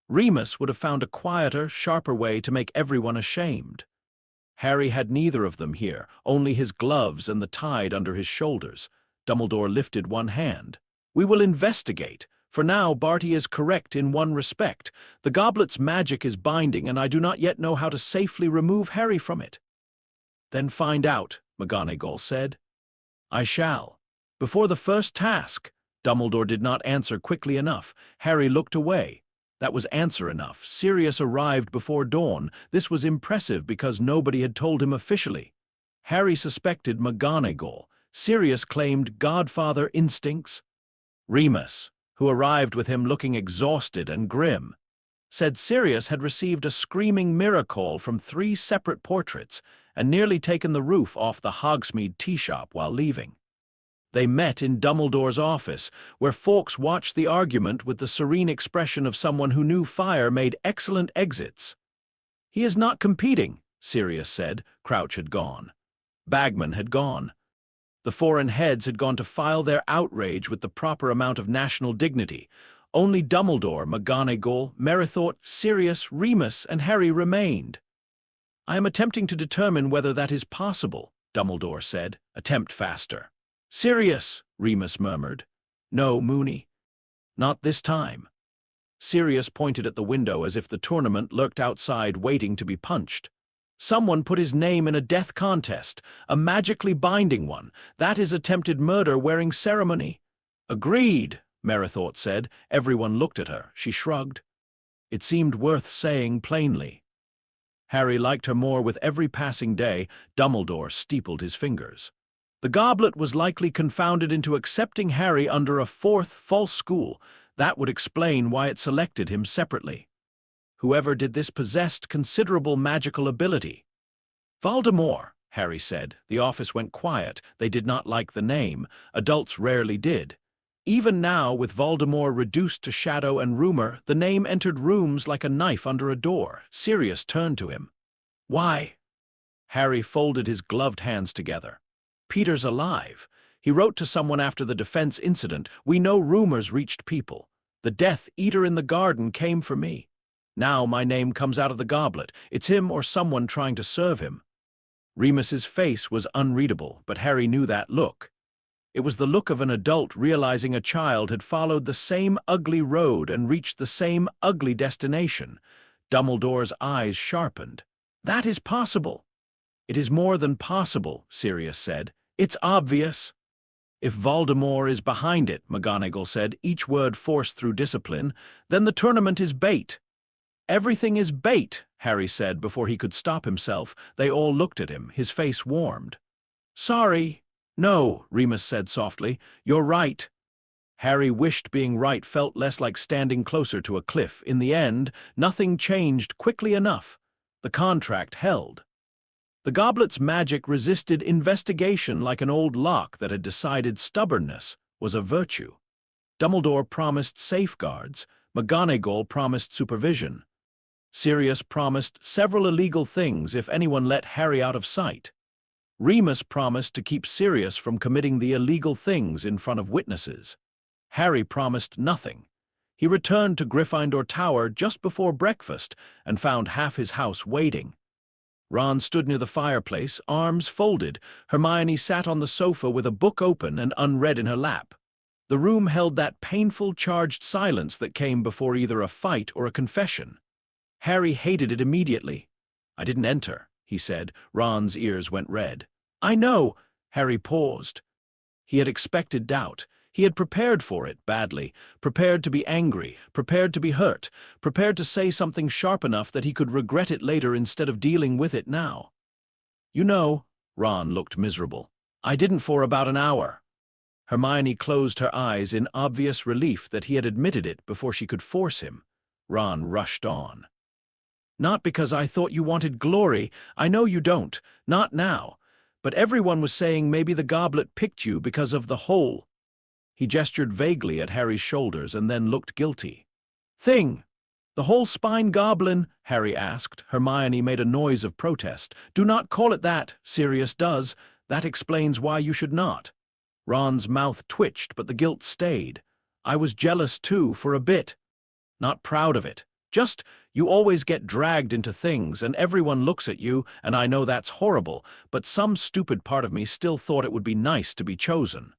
Remus would have found a quieter, sharper way to make everyone ashamed. Harry had neither of them here, only his gloves and the tide under his shoulders. Dumbledore lifted one hand. "We will investigate. For now, Barty is correct in one respect. The goblet's magic is binding, and I do not yet know how to safely remove Harry from it." "Then find out," McGonagall said. "I shall. Before the first task." Dumbledore did not answer quickly enough. Harry looked away. That was answer enough. Sirius arrived before dawn. This was impressive because nobody had told him officially. Harry suspected McGonagall. Sirius claimed godfather instincts. Remus, who arrived with him looking exhausted and grim, said Sirius had received a screaming mirror call from 3 separate portraits and nearly taken the roof off the Hogsmeade tea shop while leaving. They met in Dumbledore's office, where Fawkes watched the argument with the serene expression of someone who knew fire made excellent exits. "He is not competing," Sirius said. Crouch had gone. Bagman had gone. The foreign heads had gone to file their outrage with the proper amount of national dignity. Only Dumbledore, McGonagall, Merithort, Sirius, Remus, and Harry remained. "I am attempting to determine whether that is possible," Dumbledore said. "Attempt faster." "Sirius," Remus murmured. "No, Moony. Not this time." Sirius pointed at the window as if the tournament lurked outside waiting to be punched. Someone put his name in a death contest, a magically binding one. That is attempted murder wearing ceremony. Agreed, Merithort said. Everyone looked at her. She shrugged. It seemed worth saying plainly. Harry liked her more with every passing day. Dumbledore steepled his fingers. The goblet was likely confounded into accepting Harry under a fourth false school. That would explain why it selected him separately. Whoever did this possessed considerable magical ability. Voldemort, Harry said. The office went quiet. They did not like the name. Adults rarely did. Even now, with Voldemort reduced to shadow and rumor, the name entered rooms like a knife under a door. Sirius turned to him. Why? Harry folded his gloved hands together. Peter's alive. He wrote to someone after the defense incident. We know rumors reached people. The Death Eater in the garden came for me. Now my name comes out of the goblet. It's him or someone trying to serve him. Remus's face was unreadable, but Harry knew that look. It was the look of an adult realizing a child had followed the same ugly road and reached the same ugly destination. Dumbledore's eyes sharpened. That is possible. It is more than possible, Sirius said. It's obvious. If Voldemort is behind it, McGonagall said, each word forced through discipline, then the tournament is bait. Everything is bait, Harry said before he could stop himself. They all looked at him. His face warmed. Sorry. No, Remus said softly. You're right. Harry wished being right felt less like standing closer to a cliff. In the end, nothing changed quickly enough. The contract held. The goblet's magic resisted investigation like an old lock that had decided stubbornness was a virtue. Dumbledore promised safeguards. McGonagall promised supervision. Sirius promised several illegal things if anyone let Harry out of sight. Remus promised to keep Sirius from committing the illegal things in front of witnesses. Harry promised nothing. He returned to Gryffindor Tower just before breakfast and found half his house waiting. Ron stood near the fireplace, arms folded. Hermione sat on the sofa with a book open and unread in her lap. The room held that painful, charged silence that came before either a fight or a confession. Harry hated it immediately. I didn't enter, he said. Ron's ears went red. I know. Harry paused. He had expected doubt. He had prepared for it badly, prepared to be angry, prepared to be hurt, prepared to say something sharp enough that he could regret it later instead of dealing with it now. You know, Ron looked miserable. I didn't for about an hour. Hermione closed her eyes in obvious relief that he had admitted it before she could force him. Ron rushed on. Not because I thought you wanted glory. I know you don't. Not now. But everyone was saying maybe the goblet picked you because of the hole. He gestured vaguely at Harry's shoulders and then looked guilty. Thing. The whole spine goblin? Harry asked. Hermione made a noise of protest. Do not call it that. Sirius does. That explains why you should not. Ron's mouth twitched, but the guilt stayed. I was jealous too, for a bit. Not proud of it. Just, you always get dragged into things, and everyone looks at you, and I know that's horrible, but some stupid part of me still thought it would be nice to be chosen.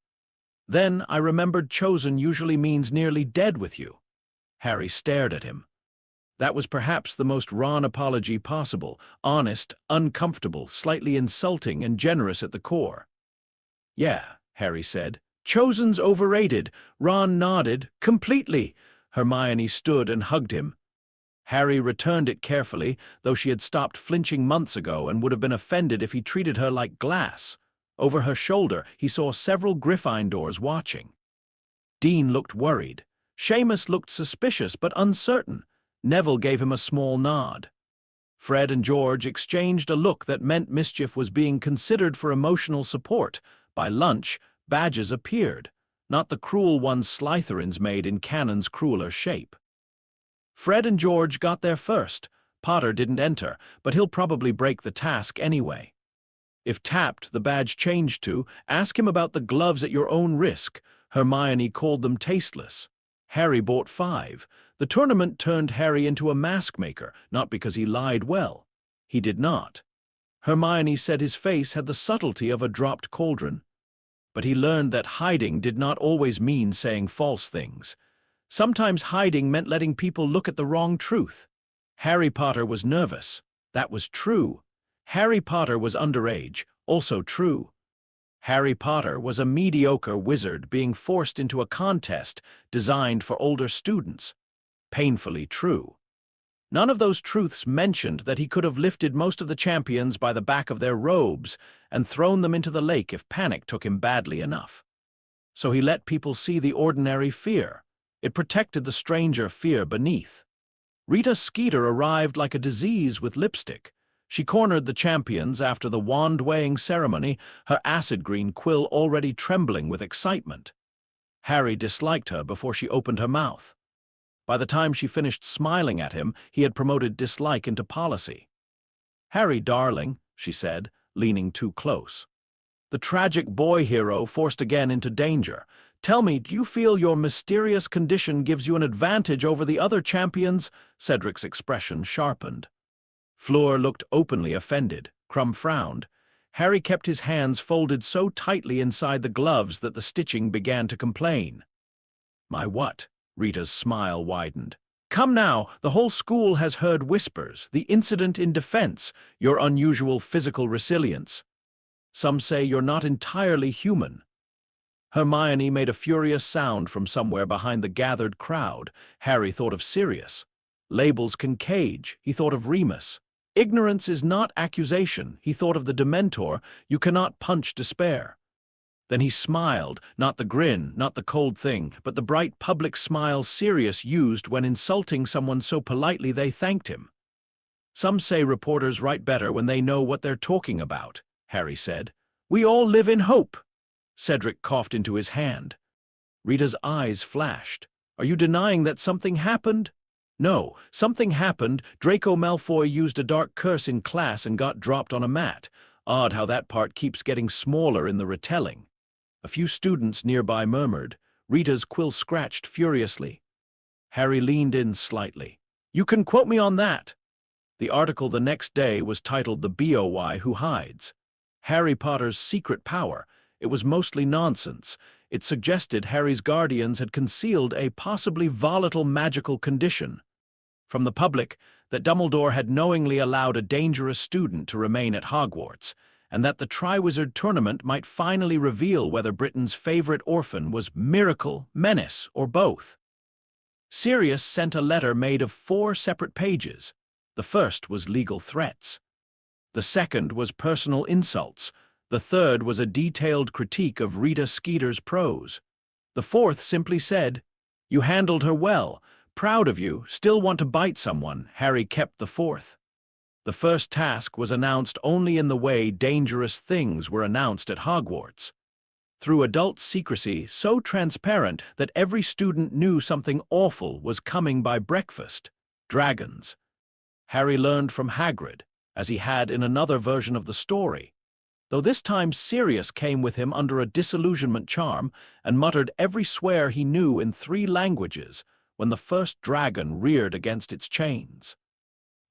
Then I remembered chosen usually means nearly dead with you. Harry stared at him. That was perhaps the most Ron apology possible, honest, uncomfortable, slightly insulting, and generous at the core. Yeah, Harry said. Chosen's overrated. Ron nodded. Completely. Hermione stood and hugged him. Harry returned it carefully, though she had stopped flinching months ago and would have been offended if he treated her like glass. Over her shoulder, he saw several Gryffindors watching. Dean looked worried. Seamus looked suspicious but uncertain. Neville gave him a small nod. Fred and George exchanged a look that meant mischief was being considered for emotional support. By lunch, badges appeared, not the cruel ones Slytherins made in Cannon's crueler shape. Fred and George got there first. Potter didn't enter, but he'll probably break the task anyway. If tapped, the badge changed to, ask him about the gloves at your own risk. Hermione called them tasteless. Harry bought 5. The tournament turned Harry into a mask maker, not because he lied well. He did not. Hermione said his face had the subtlety of a dropped cauldron. But he learned that hiding did not always mean saying false things. Sometimes hiding meant letting people look at the wrong truth. Harry Potter was nervous. That was true. Harry Potter was underage, also true. Harry Potter was a mediocre wizard being forced into a contest designed for older students. Painfully true. None of those truths mentioned that he could have lifted most of the champions by the back of their robes and thrown them into the lake if panic took him badly enough. So he let people see the ordinary fear. It protected the stranger fear beneath. Rita Skeeter arrived like a disease with lipstick. She cornered the champions after the wand-weighing ceremony, her acid-green quill already trembling with excitement. Harry disliked her before she opened her mouth. By the time she finished smiling at him, he had promoted dislike into policy. "Harry, darling," she said, leaning too close. "The tragic boy hero forced again into danger. Tell me, do you feel your mysterious condition gives you an advantage over the other champions?" Cedric's expression sharpened. Fleur looked openly offended. Crumb frowned. Harry kept his hands folded so tightly inside the gloves that the stitching began to complain. "My what?" Rita's smile widened. "Come now, the whole school has heard whispers, the incident in defense, your unusual physical resilience. Some say you're not entirely human." Hermione made a furious sound from somewhere behind the gathered crowd. Harry thought of Sirius. Labels can cage. He thought of Remus. Ignorance is not accusation. He thought of the Dementor. You cannot punch despair. Then he smiled, not the grin, not the cold thing, but the bright public smile Sirius used when insulting someone so politely they thanked him. "Some say reporters write better when they know what they're talking about," Harry said. "We all live in hope." Cedric coughed into his hand. Rita's eyes flashed. "Are you denying that something happened?" "No, something happened. Draco Malfoy used a dark curse in class and got dropped on a mat. Odd how that part keeps getting smaller in the retelling." A few students nearby murmured. Rita's quill scratched furiously. Harry leaned in slightly. "You can quote me on that." The article the next day was titled "The BOY Who Hides." Harry Potter's secret power. It was mostly nonsense. It suggested Harry's guardians had concealed a possibly volatile magical condition from the public, that Dumbledore had knowingly allowed a dangerous student to remain at Hogwarts, and that the Triwizard Tournament might finally reveal whether Britain's favorite orphan was miracle, menace, or both. Sirius sent a letter made of 4 separate pages. The first was legal threats. The second was personal insults. The third was a detailed critique of Rita Skeeter's prose. The fourth simply said, "You handled her well. Proud of you. Still want to bite someone." Harry kept the fourth. The first task was announced only in the way dangerous things were announced at Hogwarts. Through adult secrecy so transparent that every student knew something awful was coming by breakfast. Dragons. Harry learned from Hagrid, as he had in another version of the story. Though this time Sirius came with him under a disillusionment charm and muttered every swear he knew in 3 languages when the first dragon reared against its chains.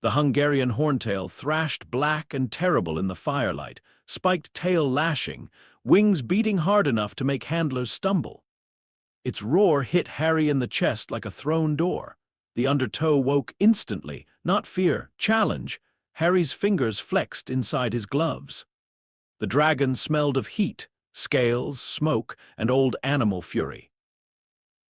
The Hungarian horntail thrashed black and terrible in the firelight, spiked tail lashing, wings beating hard enough to make handlers stumble. Its roar hit Harry in the chest like a thrown door. The undertow woke instantly, not fear, challenge. Harry's fingers flexed inside his gloves. The dragon smelled of heat, scales, smoke, and old animal fury.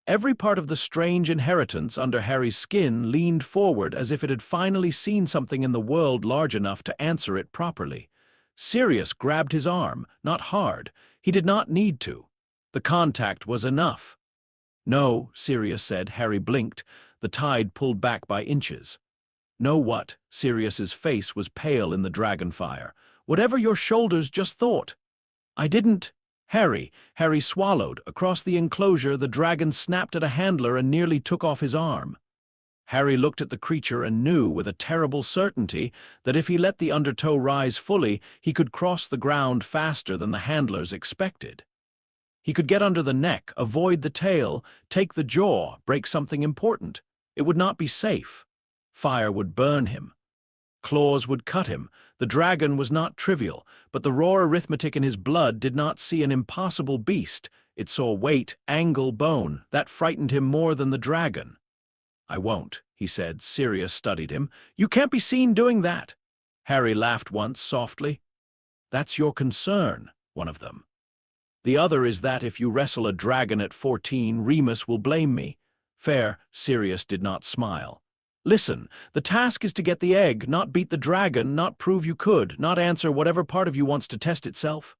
Every part of the strange inheritance under Harry's skin leaned forward as if it had finally seen something in the world large enough to answer it properly. Sirius grabbed his arm, not hard. He did not need to. The contact was enough. "No," Sirius said. Harry blinked. The tide pulled back by inches. "No what?" Sirius's face was pale in the dragonfire. "Whatever your shoulders just thought." "I didn't." Harry swallowed. Across the enclosure, the dragon snapped at a handler and nearly took off his arm. Harry looked at the creature and knew with a terrible certainty that if he let the undertow rise fully, he could cross the ground faster than the handlers expected. He could get under the neck, avoid the tail, take the jaw, break something important. It would not be safe. Fire would burn him. Claws would cut him. The dragon was not trivial, but the raw arithmetic in his blood did not see an impossible beast. It saw weight, angle, bone. That frightened him more than the dragon. "I won't," he said. Sirius studied him. "You can't be seen doing that." Harry laughed once softly. That's your concern, one of them. The other is that if you wrestle a dragon at 14, Remus will blame me. Fair, Sirius did not smile. Listen, the task is to get the egg, not beat the dragon, not prove you could, not answer whatever part of you wants to test itself.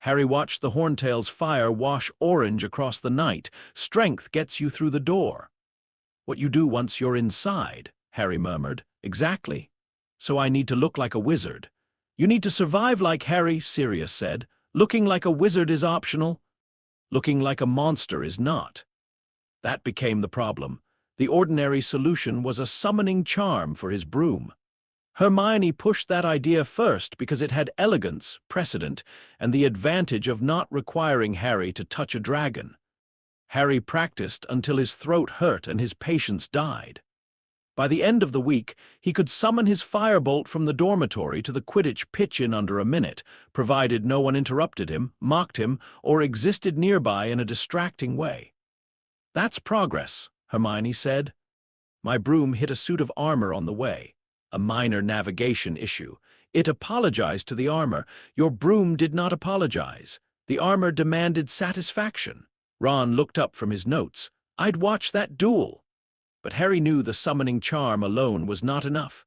Harry watched the Horntail's fire wash orange across the night. Strength gets you through the door. What you do once you're inside, Harry murmured. Exactly. So I need to look like a wizard. You need to survive like Harry, Sirius said. Looking like a wizard is optional. Looking like a monster is not. That became the problem. The ordinary solution was a summoning charm for his broom. Hermione pushed that idea first because it had elegance, precedent, and the advantage of not requiring Harry to touch a dragon. Harry practiced until his throat hurt and his patience died. By the end of the week, he could summon his firebolt from the dormitory to the Quidditch pitch in under a minute, provided no one interrupted him, mocked him, or existed nearby in a distracting way. That's progress, Hermione said. My broom hit a suit of armor on the way. A minor navigation issue. It apologized to the armor. Your broom did not apologize. The armor demanded satisfaction. Ron looked up from his notes. I'd watch that duel. But Harry knew the summoning charm alone was not enough.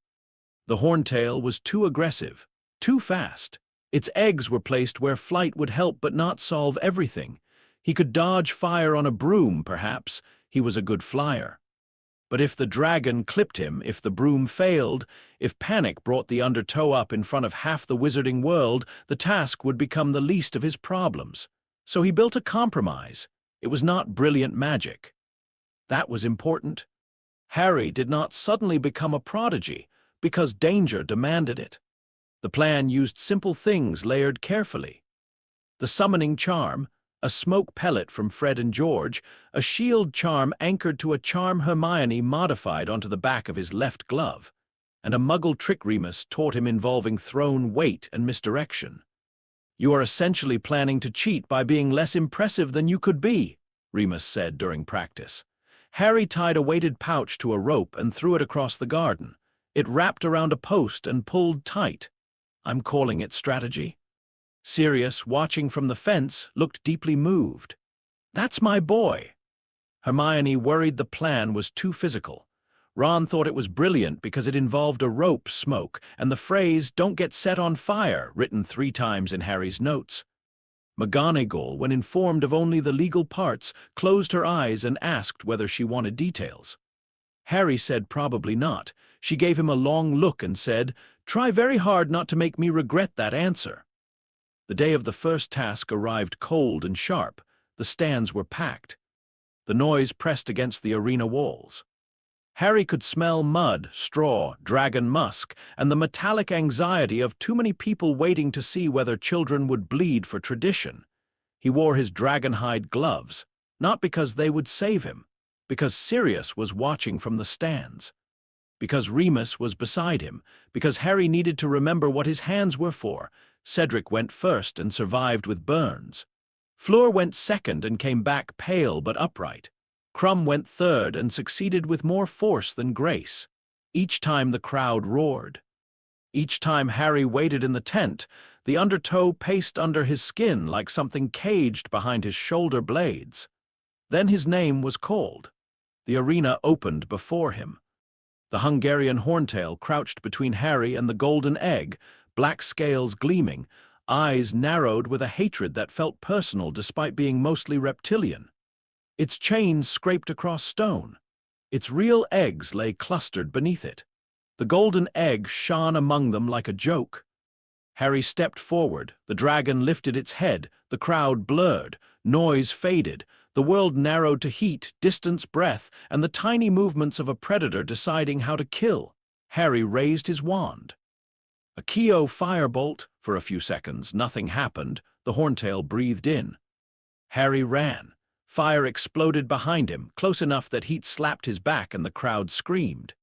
The Horntail was too aggressive, too fast. Its eggs were placed where flight would help but not solve everything. He could dodge fire on a broom, perhaps. He was a good flyer. But if the dragon clipped him, if the broom failed, if panic brought the undertow up in front of half the wizarding world, the task would become the least of his problems. So he built a compromise. It was not brilliant magic. That was important. Harry did not suddenly become a prodigy because danger demanded it. The plan used simple things layered carefully. The summoning charm, a smoke pellet from Fred and George, a shield charm anchored to a charm Hermione modified onto the back of his left glove, and a muggle trick Remus taught him involving thrown weight and misdirection. You are essentially planning to cheat by being less impressive than you could be, Remus said during practice. Harry tied a weighted pouch to a rope and threw it across the garden. It wrapped around a post and pulled tight. I'm calling it strategy. Sirius, watching from the fence, looked deeply moved. That's my boy. Hermione worried the plan was too physical. Ron thought it was brilliant because it involved a rope smoke and the phrase, "Don't get set on fire," written 3 times in Harry's notes. McGonagall, when informed of only the legal parts, closed her eyes and asked whether she wanted details. Harry said probably not. She gave him a long look and said, "Try very hard not to make me regret that answer." The day of the first task arrived cold and sharp. The stands were packed. The noise pressed against the arena walls. Harry could smell mud, straw, dragon musk, and the metallic anxiety of too many people waiting to see whether children would bleed for tradition. He wore his dragonhide gloves, not because they would save him, because Sirius was watching from the stands, because Remus was beside him, because Harry needed to remember what his hands were for. Cedric went first and survived with burns. Fleur went second and came back pale but upright. Crumb went third and succeeded with more force than grace. Each time the crowd roared. Each time Harry waited in the tent, the undertow paced under his skin like something caged behind his shoulder blades. Then his name was called. The arena opened before him. The Hungarian Horntail crouched between Harry and the golden egg, black scales gleaming, eyes narrowed with a hatred that felt personal despite being mostly reptilian. Its chains scraped across stone. Its real eggs lay clustered beneath it. The golden egg shone among them like a joke. Harry stepped forward, the dragon lifted its head, the crowd blurred, noise faded, the world narrowed to heat, distance, breath, and the tiny movements of a predator deciding how to kill. Harry raised his wand. A Kyo firebolt. For a few seconds, nothing happened. The Horntail breathed in. Harry ran. Fire exploded behind him, close enough that heat slapped his back and the crowd screamed.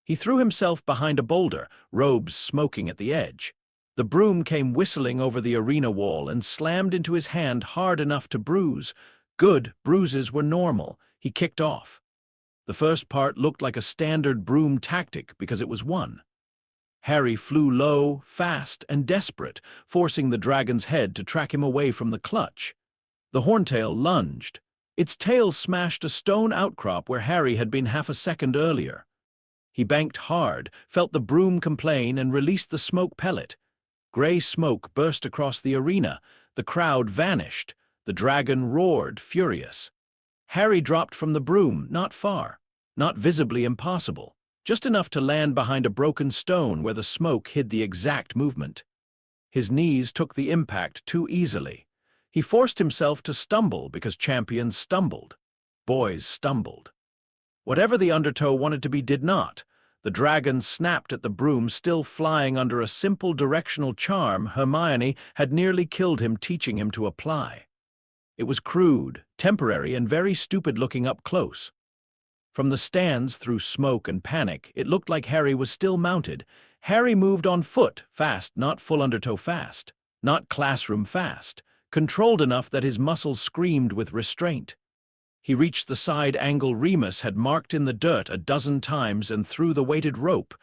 He threw himself behind a boulder, robes smoking at the edge. The broom came whistling over the arena wall and slammed into his hand hard enough to bruise. Good, bruises were normal. He kicked off. The first part looked like a standard broom tactic because it was won. Harry flew low, fast, and desperate, forcing the dragon's head to track him away from the clutch. The horntail lunged. Its tail smashed a stone outcrop where Harry had been half a second earlier. He banked hard, felt the broom complain, and released the smoke pellet. Gray smoke burst across the arena. The crowd vanished. The dragon roared, furious. Harry dropped from the broom, not far, not visibly impossible, just enough to land behind a broken stone where the smoke hid the exact movement. His knees took the impact too easily. He forced himself to stumble because champions stumbled. Boys stumbled. Whatever the undertow wanted to be did not. The dragon snapped at the broom, still flying under a simple directional charm Hermione had nearly killed him teaching him to apply. It was crude, temporary, and very stupid looking up close. From the stands, through smoke and panic, it looked like Harry was still mounted. Harry moved on foot, fast, not full undertow fast, not classroom fast, controlled enough that his muscles screamed with restraint. He reached the side angle Remus had marked in the dirt a dozen times and threw the weighted rope.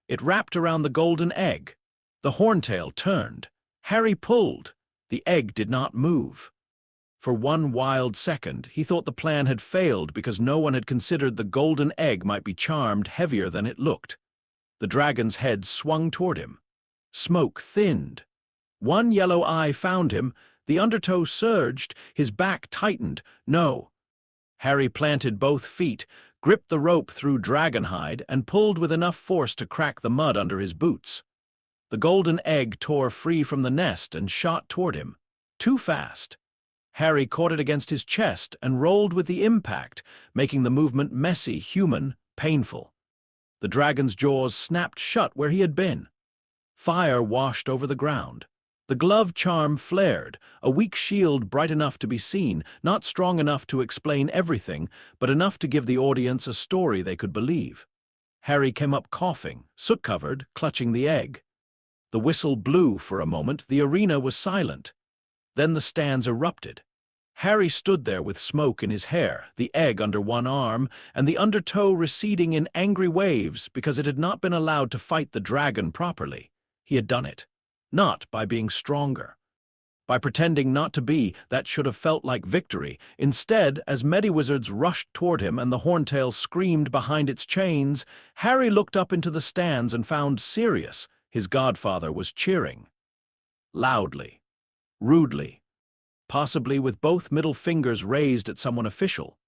It wrapped around the golden egg. The horntail turned. Harry pulled. The egg did not move. For one wild second, he thought the plan had failed because no one had considered the golden egg might be charmed heavier than it looked. The dragon's head swung toward him. Smoke thinned. One yellow eye found him. The undertow surged. His back tightened. No. Harry planted both feet, gripped the rope through dragonhide, and pulled with enough force to crack the mud under his boots. The golden egg tore free from the nest and shot toward him. Too fast. Harry caught it against his chest and rolled with the impact, making the movement messy, human, painful. The dragon's jaws snapped shut where he had been. Fire washed over the ground. The glove charm flared, a weak shield bright enough to be seen, not strong enough to explain everything, but enough to give the audience a story they could believe. Harry came up coughing, soot-covered, clutching the egg. The whistle blew for a moment. The arena was silent. Then the stands erupted. Harry stood there with smoke in his hair, the egg under one arm, and the undertow receding in angry waves because it had not been allowed to fight the dragon properly. He had done it. Not by being stronger. By pretending not to be, that should have felt like victory. Instead, as Mediwizards rushed toward him and the horntail screamed behind its chains, Harry looked up into the stands and found Sirius, his godfather, was cheering. Loudly. Rudely. Possibly with both middle fingers raised at someone official.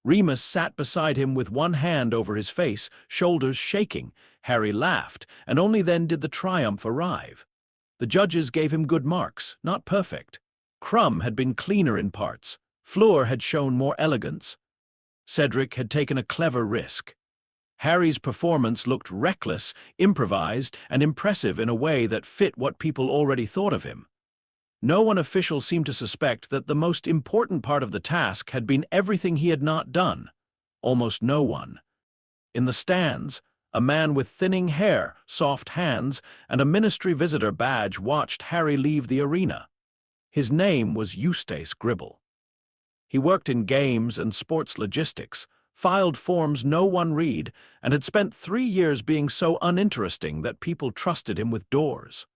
Remus sat beside him with one hand over his face, shoulders shaking. Harry laughed, and only then did the triumph arrive. The judges gave him good marks, not perfect. Crumb had been cleaner in parts. Fleur had shown more elegance. Cedric had taken a clever risk. Harry's performance looked reckless, improvised, and impressive in a way that fit what people already thought of him. No one official seemed to suspect that the most important part of the task had been everything he had not done. Almost no one. In the stands, a man with thinning hair, soft hands, and a ministry visitor badge watched Harry leave the arena. His name was Eustace Gribble. He worked in games and sports logistics, filed forms no one read, and had spent 3 years being so uninteresting that people trusted him with doors.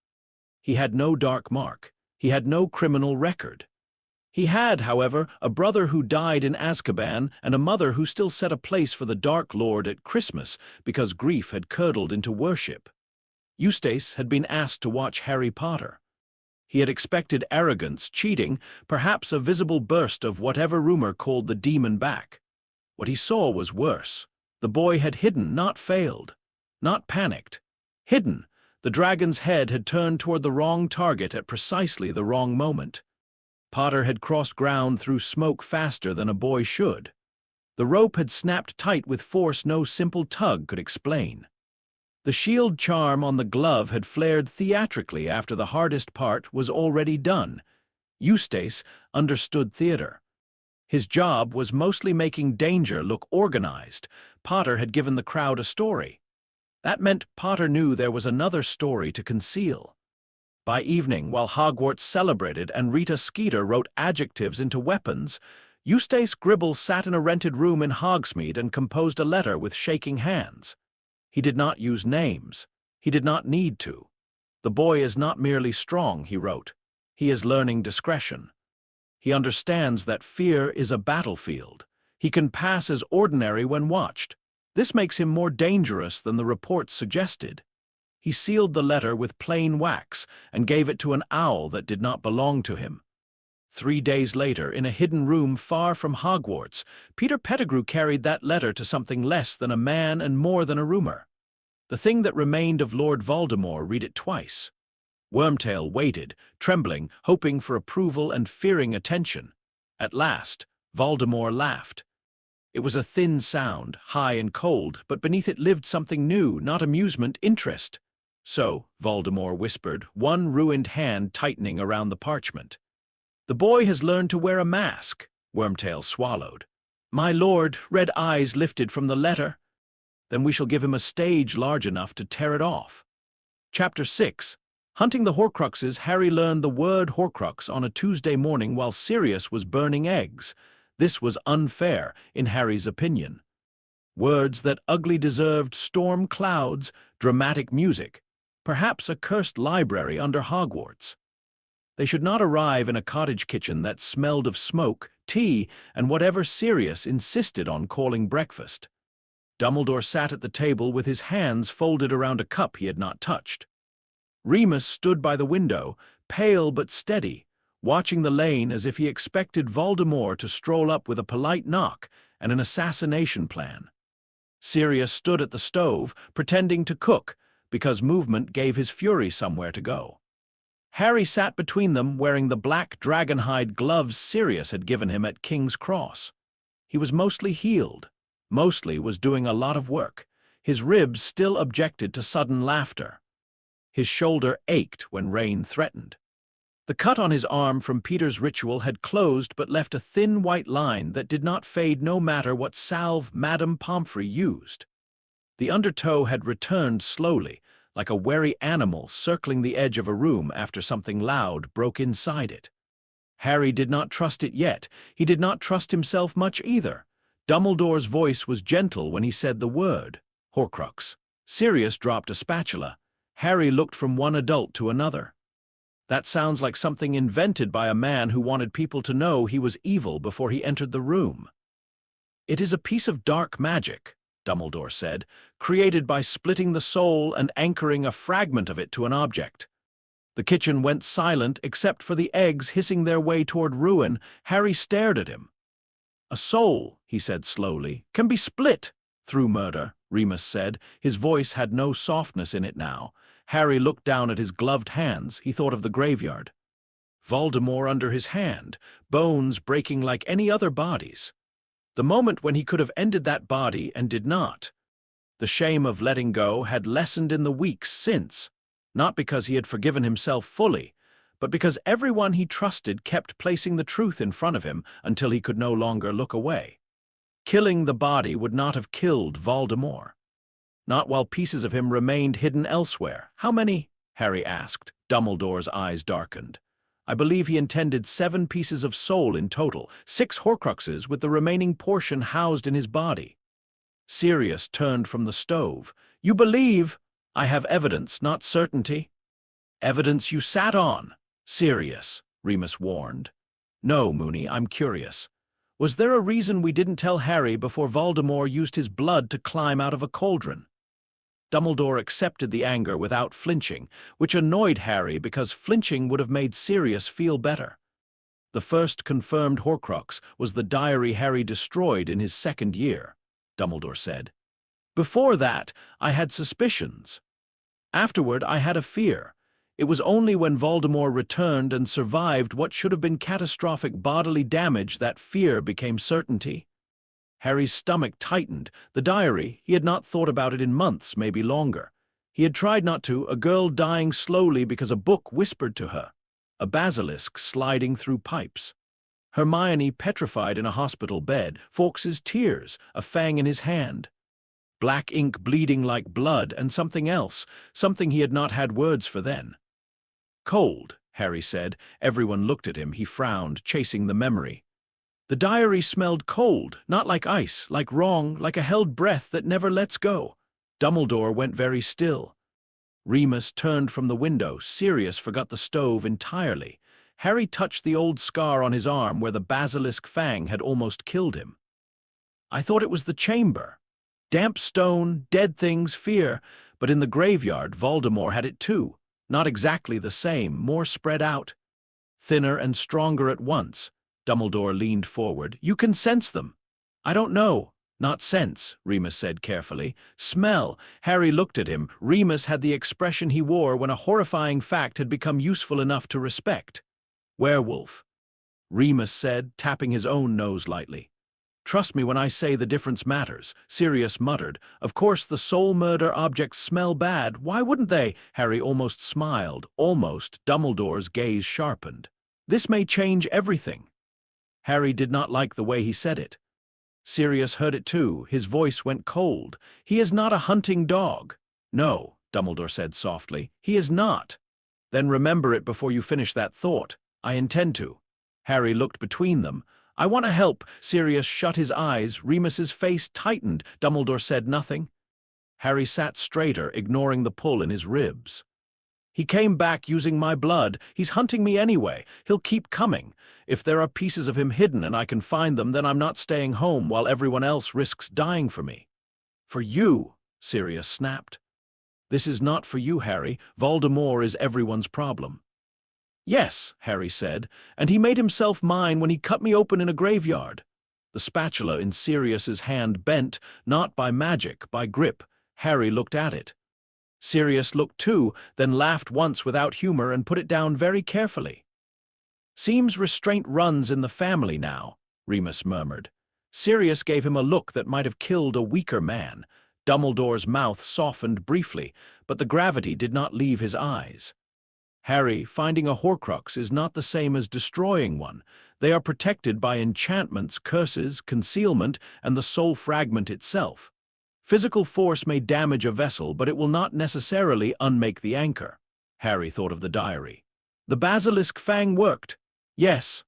He had no dark mark. He had no criminal record. He had, however, a brother who died in Azkaban and a mother who still set a place for the Dark Lord at Christmas because grief had curdled into worship. Eustace had been asked to watch Harry Potter. He had expected arrogance, cheating, perhaps a visible burst of whatever rumor called the demon back. What he saw was worse. The boy had hidden, not failed. Not panicked. Hidden. The dragon's head had turned toward the wrong target at precisely the wrong moment. Potter had crossed ground through smoke faster than a boy should. The rope had snapped tight with force no simple tug could explain. The shield charm on the glove had flared theatrically after the hardest part was already done. Eustace understood theater. His job was mostly making danger look organized. Potter had given the crowd a story. That meant Potter knew there was another story to conceal. By evening, while Hogwarts celebrated and Rita Skeeter wrote adjectives into weapons, Eustace Gribble sat in a rented room in Hogsmeade and composed a letter with shaking hands. He did not use names. He did not need to. "The boy is not merely strong," he wrote. "He is learning discretion. He understands that fear is a battlefield. He can pass as ordinary when watched. This makes him more dangerous than the reports suggested." He sealed the letter with plain wax and gave it to an owl that did not belong to him. 3 days later, in a hidden room far from Hogwarts, Peter Pettigrew carried that letter to something less than a man and more than a rumor. The thing that remained of Lord Voldemort. Read it twice. Wormtail waited, trembling, hoping for approval and fearing attention. At last, Voldemort laughed. It was a thin sound, high and cold, but beneath it lived something new, not amusement, interest. "So," Voldemort whispered, one ruined hand tightening around the parchment. "The boy has learned to wear a mask." Wormtail swallowed. "My lord," red eyes lifted from the letter. "Then we shall give him a stage large enough to tear it off." Chapter 6. Hunting the Horcruxes. Harry learned the word Horcrux on a Tuesday morning while Sirius was burning eggs. This was unfair, in Harry's opinion. Words that ugly deserved storm clouds, dramatic music, perhaps a cursed library under Hogwarts. They should not arrive in a cottage kitchen that smelled of smoke, tea, and whatever Sirius insisted on calling breakfast. Dumbledore sat at the table with his hands folded around a cup he had not touched. Remus stood by the window, pale but steady, watching the lane as if he expected Voldemort to stroll up with a polite knock and an assassination plan. Sirius stood at the stove, pretending to cook, because movement gave his fury somewhere to go. Harry sat between them, wearing the black dragonhide gloves Sirius had given him at King's Cross. He was mostly healed, mostly was doing a lot of work. His ribs still objected to sudden laughter. His shoulder ached when rain threatened. The cut on his arm from Peter's ritual had closed but left a thin white line that did not fade no matter what salve Madame Pomfrey used. The undertow had returned slowly, like a wary animal circling the edge of a room after something loud broke inside it. Harry did not trust it yet. He did not trust himself much either. Dumbledore's voice was gentle when he said the word, Horcrux. Sirius dropped a spatula. Harry looked from one adult to another. "That sounds like something invented by a man who wanted people to know he was evil before he entered the room." "It is a piece of dark magic," Dumbledore said, "created by splitting the soul and anchoring a fragment of it to an object." The kitchen went silent except for the eggs hissing their way toward ruin. Harry stared at him. "A soul," he said slowly, "can be split through murder," Remus said. His voice had no softness in it now. Harry looked down at his gloved hands. He thought of the graveyard. Voldemort under his hand, bones breaking like any other bodies. The moment when he could have ended that body and did not. The shame of letting go had lessened in the weeks since, not because he had forgiven himself fully, but because everyone he trusted kept placing the truth in front of him until he could no longer look away. Killing the body would not have killed Voldemort. Not while pieces of him remained hidden elsewhere. "How many?" Harry asked. Dumbledore's eyes darkened. "I believe he intended 7 pieces of soul in total, 6 Horcruxes with the remaining portion housed in his body." Sirius turned from the stove. "You believe?" "I have evidence, not certainty." "Evidence you sat on." "Sirius," Remus warned. "No, Moony, I'm curious. Was there a reason we didn't tell Harry before Voldemort used his blood to climb out of a cauldron?" Dumbledore accepted the anger without flinching, which annoyed Harry because flinching would have made Sirius feel better. "The first confirmed Horcrux was the diary Harry destroyed in his 2nd year," Dumbledore said. "Before that, I had suspicions. Afterward, I had a fear. It was only when Voldemort returned and survived what should have been catastrophic bodily damage that fear became certainty." Harry's stomach tightened. The diary, he had not thought about it in months, maybe longer. He had tried not to, a girl dying slowly because a book whispered to her, a basilisk sliding through pipes. Hermione petrified in a hospital bed, Fawkes's tears, a fang in his hand. Black ink bleeding like blood, and something else, something he had not had words for then. "Cold," Harry said. Everyone looked at him. He frowned, chasing the memory. "The diary smelled cold, not like ice, like wrong, like a held breath that never lets go." Dumbledore went very still. Remus turned from the window. Sirius forgot the stove entirely. Harry touched the old scar on his arm where the basilisk fang had almost killed him. I thought it was the chamber. Damp stone, dead things, fear. But in the graveyard, Voldemort had it too. Not exactly the same, more spread out. Thinner and stronger at once. Dumbledore leaned forward. You can sense them. I don't know. Not sense, Remus said carefully. Smell. Harry looked at him. Remus had the expression he wore when a horrifying fact had become useful enough to respect. Werewolf, Remus said, tapping his own nose lightly. Trust me when I say the difference matters, Sirius muttered. Of course the soul murder objects smell bad. Why wouldn't they? Harry almost smiled. Almost. Dumbledore's gaze sharpened. This may change everything. Harry did not like the way he said it. Sirius heard it too. His voice went cold. He is not a hunting dog. No, Dumbledore said softly. He is not. Then remember it before you finish that thought. I intend to. Harry looked between them. I want to help. Sirius shut his eyes. Remus's face tightened. Dumbledore said nothing. Harry sat straighter, ignoring the pull in his ribs. He came back using my blood. He's hunting me anyway. He'll keep coming. If there are pieces of him hidden and I can find them, then I'm not staying home while everyone else risks dying for me. For you, Sirius snapped. This is not for you, Harry. Voldemort is everyone's problem. Yes, Harry said, and he made himself mine when he cut me open in a graveyard. The spatula in Sirius's hand bent, not by magic, by grip. Harry looked at it. Sirius looked too, then laughed once without humor and put it down very carefully. Seems restraint runs in the family now, Remus murmured. Sirius gave him a look that might have killed a weaker man. Dumbledore's mouth softened briefly, but the gravity did not leave his eyes. Harry, finding a Horcrux is not the same as destroying one. They are protected by enchantments, curses, concealment, and the soul fragment itself. Physical force may damage a vessel, but it will not necessarily unmake the anchor. Harry thought of the diary. The basilisk fang worked. Yes.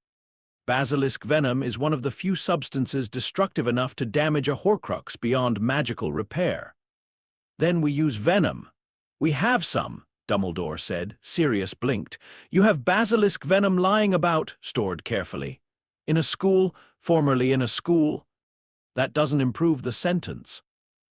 Basilisk venom is one of the few substances destructive enough to damage a Horcrux beyond magical repair. Then we use venom. We have some, Dumbledore said. Sirius blinked. You have basilisk venom lying about, stored carefully. In a school, formerly in a school. That doesn't improve the sentence.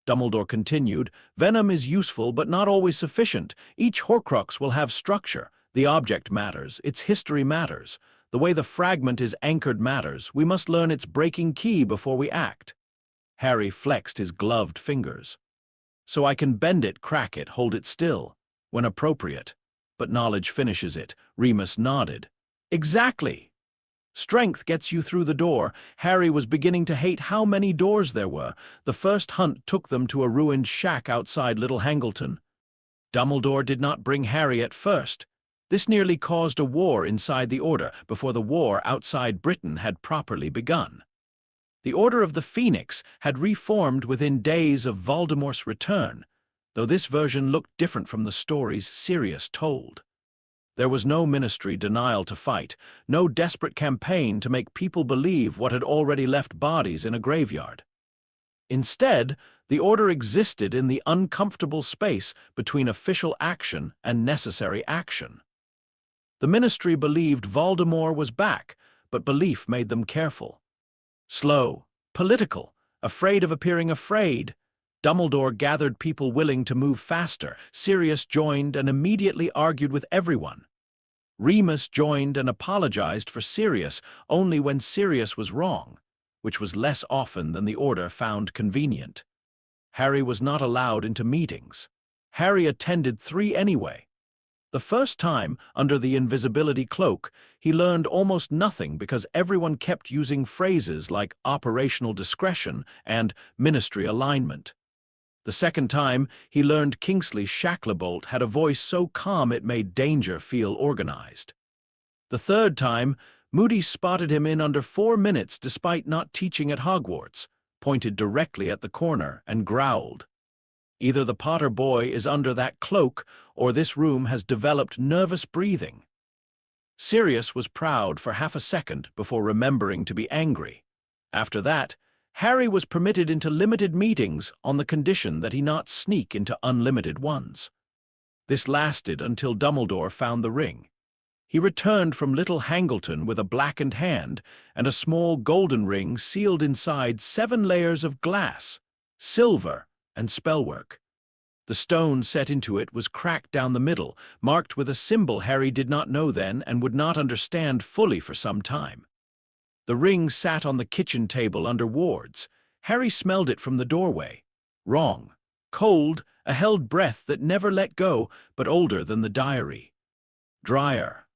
Dumbledore continued, venom is useful but not always sufficient. Each Horcrux will have structure. The object matters. Its history matters. The way the fragment is anchored matters. We must learn its breaking key before we act. Harry flexed his gloved fingers. So I can bend it, crack it, hold it still, when appropriate. But knowledge finishes it. Remus nodded. Exactly. Strength gets you through the door. Harry was beginning to hate how many doors there were. The first hunt took them to a ruined shack outside Little Hangleton. Dumbledore did not bring Harry at first. This nearly caused a war inside the Order before the war outside Britain had properly begun. The Order of the Phoenix had reformed within days of Voldemort's return, though this version looked different from the stories Sirius told. There was no ministry denial to fight, no desperate campaign to make people believe what had already left bodies in a graveyard. Instead, the Order existed in the uncomfortable space between official action and necessary action. The ministry believed Voldemort was back, but belief made them careful. Slow, political, afraid of appearing afraid. Dumbledore gathered people willing to move faster. Sirius joined and immediately argued with everyone. Remus joined and apologized for Sirius only when Sirius was wrong, which was less often than the Order found convenient. Harry was not allowed into meetings. Harry attended 3 anyway. The first time, under the invisibility cloak, he learned almost nothing because everyone kept using phrases like operational discretion and ministry alignment. The second time, he learned Kingsley Shacklebolt had a voice so calm it made danger feel organized. The third time, Moody spotted him in under 4 minutes despite not teaching at Hogwarts, pointed directly at the corner, and growled. Either the Potter boy is under that cloak, or this room has developed nervous breathing. Sirius was proud for half a second before remembering to be angry. After that, Harry was permitted into limited meetings on the condition that he not sneak into unlimited ones. This lasted until Dumbledore found the ring. He returned from Little Hangleton with a blackened hand and a small golden ring sealed inside 7 layers of glass, silver, and spellwork. The stone set into it was cracked down the middle, marked with a symbol Harry did not know then and would not understand fully for some time. The ring sat on the kitchen table under wards. Harry smelled it from the doorway. Wrong. Cold, a held breath that never let go, but older than the diary. Drier.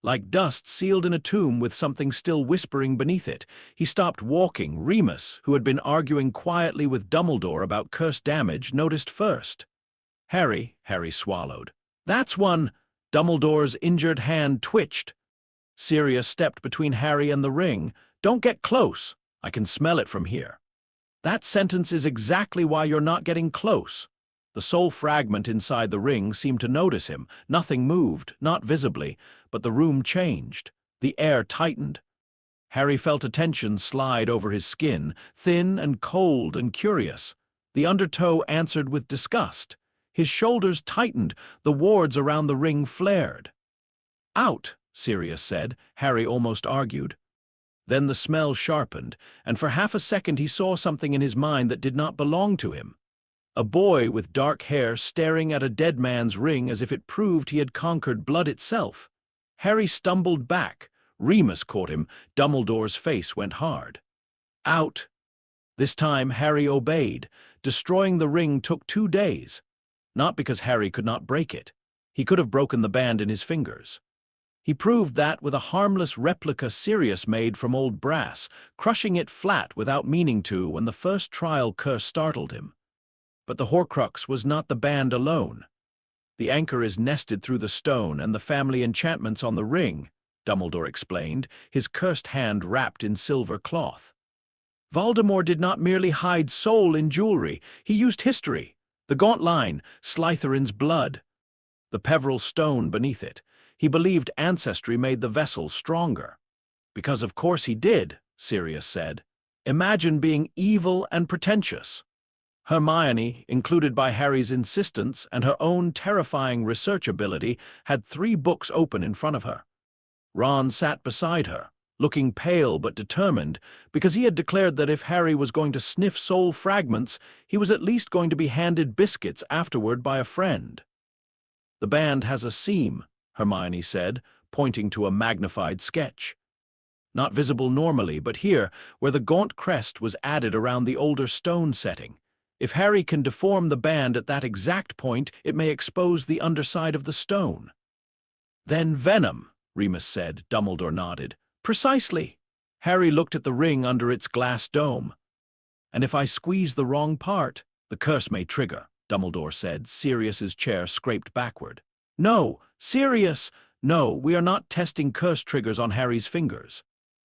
Like dust sealed in a tomb with something still whispering beneath it. He stopped walking. Remus, who had been arguing quietly with Dumbledore about curse damage, noticed first. Harry swallowed. That's one. Dumbledore's injured hand twitched. Sirius stepped between Harry and the ring. Don't get close. I can smell it from here. That sentence is exactly why you're not getting close. The soul fragment inside the ring seemed to notice him. Nothing moved, not visibly, but the room changed. The air tightened. Harry felt a tension slide over his skin, thin and cold and curious. The undertow answered with disgust. His shoulders tightened, the wards around the ring flared. Out, Sirius said. Harry almost argued. Then the smell sharpened, and for half a second he saw something in his mind that did not belong to him. A boy with dark hair staring at a dead man's ring as if it proved he had conquered blood itself. Harry stumbled back. Remus caught him. Dumbledore's face went hard. Out. This time Harry obeyed. Destroying the ring took 2 days. Not because Harry could not break it. He could have broken the band in his fingers. He proved that with a harmless replica Sirius made from old brass, crushing it flat without meaning to when the first trial curse startled him. But the Horcrux was not the band alone. The anchor is nested through the stone and the family enchantments on the ring, Dumbledore explained, his cursed hand wrapped in silver cloth. Voldemort did not merely hide soul in jewelry, he used history. The gaunt line, Slytherin's blood. The Peveril stone beneath it. He believed ancestry made the vessel stronger. Because of course he did, Sirius said. Imagine being evil and pretentious. Hermione, included by Harry's insistence and her own terrifying research ability, had 3 books open in front of her. Ron sat beside her, looking pale but determined, because he had declared that if Harry was going to sniff soul fragments, he was at least going to be handed biscuits afterward by a friend. The band has a seam, Hermione said, pointing to a magnified sketch. Not visible normally, but here, where the gaunt crest was added around the older stone setting. If Harry can deform the band at that exact point, it may expose the underside of the stone. Then venom, Remus said. Dumbledore nodded. Precisely. Harry looked at the ring under its glass dome. And if I squeeze the wrong part, the curse may trigger, Dumbledore said. Sirius's chair scraped backward. No, Sirius! No, we are not testing curse triggers on Harry's fingers.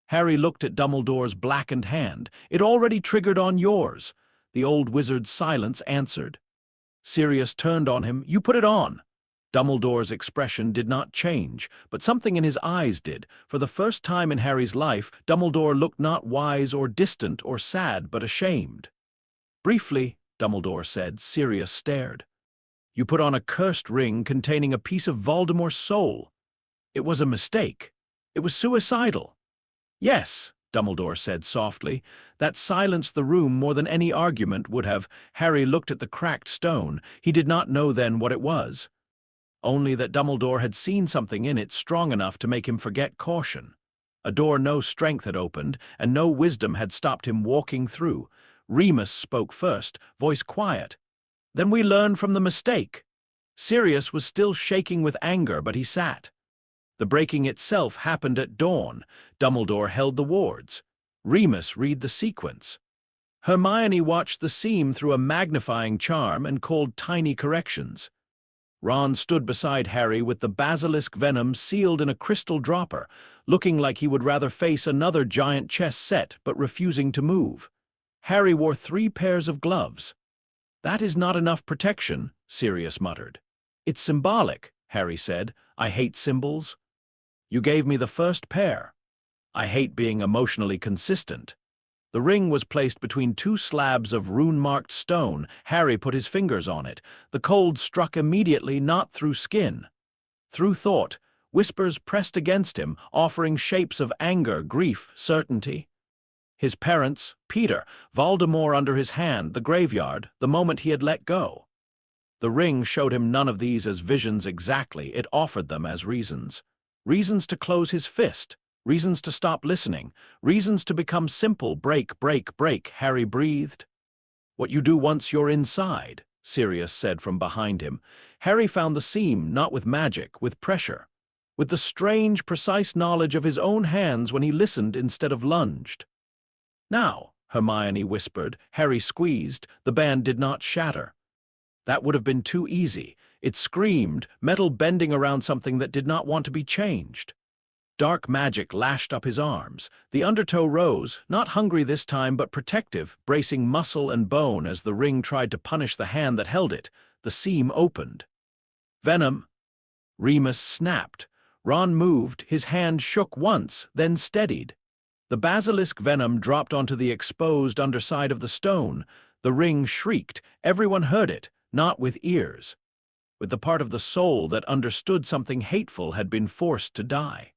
Harry looked at Dumbledore's blackened hand. It already triggered on yours. The old wizard's silence answered. Sirius turned on him. You put it on. Dumbledore's expression did not change, but something in his eyes did. For the first time in Harry's life, Dumbledore looked not wise or distant or sad, but ashamed. Briefly, Dumbledore said. Sirius stared. You put on a cursed ring containing a piece of Voldemort's soul. It was a mistake. It was suicidal. Yes, Dumbledore said softly. That silenced the room more than any argument would have. Harry looked at the cracked stone. He did not know then what it was. Only that Dumbledore had seen something in it strong enough to make him forget caution. A door no strength had opened, and no wisdom had stopped him walking through. Remus spoke first, voice quiet. Then we learn from the mistake. Sirius was still shaking with anger, but he sat. The breaking itself happened at dawn. Dumbledore held the wards. Remus read the sequence. Hermione watched the seam through a magnifying charm and called tiny corrections. Ron stood beside Harry with the basilisk venom sealed in a crystal dropper, looking like he would rather face another giant chess set but refusing to move. Harry wore 3 pairs of gloves. That is not enough protection, Sirius muttered. It's symbolic, Harry said. I hate symbols. You gave me the first pair. I hate being emotionally consistent. The ring was placed between two slabs of rune-marked stone. Harry put his fingers on it. The cold struck immediately, not through skin. Through thought, whispers pressed against him, offering shapes of anger, grief, certainty. His parents, Peter, Voldemort under his hand, the graveyard, the moment he had let go. The ring showed him none of these as visions exactly, it offered them as reasons. Reasons to close his fist, reasons to stop listening, reasons to become simple. Break, break, break, Harry breathed. What you do once you're inside, Sirius said from behind him. Harry found the seam, not with magic, with pressure, with the strange, precise knowledge of his own hands when he listened instead of lunged. Now, Hermione whispered. Harry squeezed. The band did not shatter. That would have been too easy. It screamed, metal bending around something that did not want to be changed. Dark magic lashed up his arms. The undertow rose, not hungry this time but protective, bracing muscle and bone as the ring tried to punish the hand that held it. The seam opened. Venom. Remus snapped. Ron moved, his hand shook once, then steadied. The basilisk venom dropped onto the exposed underside of the stone. The ring shrieked. Everyone heard it, not with ears. With the part of the soul that understood something hateful had been forced to die.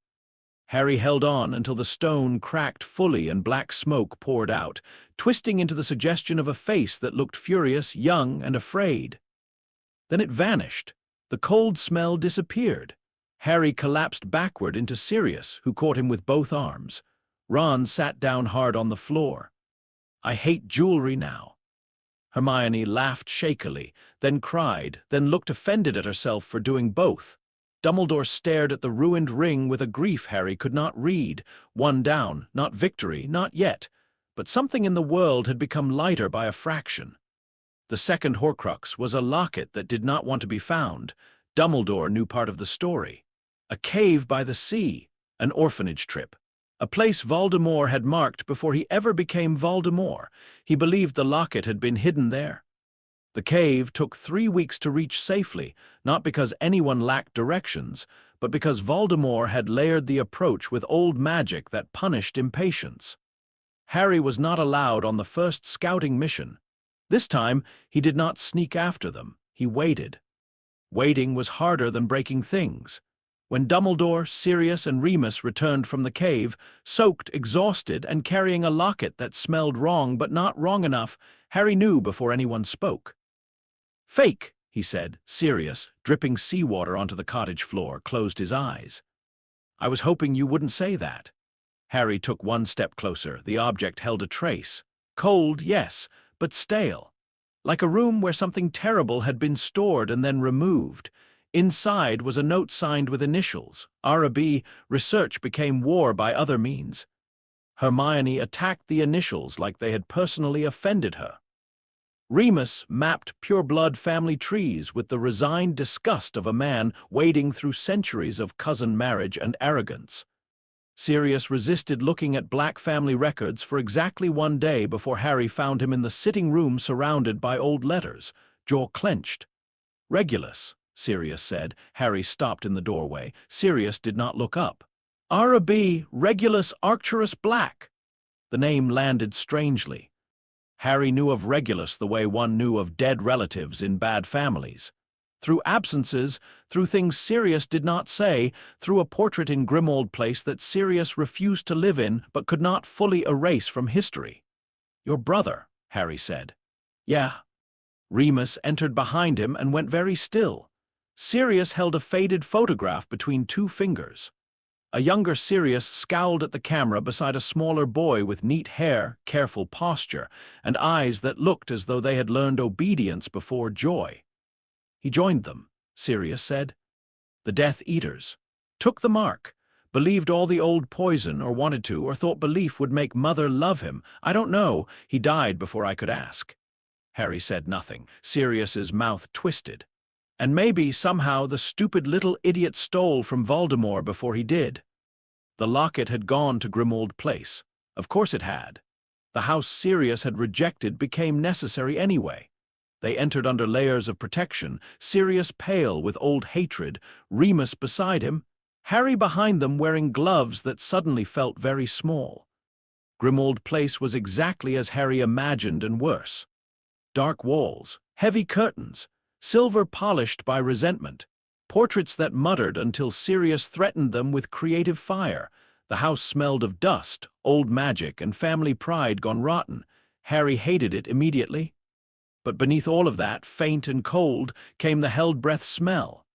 Harry held on until the stone cracked fully and black smoke poured out, twisting into the suggestion of a face that looked furious, young, and afraid. Then it vanished. The cold smell disappeared. Harry collapsed backward into Sirius, who caught him with both arms. Ron sat down hard on the floor. I hate jewelry now. Hermione laughed shakily, then cried, then looked offended at herself for doing both. Dumbledore stared at the ruined ring with a grief Harry could not read. One down, not victory, not yet. But something in the world had become lighter by a fraction. The second Horcrux was a locket that did not want to be found. Dumbledore knew part of the story. A cave by the sea, an orphanage trip. A place Voldemort had marked before he ever became Voldemort. He believed the locket had been hidden there. The cave took 3 weeks to reach safely, not because anyone lacked directions, but because Voldemort had layered the approach with old magic that punished impatience. Harry was not allowed on the first scouting mission. This time, he did not sneak after them. He waited. Waiting was harder than breaking things. When Dumbledore, Sirius, and Remus returned from the cave, soaked, exhausted, and carrying a locket that smelled wrong but not wrong enough, Harry knew before anyone spoke. Fake, he said. Sirius, dripping seawater onto the cottage floor, closed his eyes. I was hoping you wouldn't say that. Harry took one step closer. The object held a trace. Cold, yes, but stale. Like a room where something terrible had been stored and then removed. Inside was a note signed with initials. R.A.B. Research became war by other means. Hermione attacked the initials like they had personally offended her. Remus mapped pure-blood family trees with the resigned disgust of a man wading through centuries of cousin marriage and arrogance. Sirius resisted looking at black family records for exactly 1 day before Harry found him in the sitting room surrounded by old letters, jaw clenched. Regulus, Sirius said. Harry stopped in the doorway. Sirius did not look up. R.A.B. Regulus Arcturus Black. The name landed strangely. Harry knew of Regulus the way one knew of dead relatives in bad families. Through absences, through things Sirius did not say, through a portrait in Grimmauld Place that Sirius refused to live in but could not fully erase from history. Your brother, Harry said. Yeah. Remus entered behind him and went very still. Sirius held a faded photograph between 2 fingers. A younger Sirius scowled at the camera beside a smaller boy with neat hair, careful posture, and eyes that looked as though they had learned obedience before joy. He joined them, Sirius said. The Death Eaters. Took the mark. Believed all the old poison, or wanted to, or thought belief would make Mother love him. I don't know. He died before I could ask. Harry said nothing. Sirius's mouth twisted. And maybe, somehow, the stupid little idiot stole from Voldemort before he did. The locket had gone to Grimmauld Place. Of course it had. The house Sirius had rejected became necessary anyway. They entered under layers of protection, Sirius pale with old hatred, Remus beside him, Harry behind them wearing gloves that suddenly felt very small. Grimmauld Place was exactly as Harry imagined and worse. Dark walls, heavy curtains, silver polished by resentment, portraits that muttered until Sirius threatened them with creative fire. The house smelled of dust, old magic, and family pride gone rotten. Harry hated it immediately. But beneath all of that, faint and cold, came the held-breath smell.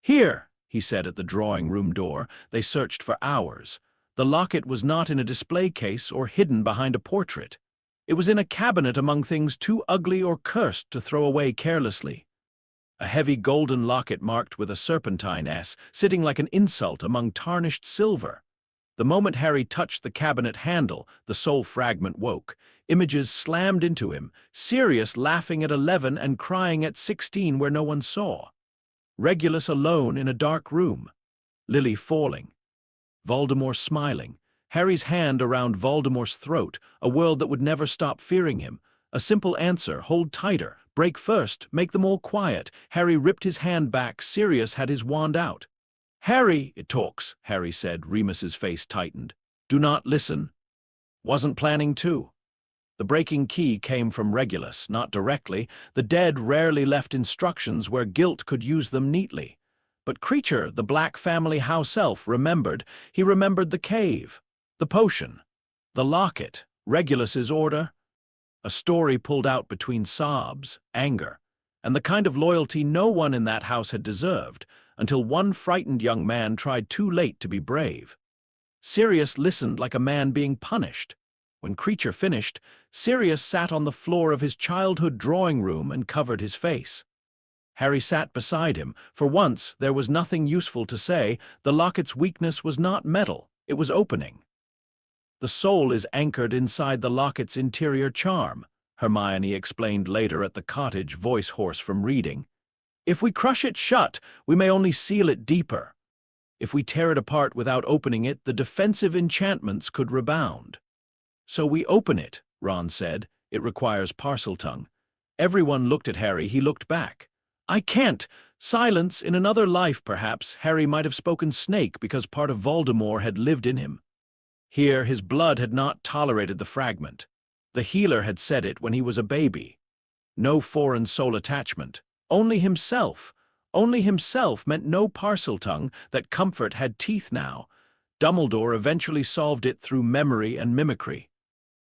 "Here," he said at the drawing-room door. They searched for hours. The locket was not in a display case or hidden behind a portrait. It was in a cabinet among things too ugly or cursed to throw away carelessly. A heavy golden locket marked with a serpentine S, sitting like an insult among tarnished silver. The moment Harry touched the cabinet handle, the soul fragment woke. Images slammed into him, Sirius laughing at 11 and crying at 16 where no one saw. Regulus alone in a dark room. Lily falling. Voldemort smiling. Harry's hand around Voldemort's throat, a world that would never stop fearing him. A simple answer, hold tighter, break first, make them all quiet. Harry ripped his hand back, Sirius had his wand out. "Harry, it talks," Harry said. Remus's face tightened. "Do not listen." "Wasn't planning to." The breaking key came from Regulus, not directly. The dead rarely left instructions where guilt could use them neatly. But Creature, the Black family house elf, remembered. He remembered the cave, the potion, the locket, Regulus's order. A story pulled out between sobs, anger, and the kind of loyalty no one in that house had deserved, until one frightened young man tried too late to be brave. Sirius listened like a man being punished. When Creature finished, Sirius sat on the floor of his childhood drawing room and covered his face. Harry sat beside him. For once, there was nothing useful to say. The locket's weakness was not metal, it was opening. "The soul is anchored inside the locket's interior charm," Hermione explained later at the cottage, voice hoarse from reading. "If we crush it shut, we may only seal it deeper. If we tear it apart without opening it, the defensive enchantments could rebound." "So we open it," Ron said. "It requires Parseltongue." Everyone looked at Harry. He looked back. "I can't." Silence. In another life, perhaps, Harry might have spoken snake because part of Voldemort had lived in him. Here, his blood had not tolerated the fragment. The healer had said it when he was a baby. No foreign soul attachment. Only himself. Only himself meant no Parseltongue. That comfort had teeth now. Dumbledore eventually solved it through memory and mimicry.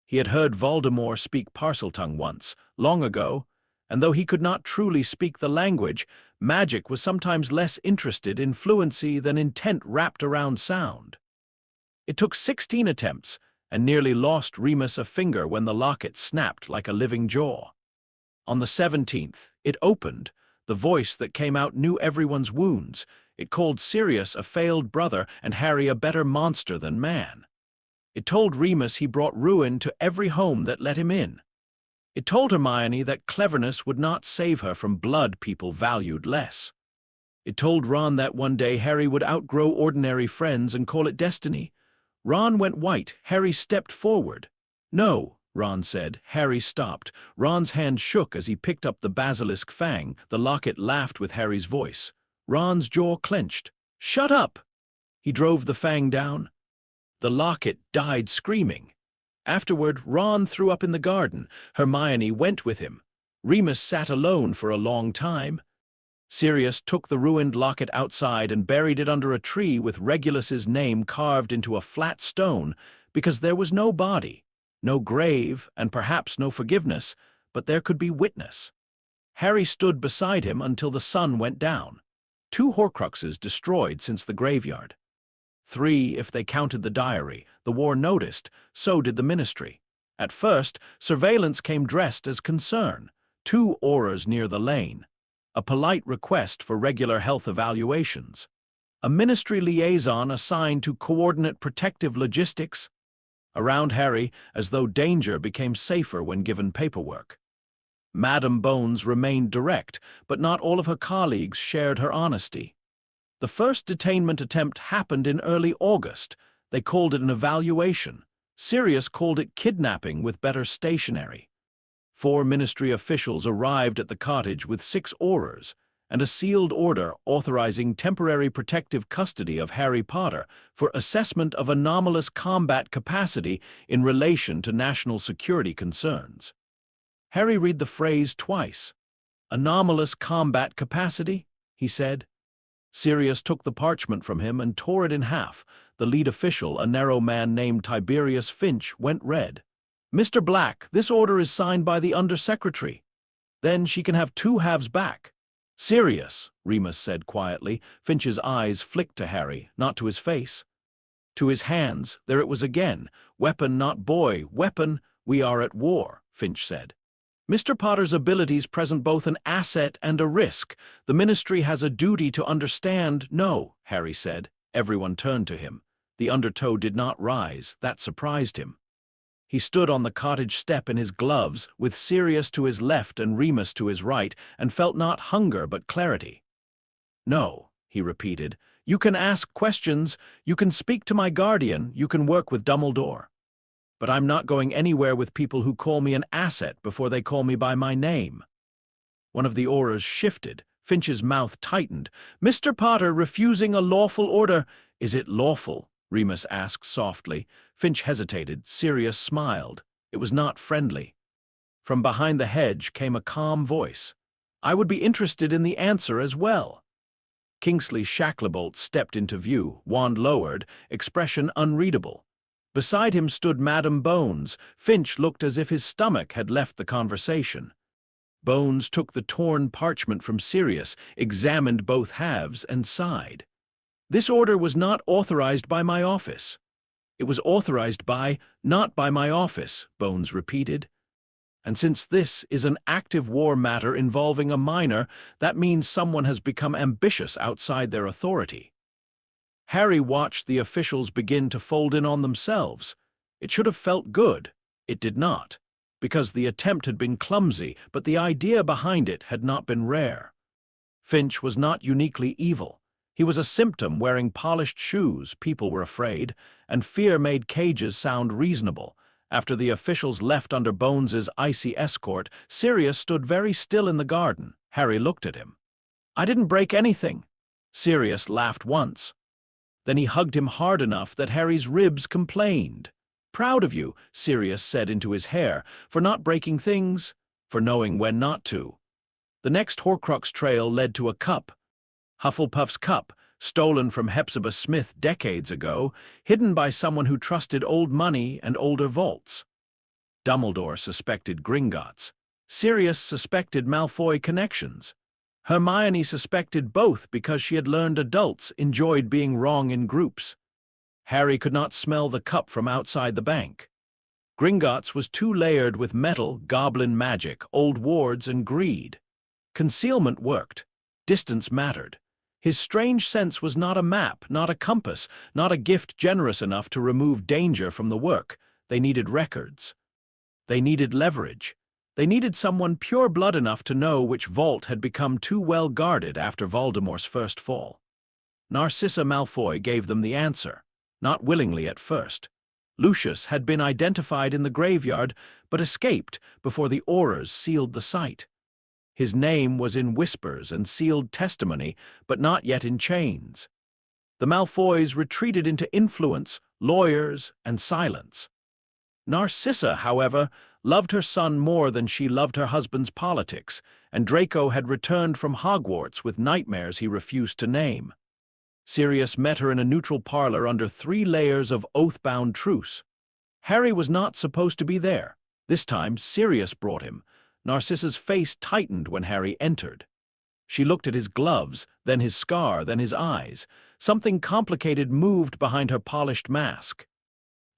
He had heard Voldemort speak Parseltongue once, long ago, and though he could not truly speak the language, magic was sometimes less interested in fluency than intent wrapped around sound. It took 16 attempts, and nearly lost Remus a finger when the locket snapped like a living jaw. On the 17th, it opened. The voice that came out knew everyone's wounds. It called Sirius a failed brother and Harry a better monster than man. It told Remus he brought ruin to every home that let him in. It told Hermione that cleverness would not save her from blood people valued less. It told Ron that one day Harry would outgrow ordinary friends and call it destiny. Ron went white. Harry stepped forward. "No," Ron said. Harry stopped. Ron's hand shook as he picked up the basilisk fang. The locket laughed with Harry's voice. Ron's jaw clenched. "Shut up!" He drove the fang down. The locket died screaming. Afterward, Ron threw up in the garden. Hermione went with him. Remus sat alone for a long time. Sirius took the ruined locket outside and buried it under a tree with Regulus's name carved into a flat stone, because there was no body, no grave, and perhaps no forgiveness, but there could be witness. Harry stood beside him until the sun went down. 2 Horcruxes destroyed since the graveyard. 3 if they counted the diary. The war noticed, so did the Ministry. At first, surveillance came dressed as concern. 2 auras near the lane. A polite request for regular health evaluations. A Ministry liaison assigned to coordinate protective logistics. Around Harry, as though danger became safer when given paperwork. Madame Bones remained direct, but not all of her colleagues shared her honesty. The first detainment attempt happened in early August. They called it an evaluation. Sirius called it kidnapping with better stationery. 4 Ministry officials arrived at the cottage with 6 auras, and a sealed order authorizing temporary protective custody of Harry Potter for assessment of anomalous combat capacity in relation to national security concerns. Harry read the phrase twice. "Anomalous combat capacity?" he said. Sirius took the parchment from him and tore it in half. The lead official, a narrow man named Tiberius Finch, went red. "Mr. Black, this order is signed by the Undersecretary. Then she can have 2 halves back." "Sirius," Remus said quietly. Finch's eyes flicked to Harry, not to his face. To his hands, there it was again. "Weapon, not boy. Weapon. We are at war," Finch said. "Mr. Potter's abilities present both an asset and a risk. The Ministry has a duty to understand." "No," Harry said. Everyone turned to him. The undertow did not rise. That surprised him. He stood on the cottage step in his gloves, with Sirius to his left and Remus to his right, and felt not hunger but clarity. "No," he repeated. "You can ask questions, you can speak to my guardian, you can work with Dumbledore. But I'm not going anywhere with people who call me an asset before they call me by my name." One of the auras shifted. Finch's mouth tightened. "Mr. Potter refusing a lawful order." "Is it lawful?" Remus asked softly. Finch hesitated. Sirius smiled. It was not friendly. From behind the hedge came a calm voice. "I would be interested in the answer as well." Kingsley Shacklebolt stepped into view, wand lowered, expression unreadable. Beside him stood Madam Bones. Finch looked as if his stomach had left the conversation. Bones took the torn parchment from Sirius, examined both halves, and sighed. "This order was not authorized by my office." "It was authorized by, not by my office," Bones repeated. "And since this is an active war matter involving a minor, that means someone has become ambitious outside their authority." Harry watched the officials begin to fold in on themselves. It should have felt good. It did not, because the attempt had been clumsy, but the idea behind it had not been rare. Finch was not uniquely evil. He was a symptom wearing polished shoes, people were afraid, and fear made cages sound reasonable. After the officials left under Bones's icy escort, Sirius stood very still in the garden. Harry looked at him. "I didn't break anything." Sirius laughed once. Then he hugged him hard enough that Harry's ribs complained. "Proud of you," Sirius said into his hair, "for not breaking things, for knowing when not to." The next Horcrux trail led to a cup. Hufflepuff's cup, stolen from Hepzibah Smith decades ago, hidden by someone who trusted old money and older vaults. Dumbledore suspected Gringotts. Sirius suspected Malfoy connections. Hermione suspected both because she had learned adults enjoyed being wrong in groups. Harry could not smell the cup from outside the bank. Gringotts was too layered with metal, goblin magic, old wards, and greed. Concealment worked. Distance mattered. His strange sense was not a map, not a compass, not a gift generous enough to remove danger from the work. They needed records. They needed leverage. They needed someone pure blood enough to know which vault had become too well guarded after Voldemort's first fall. Narcissa Malfoy gave them the answer, not willingly at first. Lucius had been identified in the graveyard, but escaped before the auras sealed the site. His name was in whispers and sealed testimony, but not yet in chains. The Malfoys retreated into influence, lawyers, and silence. Narcissa, however, loved her son more than she loved her husband's politics, and Draco had returned from Hogwarts with nightmares he refused to name. Sirius met her in a neutral parlor under 3 layers of oath-bound truce. Harry was not supposed to be there. This time, Sirius brought him. Narcissa's face tightened when Harry entered. She looked at his gloves, then his scar, then his eyes. Something complicated moved behind her polished mask.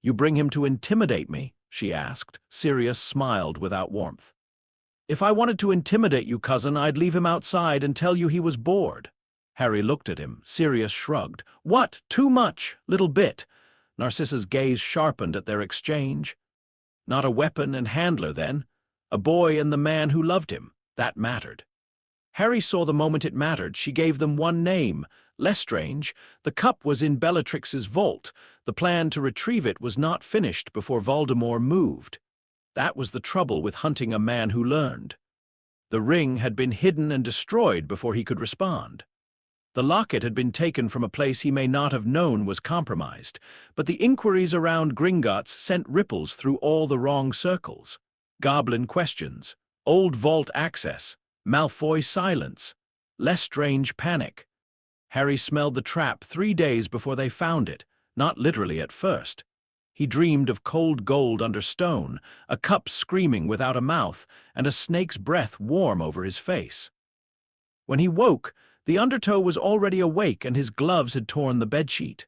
"You bring him to intimidate me?" she asked. Sirius smiled without warmth. "If I wanted to intimidate you, cousin, I'd leave him outside and tell you he was bored." Harry looked at him. Sirius shrugged. "What? Too much? Little bit." Narcissa's gaze sharpened at their exchange. Not a weapon and handler, then. A boy and the man who loved him. That mattered. Harry saw the moment it mattered. She gave them one name, Lestrange. The cup was in Bellatrix's vault. The plan to retrieve it was not finished before Voldemort moved. That was the trouble with hunting a man who learned. The ring had been hidden and destroyed before he could respond. The locket had been taken from a place he may not have known was compromised, but the inquiries around Gringotts sent ripples through all the wrong circles. Goblin questions, old vault access, Malfoy silence, Lestrange panic. Harry smelled the trap 3 days before they found it, not literally at first. He dreamed of cold gold under stone, a cup screaming without a mouth, and a snake's breath warm over his face. When he woke, the undertow was already awake and his gloves had torn the bedsheet.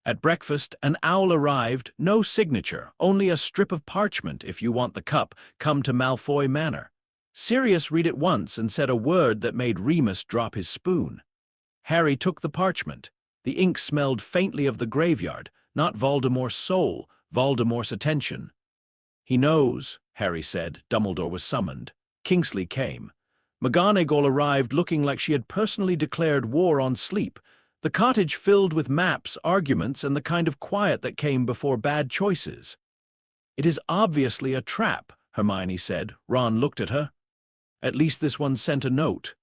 At breakfast, an owl arrived, no signature, only a strip of parchment. If you want the cup, come to Malfoy Manor. Sirius read it once and said a word that made Remus drop his spoon. Harry took the parchment. The ink smelled faintly of the graveyard, not Voldemort's soul, Voldemort's attention. He knows, Harry said. Dumbledore was summoned. Kingsley came. McGonagall arrived looking like she had personally declared war on sleep, the cottage filled with maps, arguments, and the kind of quiet that came before bad choices. "It is obviously a trap," Hermione said. Ron looked at her. "At least this one sent a note."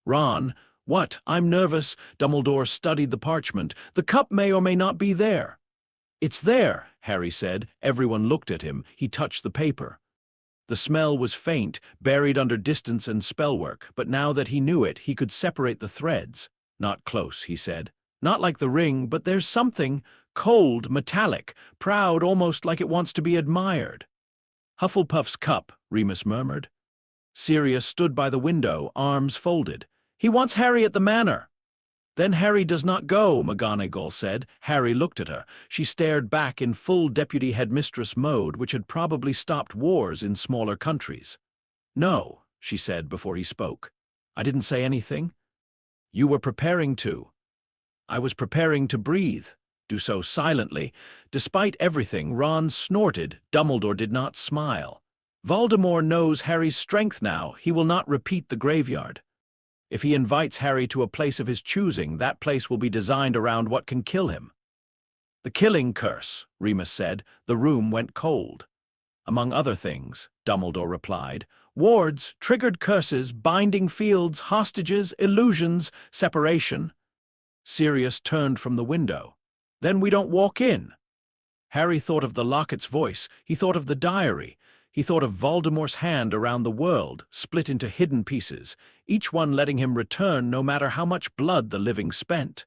Ron, "What? I'm nervous." Dumbledore studied the parchment. "The cup may or may not be there." "It's there," Harry said. Everyone looked at him. He touched the paper. The smell was faint, buried under distance and spellwork, but now that he knew it, he could separate the threads. "Not close," he said. "Not like the ring, but there's something. Cold, metallic, proud, almost like it wants to be admired." "Hufflepuff's cup," Remus murmured. Sirius stood by the window, arms folded. "He wants Harry at the manor." "Then Harry does not go," McGonagall said. Harry looked at her. She stared back in full deputy headmistress mode, which had probably stopped wars in smaller countries. "No," she said before he spoke. "I didn't say anything." "You were preparing to." "I was preparing to breathe. Do so silently." Despite everything, Ron snorted. Dumbledore did not smile. "Voldemort knows Harry's strength now. He will not repeat the graveyard. If he invites Harry to a place of his choosing, that place will be designed around what can kill him." "The killing curse," Remus said. The room went cold. "Among other things," Dumbledore replied. "Wards, triggered curses, binding fields, hostages, illusions, separation." Sirius turned from the window. "Then we don't walk in." Harry thought of the locket's voice. He thought of the diary. He thought of Voldemort's hand around the world, split into hidden pieces, each one letting him return no matter how much blood the living spent.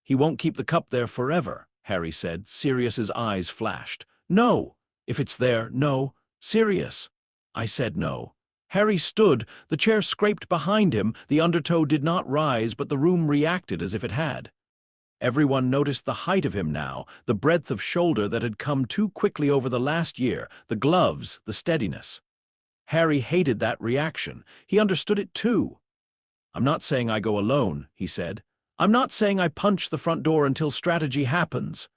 "He won't keep the cup there forever," Harry said. Sirius's eyes flashed. "No. If it's there, no. Sirius." "I said no." Harry stood. The chair scraped behind him. The undertow did not rise, but the room reacted as if it had. Everyone noticed the height of him now, the breadth of shoulder that had come too quickly over the last year, the gloves, the steadiness. Harry hated that reaction. He understood it too. "I'm not saying I go alone," he said. "I'm not saying I punch the front door until strategy happens."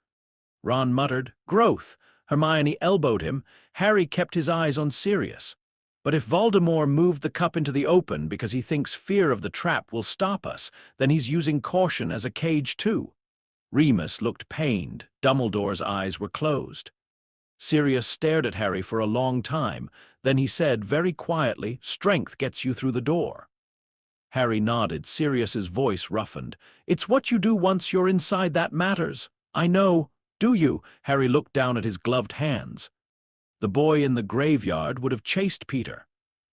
Ron muttered, "Growth." Hermione elbowed him. Harry kept his eyes on Sirius. "But if Voldemort moved the cup into the open because he thinks fear of the trap will stop us, then he's using caution as a cage too." Remus looked pained. Dumbledore's eyes were closed. Sirius stared at Harry for a long time. Then he said very quietly, "Strength gets you through the door." Harry nodded. Sirius's voice roughened. "It's what you do once you're inside that matters." "I know. Do you?" Harry looked down at his gloved hands. The boy in the graveyard would have chased Peter.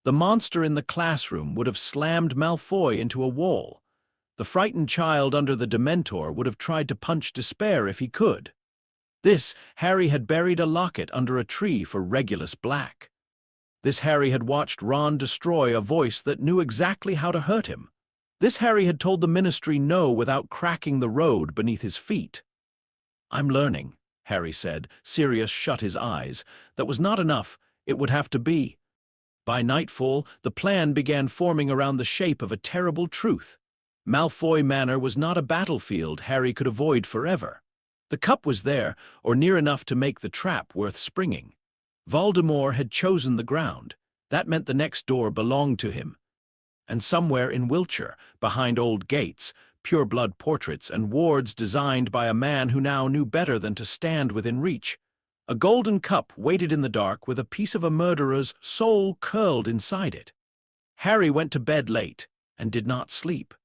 The monster in the classroom would have slammed Malfoy into a wall. The frightened child under the Dementor would have tried to punch despair if he could. This Harry had buried a locket under a tree for Regulus Black. This Harry had watched Ron destroy a voice that knew exactly how to hurt him. This Harry had told the Ministry no without cracking the road beneath his feet. "I'm learning," Harry said. Sirius shut his eyes. That was not enough. It would have to be. By nightfall, the plan began forming around the shape of a terrible truth. Malfoy Manor was not a battlefield Harry could avoid forever. The cup was there, or near enough to make the trap worth springing. Voldemort had chosen the ground. That meant the next door belonged to him. And somewhere in Wiltshire, behind old gates, pure-blood portraits and wards designed by a man who now knew better than to stand within reach, a golden cup waited in the dark with a piece of a murderer's soul curled inside it. Harry went to bed late and did not sleep.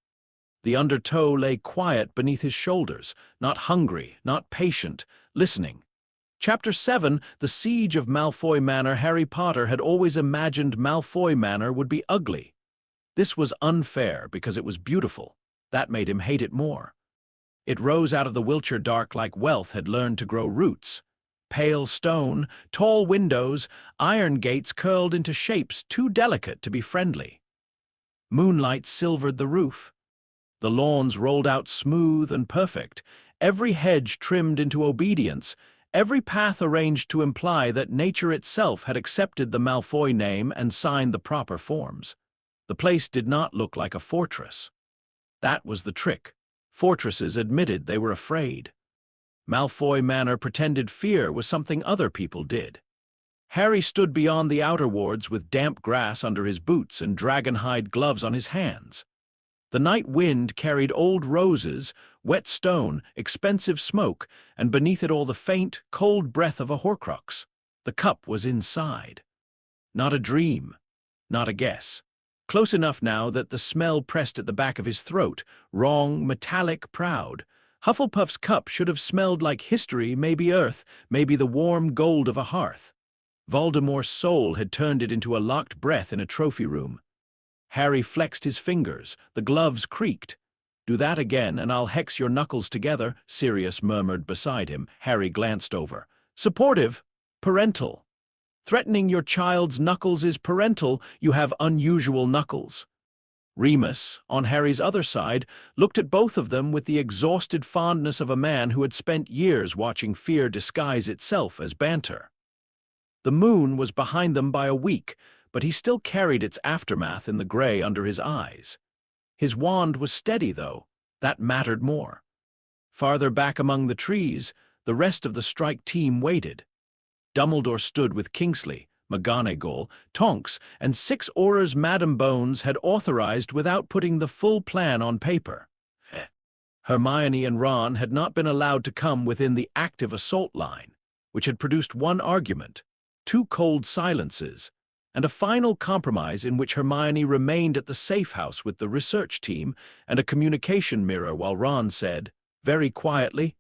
The undertow lay quiet beneath his shoulders, not hungry, not patient, listening. Chapter 7, The Siege of Malfoy Manor. Harry Potter had always imagined Malfoy Manor would be ugly. This was unfair because it was beautiful. That made him hate it more. It rose out of the Wiltshire dark like wealth had learned to grow roots. Pale stone, tall windows, iron gates curled into shapes too delicate to be friendly. Moonlight silvered the roof. The lawns rolled out smooth and perfect, every hedge trimmed into obedience, every path arranged to imply that nature itself had accepted the Malfoy name and signed the proper forms. The place did not look like a fortress. That was the trick. Fortresses admitted they were afraid. Malfoy Manor pretended fear was something other people did. Harry stood beyond the outer wards with damp grass under his boots and dragon-hide gloves on his hands. The night wind carried old roses, wet stone, expensive smoke, and beneath it all the faint, cold breath of a Horcrux. The cup was inside. Not a dream, not a guess. Close enough now that the smell pressed at the back of his throat, wrong, metallic, proud. Hufflepuff's cup should have smelled like history, maybe earth, maybe the warm gold of a hearth. Voldemort's soul had turned it into a locked breath in a trophy room. Harry flexed his fingers. The gloves creaked. "Do that again, and I'll hex your knuckles together," Sirius murmured beside him. Harry glanced over. "Supportive, parental. Threatening your child's knuckles is parental. You have unusual knuckles." Remus, on Harry's other side, looked at both of them with the exhausted fondness of a man who had spent years watching fear disguise itself as banter. The moon was behind them by a week, but he still carried its aftermath in the gray under his eyes. His wand was steady, though. That mattered more. Farther back among the trees, the rest of the strike team waited. Dumbledore stood with Kingsley, McGonagall, Tonks, and 6 Aurors Madam Bones had authorized without putting the full plan on paper. Hermione and Ron had not been allowed to come within the active assault line, which had produced one argument, 2 cold silences, and a final compromise in which Hermione remained at the safe house with the research team and a communication mirror while Ron said, very quietly,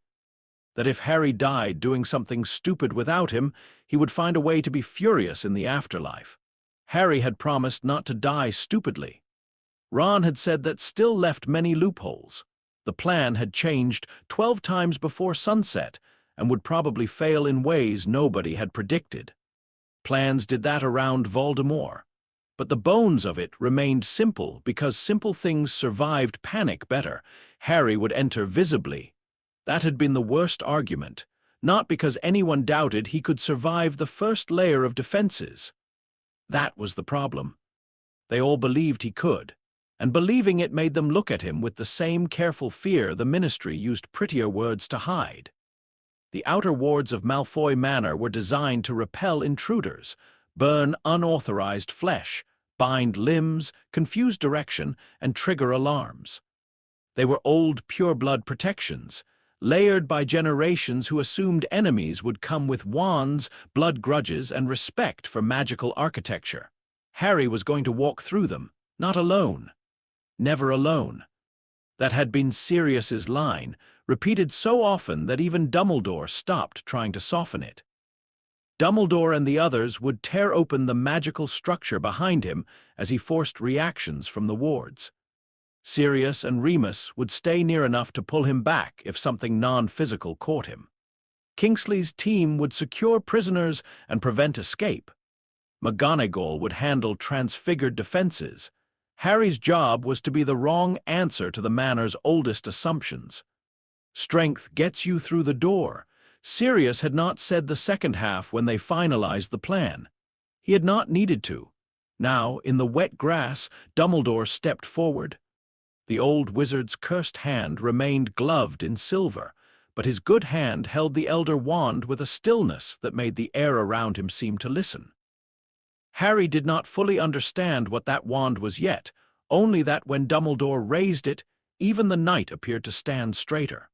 that if Harry died doing something stupid without him, he would find a way to be furious in the afterlife. Harry had promised not to die stupidly. Ron had said that still left many loopholes. The plan had changed 12 times before sunset and would probably fail in ways nobody had predicted. Plans did that around Voldemort. But the bones of it remained simple because simple things survived panic better. Harry would enter visibly. That had been the worst argument, not because anyone doubted he could survive the first layer of defenses. That was the problem. They all believed he could, and believing it made them look at him with the same careful fear the Ministry used prettier words to hide. The outer wards of Malfoy Manor were designed to repel intruders, burn unauthorized flesh, bind limbs, confuse direction, and trigger alarms. They were old pureblood protections, layered by generations who assumed enemies would come with wands, blood grudges, and respect for magical architecture. Harry was going to walk through them, not alone. Never alone. That had been Sirius's line, repeated so often that even Dumbledore stopped trying to soften it. Dumbledore and the others would tear open the magical structure behind him as he forced reactions from the wards. Sirius and Remus would stay near enough to pull him back if something non-physical caught him. Kingsley's team would secure prisoners and prevent escape. McGonagall would handle transfigured defenses. Harry's job was to be the wrong answer to the Manor's oldest assumptions. Strength gets you through the door. Sirius had not said the second half when they finalized the plan. He had not needed to. Now, in the wet grass, Dumbledore stepped forward. The old wizard's cursed hand remained gloved in silver, but his good hand held the elder wand with a stillness that made the air around him seem to listen. Harry did not fully understand what that wand was yet, only that when Dumbledore raised it, even the night appeared to stand straighter.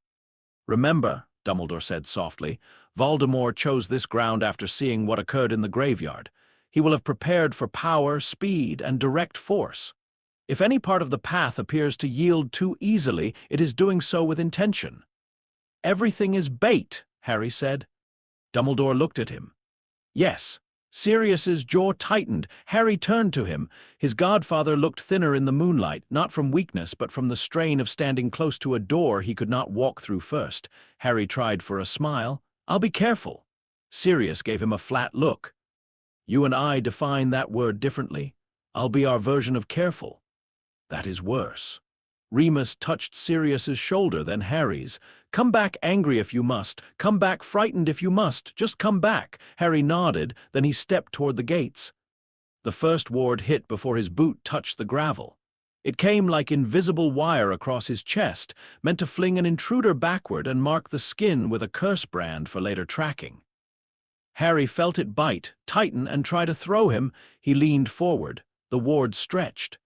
"Remember," Dumbledore said softly, "Voldemort chose this ground after seeing what occurred in the graveyard. He will have prepared for power, speed, and direct force. If any part of the path appears to yield too easily, it is doing so with intention. "Everything is bait," Harry said. Dumbledore looked at him. "Yes." Sirius's jaw tightened. Harry turned to him. His godfather looked thinner in the moonlight, not from weakness, but from the strain of standing close to a door he could not walk through first. Harry tried for a smile. "I'll be careful." Sirius gave him a flat look. "You and I define that word differently. I'll be our version of careful." "That is worse." Remus touched Sirius's shoulder, then Harry's. "Come back angry if you must. Come back frightened if you must. Just come back." Harry nodded, then he stepped toward the gates. The first ward hit before his boot touched the gravel. It came like invisible wire across his chest, meant to fling an intruder backward and mark the skin with a curse brand for later tracking. Harry felt it bite, tighten, and try to throw him. He leaned forward. The ward stretched.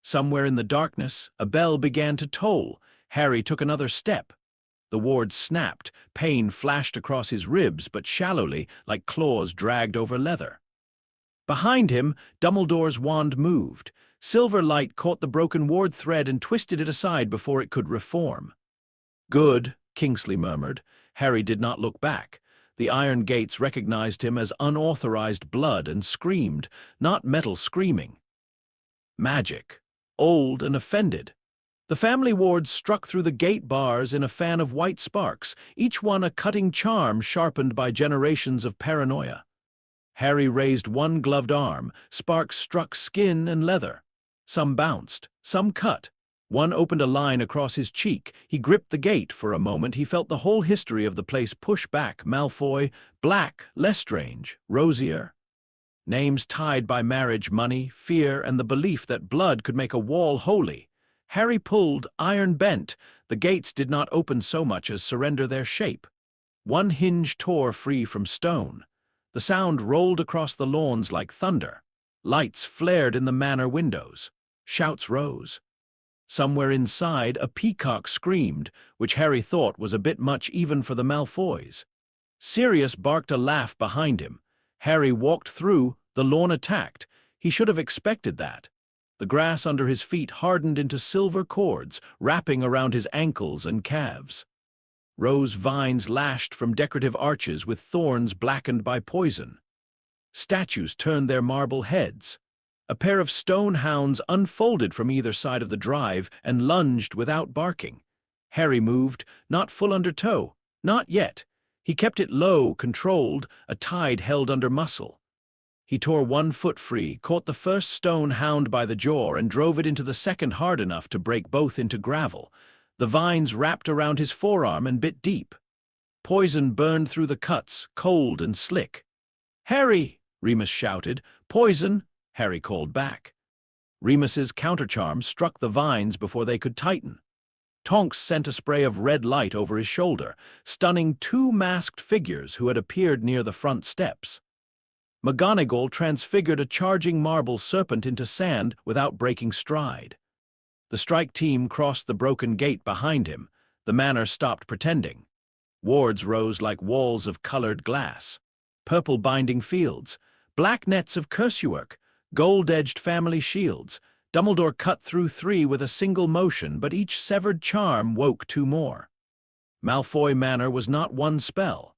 Somewhere in the darkness, a bell began to toll. Harry took another step. The ward snapped. Pain flashed across his ribs, but shallowly, like claws dragged over leather. Behind him, Dumbledore's wand moved. Silver light caught the broken ward thread and twisted it aside before it could reform. "Good," Kingsley murmured. Harry did not look back. The iron gates recognized him as unauthorized blood and screamed, not metal screaming. Magic. Old and offended. The family wards struck through the gate bars in a fan of white sparks, each one a cutting charm sharpened by generations of paranoia. Harry raised one gloved arm. Sparks struck skin and leather. Some bounced, some cut. One opened a line across his cheek. He gripped the gate. For a moment he felt the whole history of the place push back. Malfoy, Black, Lestrange, Rosier. Names tied by marriage, money, fear, and the belief that blood could make a wall holy. Harry pulled, iron bent. The gates did not open so much as surrender their shape. One hinge tore free from stone. The sound rolled across the lawns like thunder. Lights flared in the manor windows. Shouts rose. Somewhere inside, a peacock screamed, which Harry thought was a bit much even for the Malfoys. Sirius barked a laugh behind him. Harry walked through. The lawn attacked. He should have expected that. The grass under his feet hardened into silver cords, wrapping around his ankles and calves. Rose vines lashed from decorative arches with thorns blackened by poison. Statues turned their marble heads. A pair of stone hounds unfolded from either side of the drive and lunged without barking. Harry moved, not full under toe. Not yet. He kept it low, controlled, a tide held under muscle. He tore one foot free, caught the first stone hound by the jaw, and drove it into the second hard enough to break both into gravel. The vines wrapped around his forearm and bit deep. Poison burned through the cuts, cold and slick. "Harry!" Remus shouted. "Poison!" Harry called back. Remus's countercharm struck the vines before they could tighten. Tonks sent a spray of red light over his shoulder, stunning two masked figures who had appeared near the front steps. McGonagall transfigured a charging marble serpent into sand without breaking stride. The strike team crossed the broken gate behind him. The manor stopped pretending. Wards rose like walls of colored glass. Purple binding fields, black nets of cursework, gold-edged family shields. Dumbledore cut through three with a single motion, but each severed charm woke two more. Malfoy Manor was not one spell.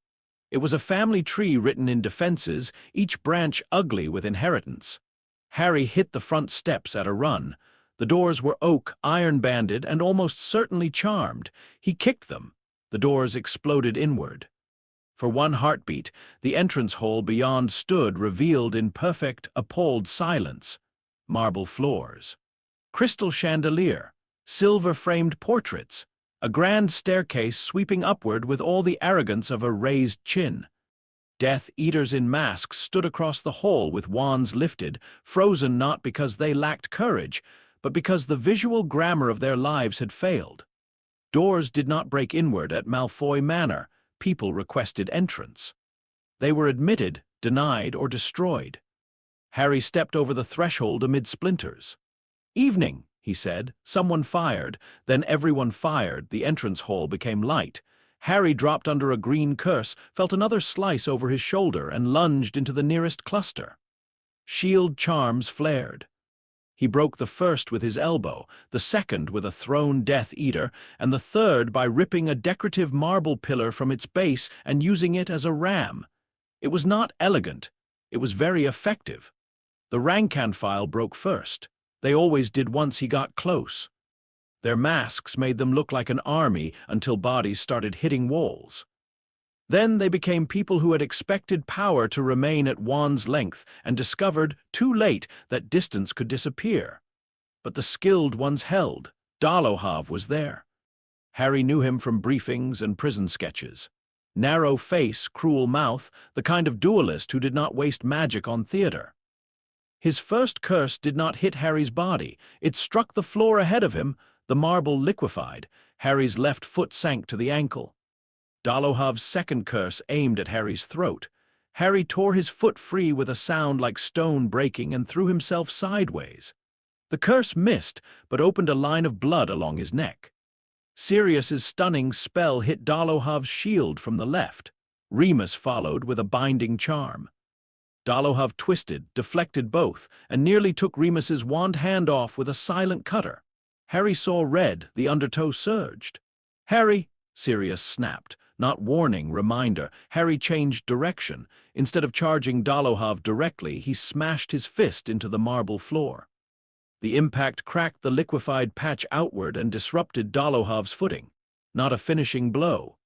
It was a family tree written in defenses, each branch ugly with inheritance. Harry hit the front steps at a run. The doors were oak, iron-banded, and almost certainly charmed. He kicked them. The doors exploded inward. For one heartbeat, the entrance hole beyond stood revealed in perfect, appalled silence. Marble floors, crystal chandelier, silver-framed portraits, a grand staircase sweeping upward with all the arrogance of a raised chin. Death Eaters in masks stood across the hall with wands lifted, frozen not because they lacked courage, but because the visual grammar of their lives had failed. Doors did not break inward at Malfoy Manor. People requested entrance. They were admitted, denied, or destroyed. Harry stepped over the threshold amid splinters. "Evening," he said. Someone fired. Then everyone fired. The entrance hall became light. Harry dropped under a green curse, felt another slice over his shoulder, and lunged into the nearest cluster. Shield charms flared. He broke the first with his elbow, the second with a thrown Death Eater, and the third by ripping a decorative marble pillar from its base and using it as a ram. It was not elegant. It was very effective. The rank and file broke first. They always did once he got close. Their masks made them look like an army until bodies started hitting walls. Then they became people who had expected power to remain at wand's length and discovered, too late, that distance could disappear. But the skilled ones held. Dolohov was there. Harry knew him from briefings and prison sketches. Narrow face, cruel mouth, the kind of duelist who did not waste magic on theater. His first curse did not hit Harry's body. It struck the floor ahead of him. The marble liquefied. Harry's left foot sank to the ankle. Dolohov's second curse aimed at Harry's throat. Harry tore his foot free with a sound like stone breaking and threw himself sideways. The curse missed, but opened a line of blood along his neck. Sirius's stunning spell hit Dolohov's shield from the left. Remus followed with a binding charm. Dolohov twisted, deflected both, and nearly took Remus's wand hand off with a silent cutter. Harry saw red, the undertow surged. "Harry!" Sirius snapped. Not warning, reminder. Harry changed direction. Instead of charging Dolohov directly, he smashed his fist into the marble floor. The impact cracked the liquefied patch outward and disrupted Dolohov's footing. Not a finishing blow.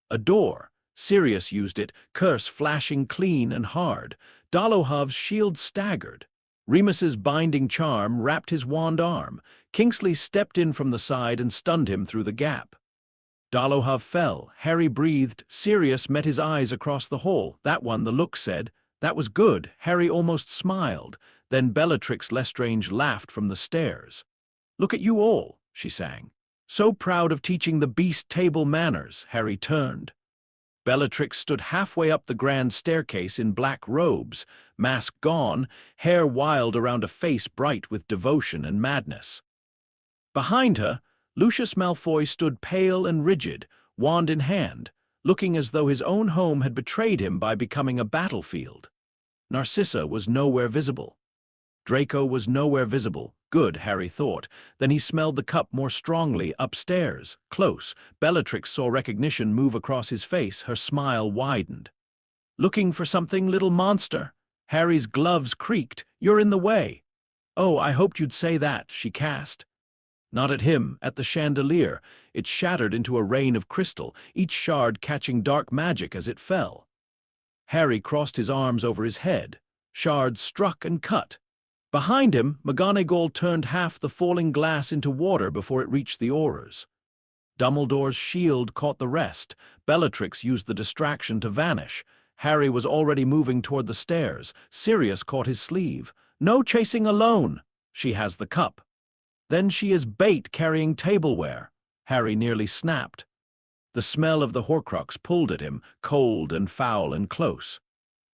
A door. Sirius used it, curse flashing clean and hard. Dolohov's shield staggered. Remus's binding charm wrapped his wand arm. Kingsley stepped in from the side and stunned him through the gap. Dolohov fell. Harry breathed. Sirius met his eyes across the hall. That one, the look said. That was good. Harry almost smiled. Then Bellatrix Lestrange laughed from the stairs. "Look at you all," she sang. "So proud of teaching the beast table manners." Harry turned. Bellatrix stood halfway up the grand staircase in black robes, mask gone, hair wild around a face bright with devotion and madness. Behind her, Lucius Malfoy stood pale and rigid, wand in hand, looking as though his own home had betrayed him by becoming a battlefield. Narcissa was nowhere visible. Draco was nowhere visible. Good, Harry thought. Then he smelled the cup more strongly, upstairs, close. Bellatrix saw recognition move across his face. Her smile widened. "Looking for something, little monster?" Harry's gloves creaked. "You're in the way." "Oh, I hoped you'd say that," she cast. Not at him, at the chandelier. It shattered into a rain of crystal, each shard catching dark magic as it fell. Harry crossed his arms over his head. Shards struck and cut. Behind him, McGonagall turned half the falling glass into water before it reached the aurors. Dumbledore's shield caught the rest. Bellatrix used the distraction to vanish. Harry was already moving toward the stairs. Sirius caught his sleeve. "No chasing alone. She has the cup." "Then she is bait carrying tableware." Harry nearly snapped. The smell of the Horcrux pulled at him, cold and foul and close.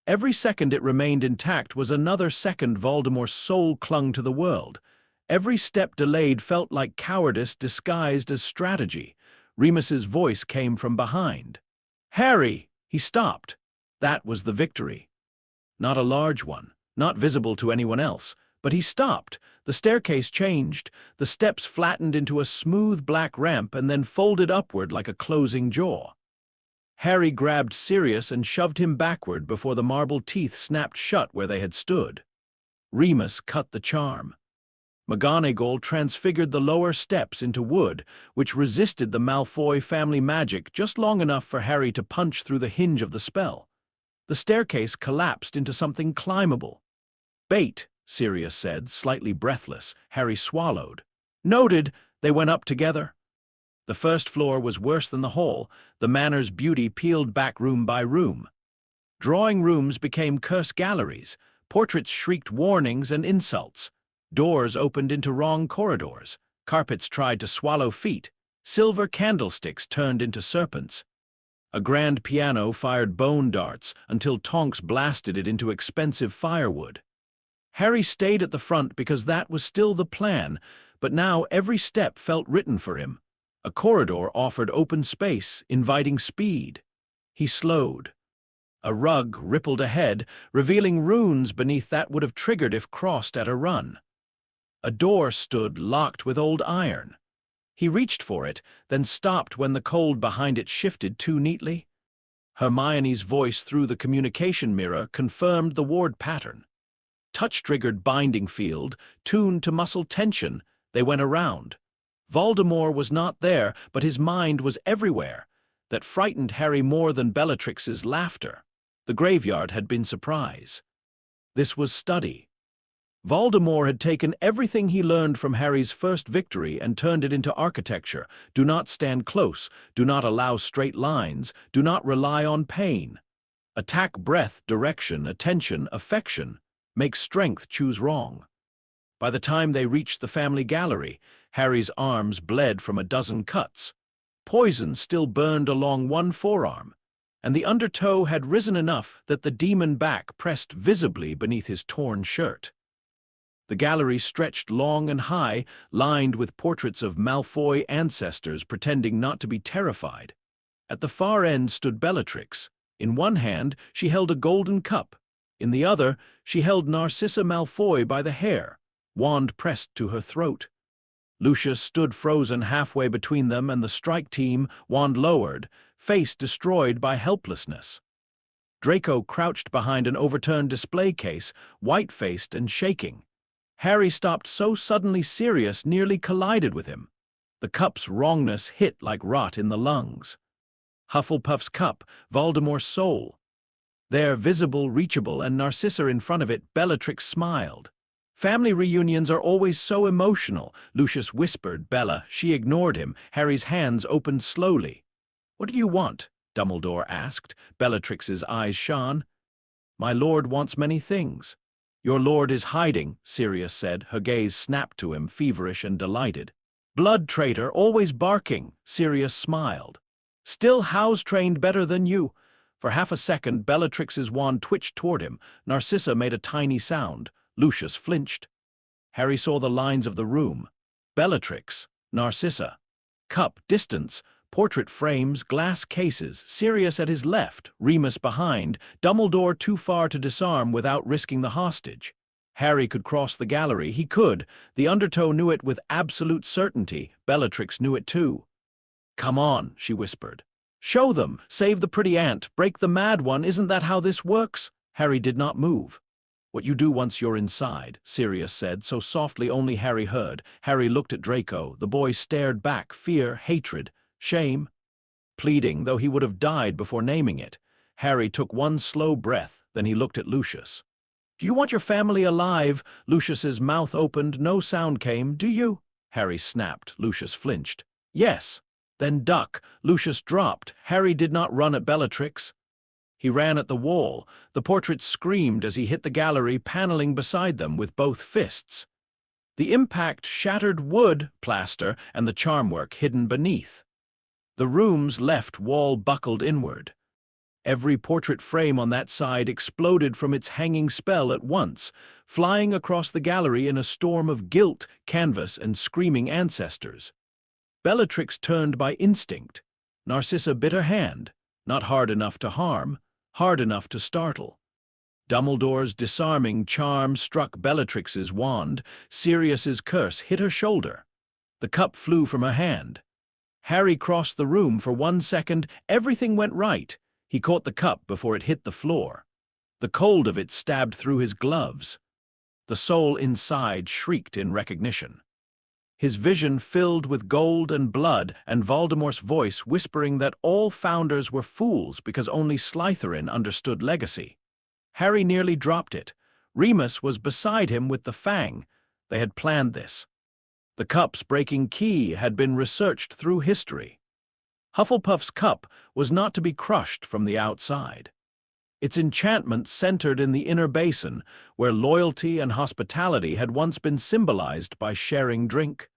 Every second it remained intact was another second Voldemort's soul clung to the world. Every step delayed felt like cowardice disguised as strategy. Remus's voice came from behind. "Harry!" He stopped. That was the victory. Not a large one, not visible to anyone else, but he stopped. The staircase changed. The steps flattened into a smooth black ramp and then folded upward like a closing jaw. Harry grabbed Sirius and shoved him backward before the marble teeth snapped shut where they had stood. Remus cut the charm. McGonagall transfigured the lower steps into wood, which resisted the Malfoy family magic just long enough for Harry to punch through the hinge of the spell. The staircase collapsed into something climbable. "Bait," Sirius said, slightly breathless. Harry swallowed. "Noted." They went up together. The first floor was worse than the hall. The manor's beauty peeled back room by room. Drawing rooms became curse galleries. Portraits shrieked warnings and insults. Doors opened into wrong corridors. Carpets tried to swallow feet. Silver candlesticks turned into serpents. A grand piano fired bone darts until Tonks blasted it into expensive firewood. Harry stayed at the front because that was still the plan, but now every step felt written for him. A corridor offered open space, inviting speed. He slowed. A rug rippled ahead, revealing runes beneath that would have triggered if crossed at a run. A door stood locked with old iron. He reached for it, then stopped when the cold behind it shifted too neatly. Hermione's voice through the communication mirror confirmed the ward pattern. Touch-triggered binding field, tuned to muscle tension, they went around. Voldemort was not there, but his mind was everywhere. That frightened Harry more than Bellatrix's laughter. The graveyard had been surprise. This was study. Voldemort had taken everything he learned from Harry's first victory and turned it into architecture. Do not stand close, do not allow straight lines, do not rely on pain. Attack breath, direction, attention, affection. Make strength choose wrong. By the time they reached the family gallery, Harry's arms bled from a dozen cuts. Poison still burned along one forearm, and the undertow had risen enough that the demon back pressed visibly beneath his torn shirt. The gallery stretched long and high, lined with portraits of Malfoy ancestors pretending not to be terrified. At the far end stood Bellatrix. In one hand, she held a golden cup. In the other, she held Narcissa Malfoy by the hair, wand pressed to her throat. Lucius stood frozen halfway between them and the strike team, wand lowered, face destroyed by helplessness. Draco crouched behind an overturned display case, white-faced and shaking. Harry stopped so suddenly Sirius nearly collided with him. The cup's wrongness hit like rot in the lungs. Hufflepuff's cup, Voldemort's soul. There, visible, reachable, and Narcissa in front of it, Bellatrix smiled. Family reunions are always so emotional, Lucius whispered. Bella, she ignored him. Harry's hands opened slowly. What do you want? Dumbledore asked. Bellatrix's eyes shone. My lord wants many things. Your lord is hiding, Sirius said. Her gaze snapped to him, feverish and delighted. Blood traitor, always barking, Sirius smiled. Still house-trained better than you. For half a second, Bellatrix's wand twitched toward him. Narcissa made a tiny sound. Lucius flinched. Harry saw the lines of the room. Bellatrix, Narcissa. Cup, distance, portrait frames, glass cases, Sirius at his left, Remus behind, Dumbledore too far to disarm without risking the hostage. Harry could cross the gallery. He could. The undertow knew it with absolute certainty. Bellatrix knew it too. Come on, she whispered. Show them. Save the pretty ant. Break the mad one. Isn't that how this works? Harry did not move. What you do once you're inside, Sirius said, so softly only Harry heard. Harry looked at Draco. The boy stared back, fear, hatred, shame. Pleading, though he would have died before naming it. Harry took one slow breath, then he looked at Lucius. Do you want your family alive? Lucius's mouth opened, no sound came. Do you? Harry snapped. Lucius flinched. Yes. Then duck. Lucius dropped. Harry did not run at Bellatrix. He ran at the wall. The portrait screamed as he hit the gallery paneling beside them with both fists. The impact shattered wood, plaster, and the charmwork hidden beneath. The room's left wall buckled inward. Every portrait frame on that side exploded from its hanging spell at once, flying across the gallery in a storm of gilt, canvas, and screaming ancestors. Bellatrix turned by instinct. Narcissa bit her hand, not hard enough to harm, hard enough to startle. Dumbledore's disarming charm struck Bellatrix's wand. Sirius's curse hit her shoulder. The cup flew from her hand. Harry crossed the room for 1 second. Everything went right. He caught the cup before it hit the floor. The cold of it stabbed through his gloves. The soul inside shrieked in recognition. His vision filled with gold and blood, and Voldemort's voice whispering that all founders were fools because only Slytherin understood legacy. Harry nearly dropped it. Remus was beside him with the fang. They had planned this. The cup's breaking key had been researched through history. Hufflepuff's cup was not to be crushed from the outside. Its enchantment centered in the inner basin, where loyalty and hospitality had once been symbolized by sharing drink.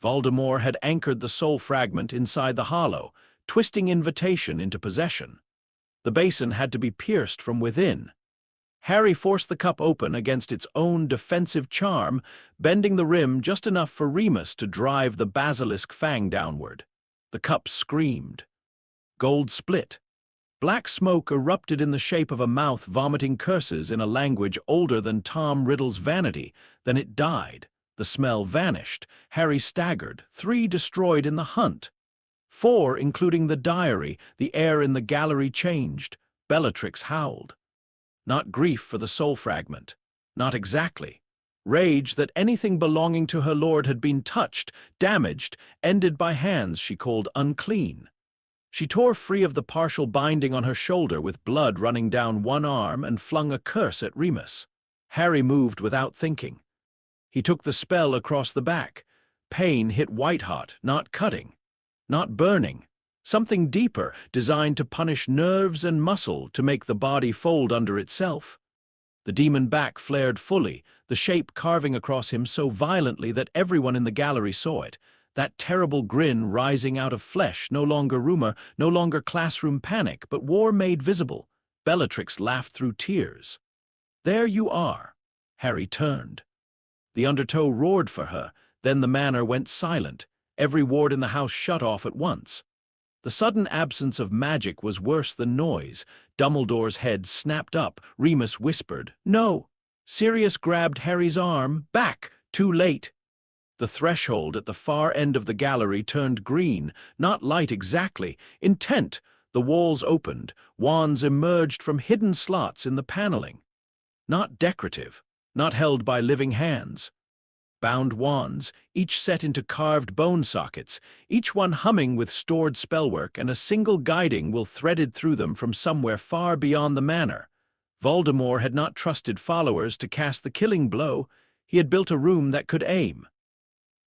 Voldemort had anchored the soul fragment inside the hollow, twisting invitation into possession. The basin had to be pierced from within. Harry forced the cup open against its own defensive charm, bending the rim just enough for Remus to drive the basilisk fang downward. The cup screamed. Gold split. Black smoke erupted in the shape of a mouth vomiting curses in a language older than Tom Riddle's vanity. Then it died. The smell vanished. Harry staggered. 3 destroyed in the hunt. 4, including the diary. The air in the gallery changed. Bellatrix howled. Not grief for the soul fragment. Not exactly. Rage that anything belonging to her lord had been touched, damaged, ended by hands she called unclean. She tore free of the partial binding on her shoulder with blood running down one arm and flung a curse at Remus. Harry moved without thinking. He took the spell across the back. Pain hit white-hot, not cutting, not burning. Something deeper, designed to punish nerves and muscle, to make the body fold under itself. The demon back flared fully, the shape carving across him so violently that everyone in the gallery saw it. That terrible grin rising out of flesh, no longer rumor, no longer classroom panic, but war made visible. Bellatrix laughed through tears. "There you are." Harry turned. The undertow roared for her, then the manor went silent. Every ward in the house shut off at once. The sudden absence of magic was worse than noise. Dumbledore's head snapped up. Remus whispered, "No." Sirius grabbed Harry's arm. "Back! Too late." The threshold at the far end of the gallery turned green, not light exactly, intent. The walls opened. Wands emerged from hidden slots in the paneling. Not decorative, not held by living hands. Bound wands, each set into carved bone sockets, each one humming with stored spellwork, and a single guiding will threaded through them from somewhere far beyond the manor. Voldemort had not trusted followers to cast the killing blow. He had built a room that could aim.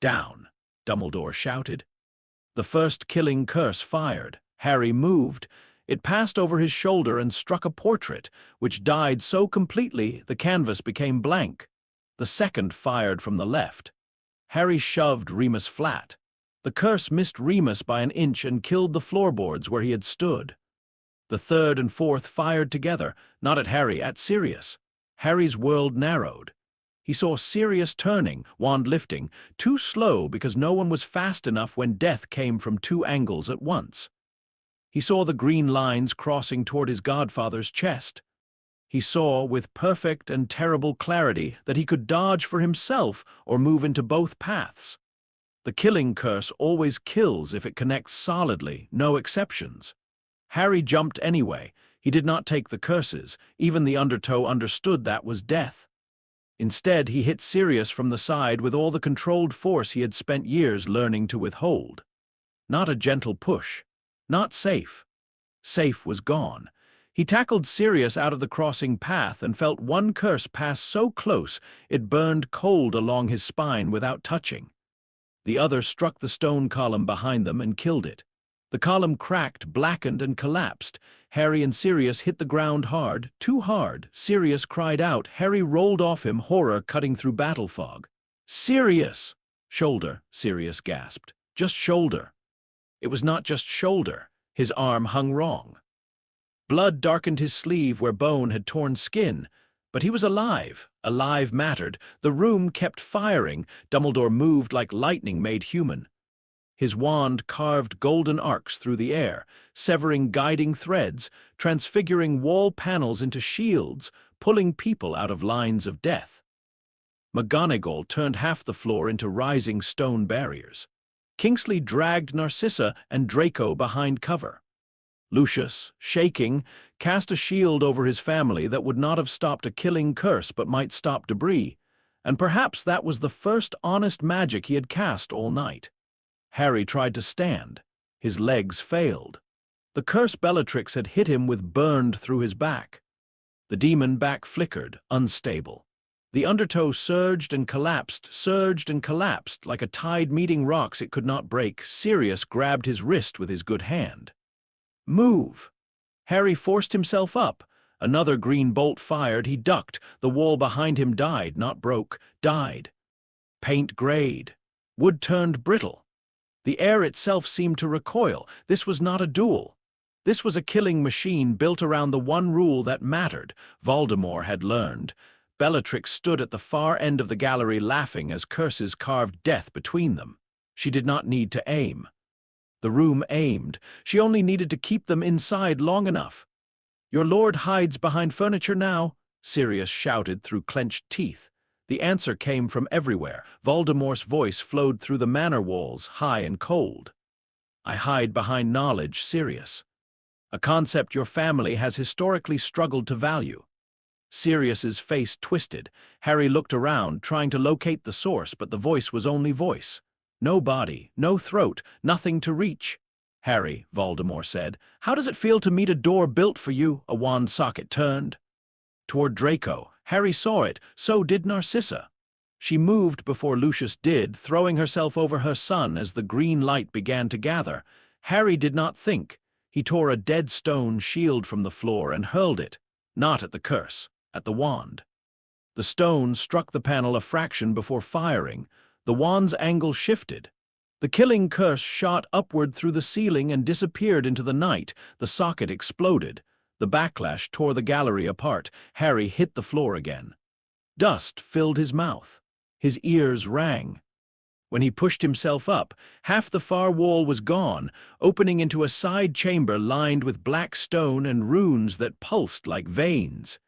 "Down," Dumbledore shouted. The first killing curse fired. Harry moved. It passed over his shoulder and struck a portrait, which died so completely the canvas became blank. The second fired from the left. Harry shoved Remus flat. The curse missed Remus by an inch and killed the floorboards where he had stood. The third and fourth fired together, not at Harry, at Sirius. Harry's world narrowed. He saw Sirius turning, wand lifting, too slow because no one was fast enough when death came from 2 angles at once. He saw the green lines crossing toward his godfather's chest. He saw with perfect and terrible clarity that he could dodge for himself or move into both paths. The killing curse always kills if it connects solidly, no exceptions. Harry jumped anyway. He did not take the curses. Even the undertow understood that was death. Instead, he hit Sirius from the side with all the controlled force he had spent years learning to withhold. Not a gentle push. Not safe. Safe was gone. He tackled Sirius out of the crossing path and felt one curse pass so close it burned cold along his spine without touching. The other struck the stone column behind them and killed it. The column cracked, blackened, and collapsed. Harry and Sirius hit the ground hard, too hard. Sirius cried out. Harry rolled off him, horror cutting through battle fog. "Sirius!" "Shoulder," Sirius gasped. "Just shoulder." It was not just shoulder. His arm hung wrong. Blood darkened his sleeve where bone had torn skin. But he was alive. Alive mattered. The room kept firing. Dumbledore moved like lightning made human. His wand carved golden arcs through the air, severing guiding threads, transfiguring wall panels into shields, pulling people out of lines of death. McGonagall turned half the floor into rising stone barriers. Kingsley dragged Narcissa and Draco behind cover. Lucius, shaking, cast a shield over his family that would not have stopped a killing curse but might stop debris, and perhaps that was the first honest magic he had cast all night. Harry tried to stand. His legs failed. The curse Bellatrix had hit him with burned through his back. The demon back flickered, unstable. The undertow surged and collapsed, like a tide meeting rocks it could not break. Sirius grabbed his wrist with his good hand. "Move!" Harry forced himself up. Another green bolt fired. He ducked. The wall behind him died, not broke, died. Paint grayed. Wood turned brittle. The air itself seemed to recoil. This was not a duel. This was a killing machine built around the one rule that mattered. Voldemort had learned. Bellatrix stood at the far end of the gallery laughing as curses carved death between them. She did not need to aim. The room aimed. She only needed to keep them inside long enough. "Your lord hides behind furniture now," Sirius shouted through clenched teeth. The answer came from everywhere. Voldemort's voice flowed through the manor walls, high and cold. "I hide behind knowledge, Sirius. A concept your family has historically struggled to value." Sirius's face twisted. Harry looked around, trying to locate the source, but the voice was only voice. No body, no throat, nothing to reach. "Harry," Voldemort said, "how does it feel to meet a door built for you?" A wand socket turned toward Draco. Harry saw it, so did Narcissa. She moved before Lucius did, throwing herself over her son as the green light began to gather. Harry did not think. He tore a dead stone shield from the floor and hurled it, not at the curse, at the wand. The stone struck the panel a fraction before firing. The wand's angle shifted. The killing curse shot upward through the ceiling and disappeared into the night. The socket exploded. The backlash tore the gallery apart. Harry hit the floor again. Dust filled his mouth. His ears rang. When he pushed himself up, half the far wall was gone, opening into a side chamber lined with black stone and runes that pulsed like veins.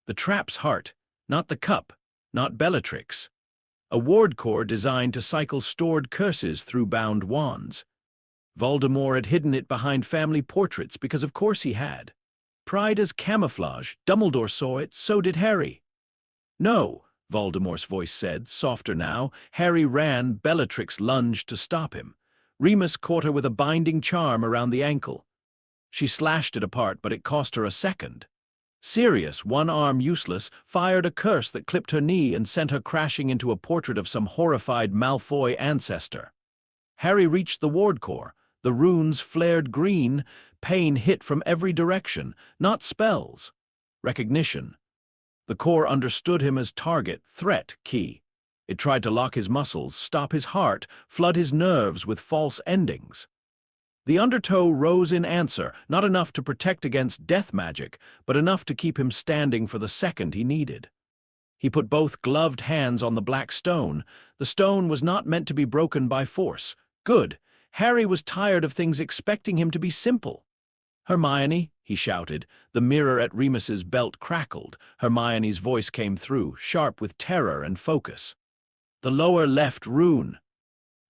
The trap's heart, not the cup, not Bellatrix. A ward core designed to cycle stored curses through bound wands. Voldemort had hidden it behind family portraits because of course he had. Pride as camouflage. Dumbledore saw it, so did Harry. "No," Voldemort's voice said, softer now. Harry ran. Bellatrix lunged to stop him. Remus caught her with a binding charm around the ankle. She slashed it apart, but it cost her a second. Sirius, one arm useless, fired a curse that clipped her knee and sent her crashing into a portrait of some horrified Malfoy ancestor. Harry reached the ward core. The runes flared green. Pain hit from every direction, not spells. Recognition. The core understood him as target, threat, key. It tried to lock his muscles, stop his heart, flood his nerves with false endings. The undertow rose in answer, not enough to protect against death magic, but enough to keep him standing for the second he needed. He put both gloved hands on the black stone. The stone was not meant to be broken by force. Good. Harry was tired of things expecting him to be simple. "Hermione," he shouted. The mirror at Remus's belt crackled. Hermione's voice came through, sharp with terror and focus. "The lower left rune.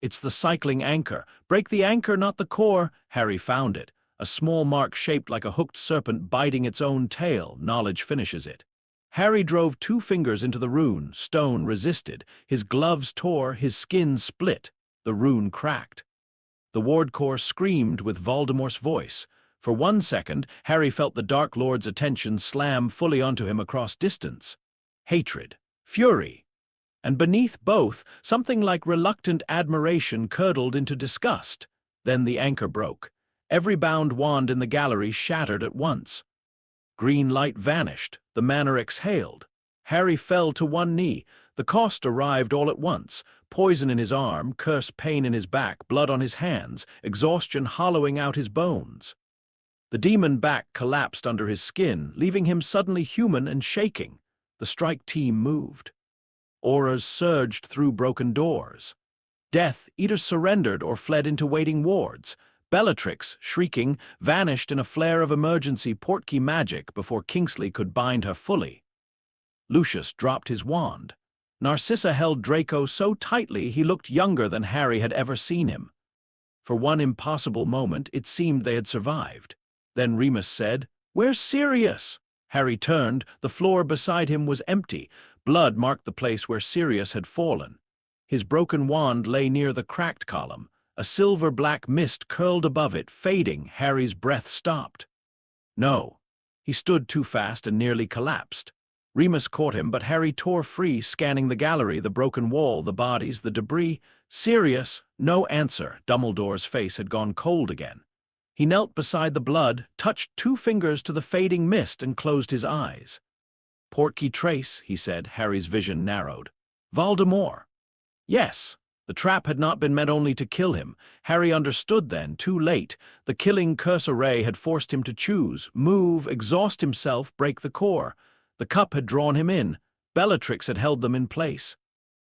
It's the cycling anchor. Break the anchor, not the core." Harry found it. A small mark shaped like a hooked serpent biting its own tail. Knowledge finishes it. Harry drove 2 fingers into the rune. Stone resisted. His gloves tore, his skin split. The rune cracked. The ward core screamed with Voldemort's voice. For 1 second, Harry felt the Dark Lord's attention slam fully onto him across distance. Hatred, fury, and beneath both, something like reluctant admiration curdled into disgust. Then the anchor broke. Every bound wand in the gallery shattered at once. Green light vanished. The manor exhaled. Harry fell to one knee. The cost arrived all at once. Poison in his arm, curse pain in his back, blood on his hands, exhaustion hollowing out his bones. The demon back collapsed under his skin, leaving him suddenly human and shaking. The strike team moved. Auras surged through broken doors. Death either surrendered or fled into waiting wards. Bellatrix, shrieking, vanished in a flare of emergency portkey magic before Kingsley could bind her fully. Lucius dropped his wand. Narcissa held Draco so tightly he looked younger than Harry had ever seen him. For one impossible moment, it seemed they had survived. Then Remus said, "Where's Sirius?" Harry turned. The floor beside him was empty. Blood marked the place where Sirius had fallen. His broken wand lay near the cracked column. A silver-black mist curled above it, fading. Harry's breath stopped. No. He stood too fast and nearly collapsed. Remus caught him, but Harry tore free, scanning the gallery, the broken wall, the bodies, the debris. Sirius, no answer. Dumbledore's face had gone cold again. He knelt beside the blood, touched 2 fingers to the fading mist, and closed his eyes. "Portkey trace," he said. Harry's vision narrowed. "Voldemort." Yes. The trap had not been meant only to kill him. Harry understood then, too late. The killing curse array had forced him to choose, move, exhaust himself, break the core. The cup had drawn him in. Bellatrix had held them in place.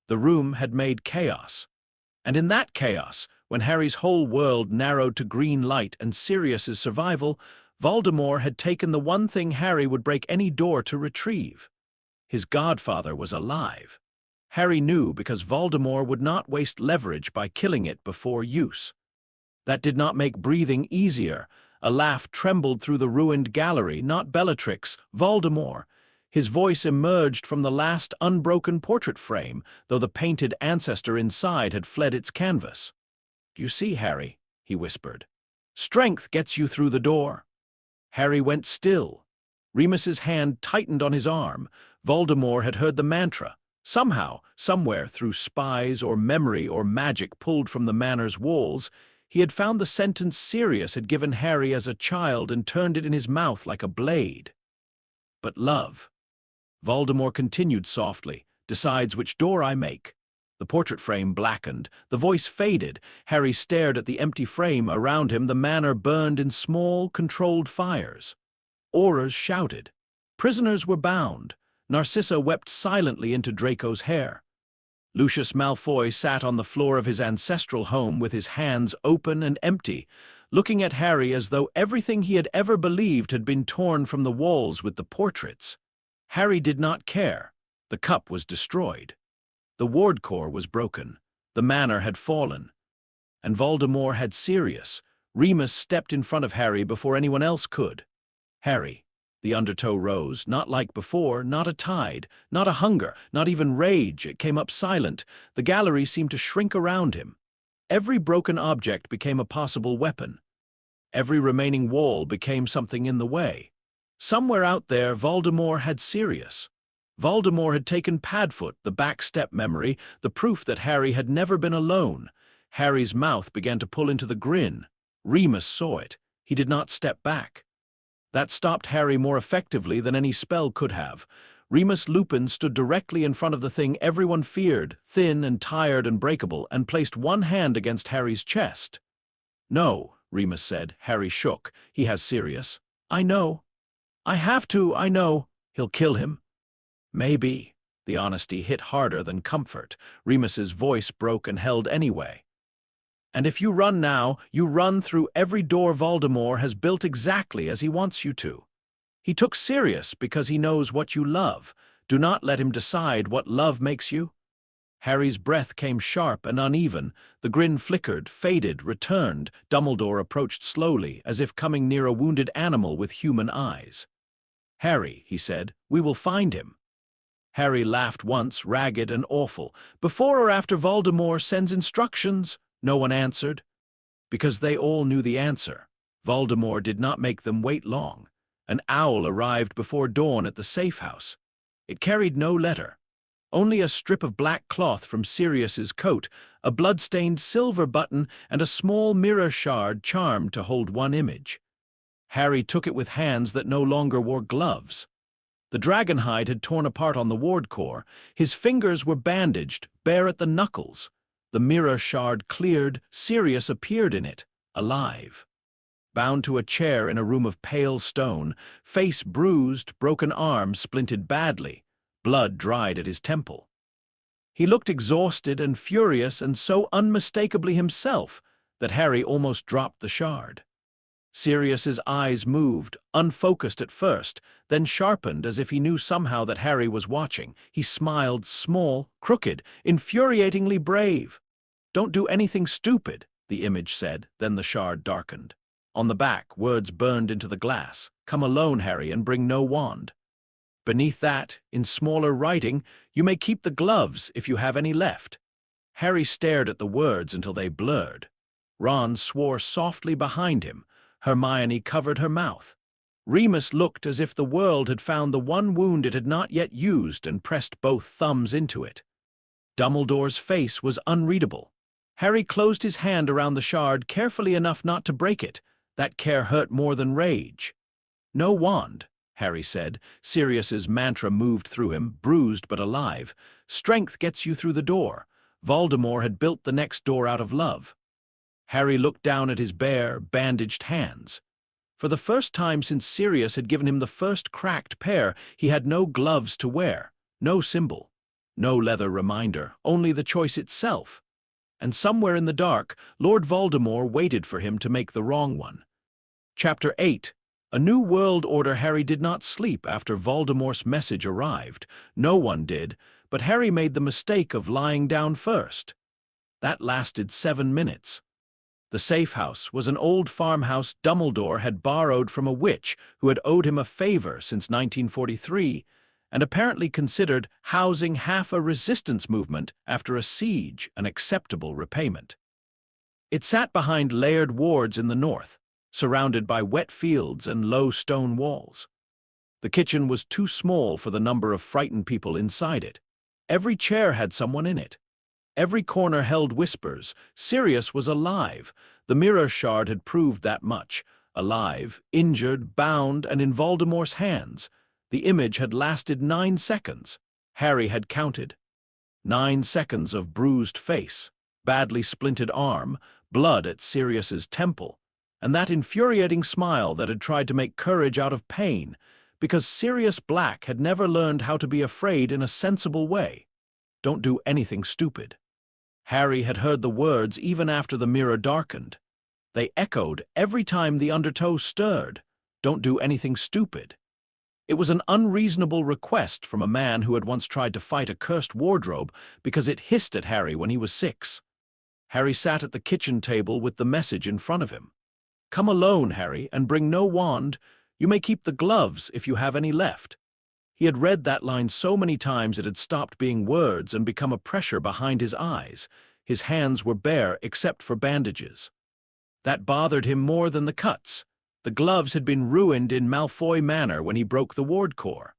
The room had made chaos. And in that chaos, When Harry's whole world narrowed to green light and Sirius's survival, Voldemort had taken the one thing Harry would break any door to retrieve. His godfather was alive. Harry knew because Voldemort would not waste leverage by killing it before use. That did not make breathing easier. A laugh trembled through the ruined gallery, not Bellatrix, Voldemort. His voice emerged from the last unbroken portrait frame, though the painted ancestor inside had fled its canvas. "You see, Harry," he whispered. "Strength gets you through the door." Harry went still. Remus's hand tightened on his arm. Voldemort had heard the mantra. Somehow, somewhere, through spies or memory or magic pulled from the manor's walls, he had found the sentence Sirius had given Harry as a child and turned it in his mouth like a blade. "But love," Voldemort continued softly, "decides which door I make." The portrait frame blackened. The voice faded. Harry stared at the empty frame. Around him, the manor burned in small, controlled fires. Auras shouted. Prisoners were bound. Narcissa wept silently into Draco's hair. Lucius Malfoy sat on the floor of his ancestral home with his hands open and empty, looking at Harry as though everything he had ever believed had been torn from the walls with the portraits. Harry did not care. The cup was destroyed. The ward core was broken. The manor had fallen. And Voldemort had Sirius. Remus stepped in front of Harry before anyone else could. "Harry," the undertow rose, not like before, not a tide, not a hunger, not even rage. It came up silent. The gallery seemed to shrink around him. Every broken object became a possible weapon. Every remaining wall became something in the way. Somewhere out there, Voldemort had Sirius. Voldemort had taken Padfoot, the backstep memory, the proof that Harry had never been alone. Harry's mouth began to pull into the grin. Remus saw it. He did not step back. That stopped Harry more effectively than any spell could have. Remus Lupin stood directly in front of the thing everyone feared, thin and tired and breakable, and placed one hand against Harry's chest. "No," Remus said. Harry shook. "He has Sirius." "I know. I have to, I know. He'll kill him." "Maybe." The honesty hit harder than comfort. Remus's voice broke and held anyway. "And if you run now, you run through every door Voldemort has built exactly as he wants you to. He took Sirius because he knows what you love. Do not let him decide what love makes you." Harry's breath came sharp and uneven. The grin flickered, faded, returned. Dumbledore approached slowly, as if coming near a wounded animal with human eyes. "Harry," he said, "we will find him." Harry laughed once, ragged and awful. "Before or after Voldemort sends instructions?" No one answered. Because they all knew the answer. Voldemort did not make them wait long. An owl arrived before dawn at the safe house. It carried no letter. Only a strip of black cloth from Sirius's coat, a blood-stained silver button, and a small mirror shard charmed to hold one image. Harry took it with hands that no longer wore gloves. The dragon hide had torn apart on the ward core. His fingers were bandaged, bare at the knuckles. The mirror shard cleared. Sirius appeared in it, alive. Bound to a chair in a room of pale stone, face bruised, broken arm splinted badly, blood dried at his temple. He looked exhausted and furious and so unmistakably himself that Harry almost dropped the shard. Sirius's eyes moved, unfocused at first, then sharpened as if he knew somehow that Harry was watching. He smiled, small, crooked, infuriatingly brave. "Don't do anything stupid," the image said, then the shard darkened. On the back, words burned into the glass. "Come alone, Harry, and bring no wand." Beneath that, in smaller writing, "You may keep the gloves if you have any left." Harry stared at the words until they blurred. Ron swore softly behind him. Hermione covered her mouth. Remus looked as if the world had found the one wound it had not yet used and pressed both thumbs into it. Dumbledore's face was unreadable. Harry closed his hand around the shard carefully enough not to break it. That care hurt more than rage. "No wand," Harry said. Sirius's mantra moved through him, bruised but alive. "Strength gets you through the door." Voldemort had built the next door out of love. Harry looked down at his bare, bandaged hands. For the first time since Sirius had given him the first cracked pair, he had no gloves to wear, no symbol, no leather reminder, only the choice itself. and somewhere in the dark, Lord Voldemort waited for him to make the wrong one. Chapter 8. A New World Order. Harry did not sleep after Voldemort's message arrived. No one did, but Harry made the mistake of lying down first. That lasted 7 minutes. The safe house was an old farmhouse Dumbledore had borrowed from a witch who had owed him a favor since 1943, and apparently considered housing half a resistance movement after a siege an acceptable repayment. It sat behind layered wards in the north, surrounded by wet fields and low stone walls. The kitchen was too small for the number of frightened people inside it. Every chair had someone in it. Every corner held whispers. Sirius was alive. The mirror shard had proved that much. Alive, injured, bound, and in Voldemort's hands. The image had lasted 9 seconds. Harry had counted. 9 seconds of bruised face, badly splinted arm, blood at Sirius's temple, and that infuriating smile that had tried to make courage out of pain, because Sirius Black had never learned how to be afraid in a sensible way. Don't do anything stupid. Harry had heard the words even after the mirror darkened. They echoed every time the undertow stirred. Don't do anything stupid. It was an unreasonable request from a man who had once tried to fight a cursed wardrobe because it hissed at Harry when he was 6. Harry sat at the kitchen table with the message in front of him. Come alone, Harry, and bring no wand. You may keep the gloves if you have any left. He had read that line so many times it had stopped being words and become a pressure behind his eyes. His hands were bare except for bandages. That bothered him more than the cuts. The gloves had been ruined in Malfoy Manor when he broke the ward core.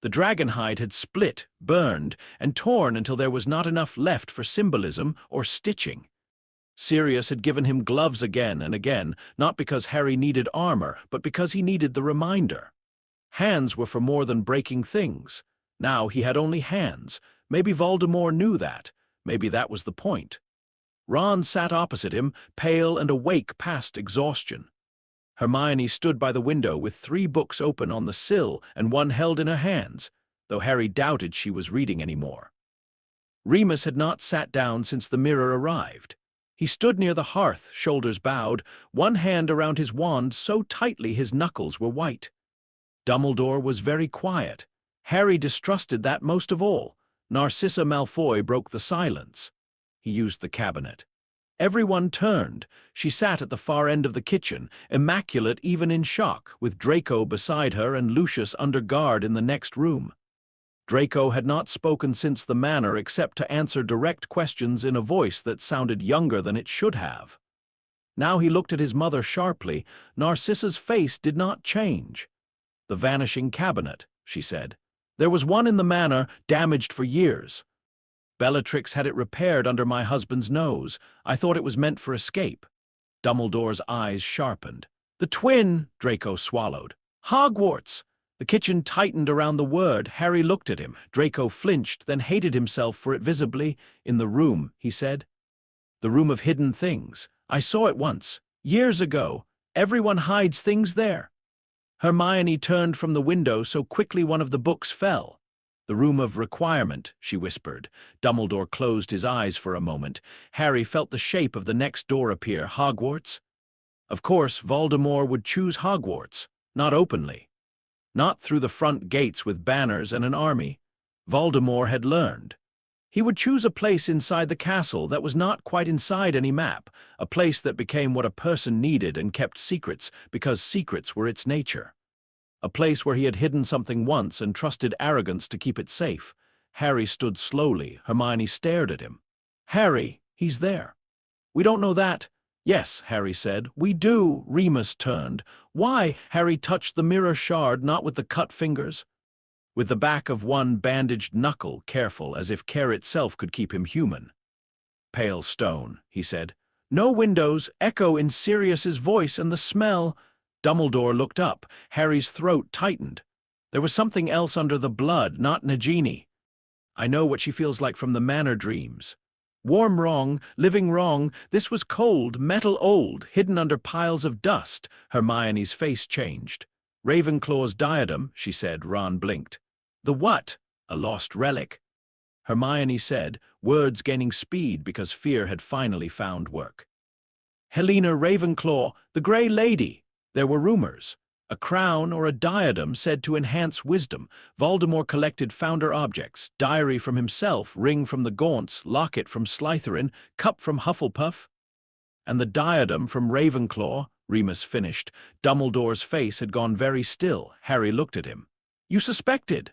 The dragonhide had split, burned, and torn until there was not enough left for symbolism or stitching. Sirius had given him gloves again and again, not because Harry needed armor, but because he needed the reminder. Hands were for more than breaking things. Now he had only hands. Maybe Voldemort knew that. Maybe that was the point. Ron sat opposite him, pale and awake past exhaustion. Hermione stood by the window with 3 books open on the sill and one held in her hands, though Harry doubted she was reading any more. Remus had not sat down since the mirror arrived. He stood near the hearth, shoulders bowed, one hand around his wand so tightly his knuckles were white. Dumbledore was very quiet. Harry distrusted that most of all. Narcissa Malfoy broke the silence. He used the cabinet. Everyone turned. She sat at the far end of the kitchen, immaculate even in shock, with Draco beside her and Lucius under guard in the next room. Draco had not spoken since the manor except to answer direct questions in a voice that sounded younger than it should have. Now he looked at his mother sharply. Narcissa's face did not change. The vanishing cabinet, she said. There was one in the manor, damaged for years. Bellatrix had it repaired under my husband's nose. I thought it was meant for escape. Dumbledore's eyes sharpened. The twin, Draco swallowed. Hogwarts! The kitchen tightened around the word. Harry looked at him. Draco flinched, then hated himself for it visibly. In the room, he said. The room of hidden things. I saw it once. Years ago. Everyone hides things there. Hermione turned from the window so quickly one of the books fell. The room of requirement, she whispered. Dumbledore closed his eyes for a moment. Harry felt the shape of the next door appear. Hogwarts? Of course, Voldemort would choose Hogwarts. Not openly. Not through the front gates with banners and an army. Voldemort had learned. He would choose a place inside the castle that was not quite inside any map, a place that became what a person needed and kept secrets because secrets were its nature. A place where he had hidden something once and trusted arrogance to keep it safe. Harry stood slowly. Hermione stared at him. Harry, he's there. We don't know that. Yes, Harry said. We do. Remus turned. Why? Harry touched the mirror shard, not with the cut fingers. With the back of one bandaged knuckle, careful, as if care itself could keep him human. Pale stone, he said. No windows, echo in Sirius's voice, and the smell. Dumbledore looked up. Harry's throat tightened. There was something else under the blood, not Nagini. I know what she feels like from the manor dreams. Warm wrong, living wrong. This was cold, metal old, hidden under piles of dust. Hermione's face changed. Ravenclaw's diadem, she said. Ron blinked. The what? A lost relic. Hermione said, words gaining speed because fear had finally found work. Helena Ravenclaw, the Grey Lady. There were rumors. A crown or a diadem said to enhance wisdom. Voldemort collected founder objects, diary from himself, ring from the Gaunts, locket from Slytherin, cup from Hufflepuff. And the diadem from Ravenclaw, Remus finished. Dumbledore's face had gone very still. Harry looked at him. You suspected?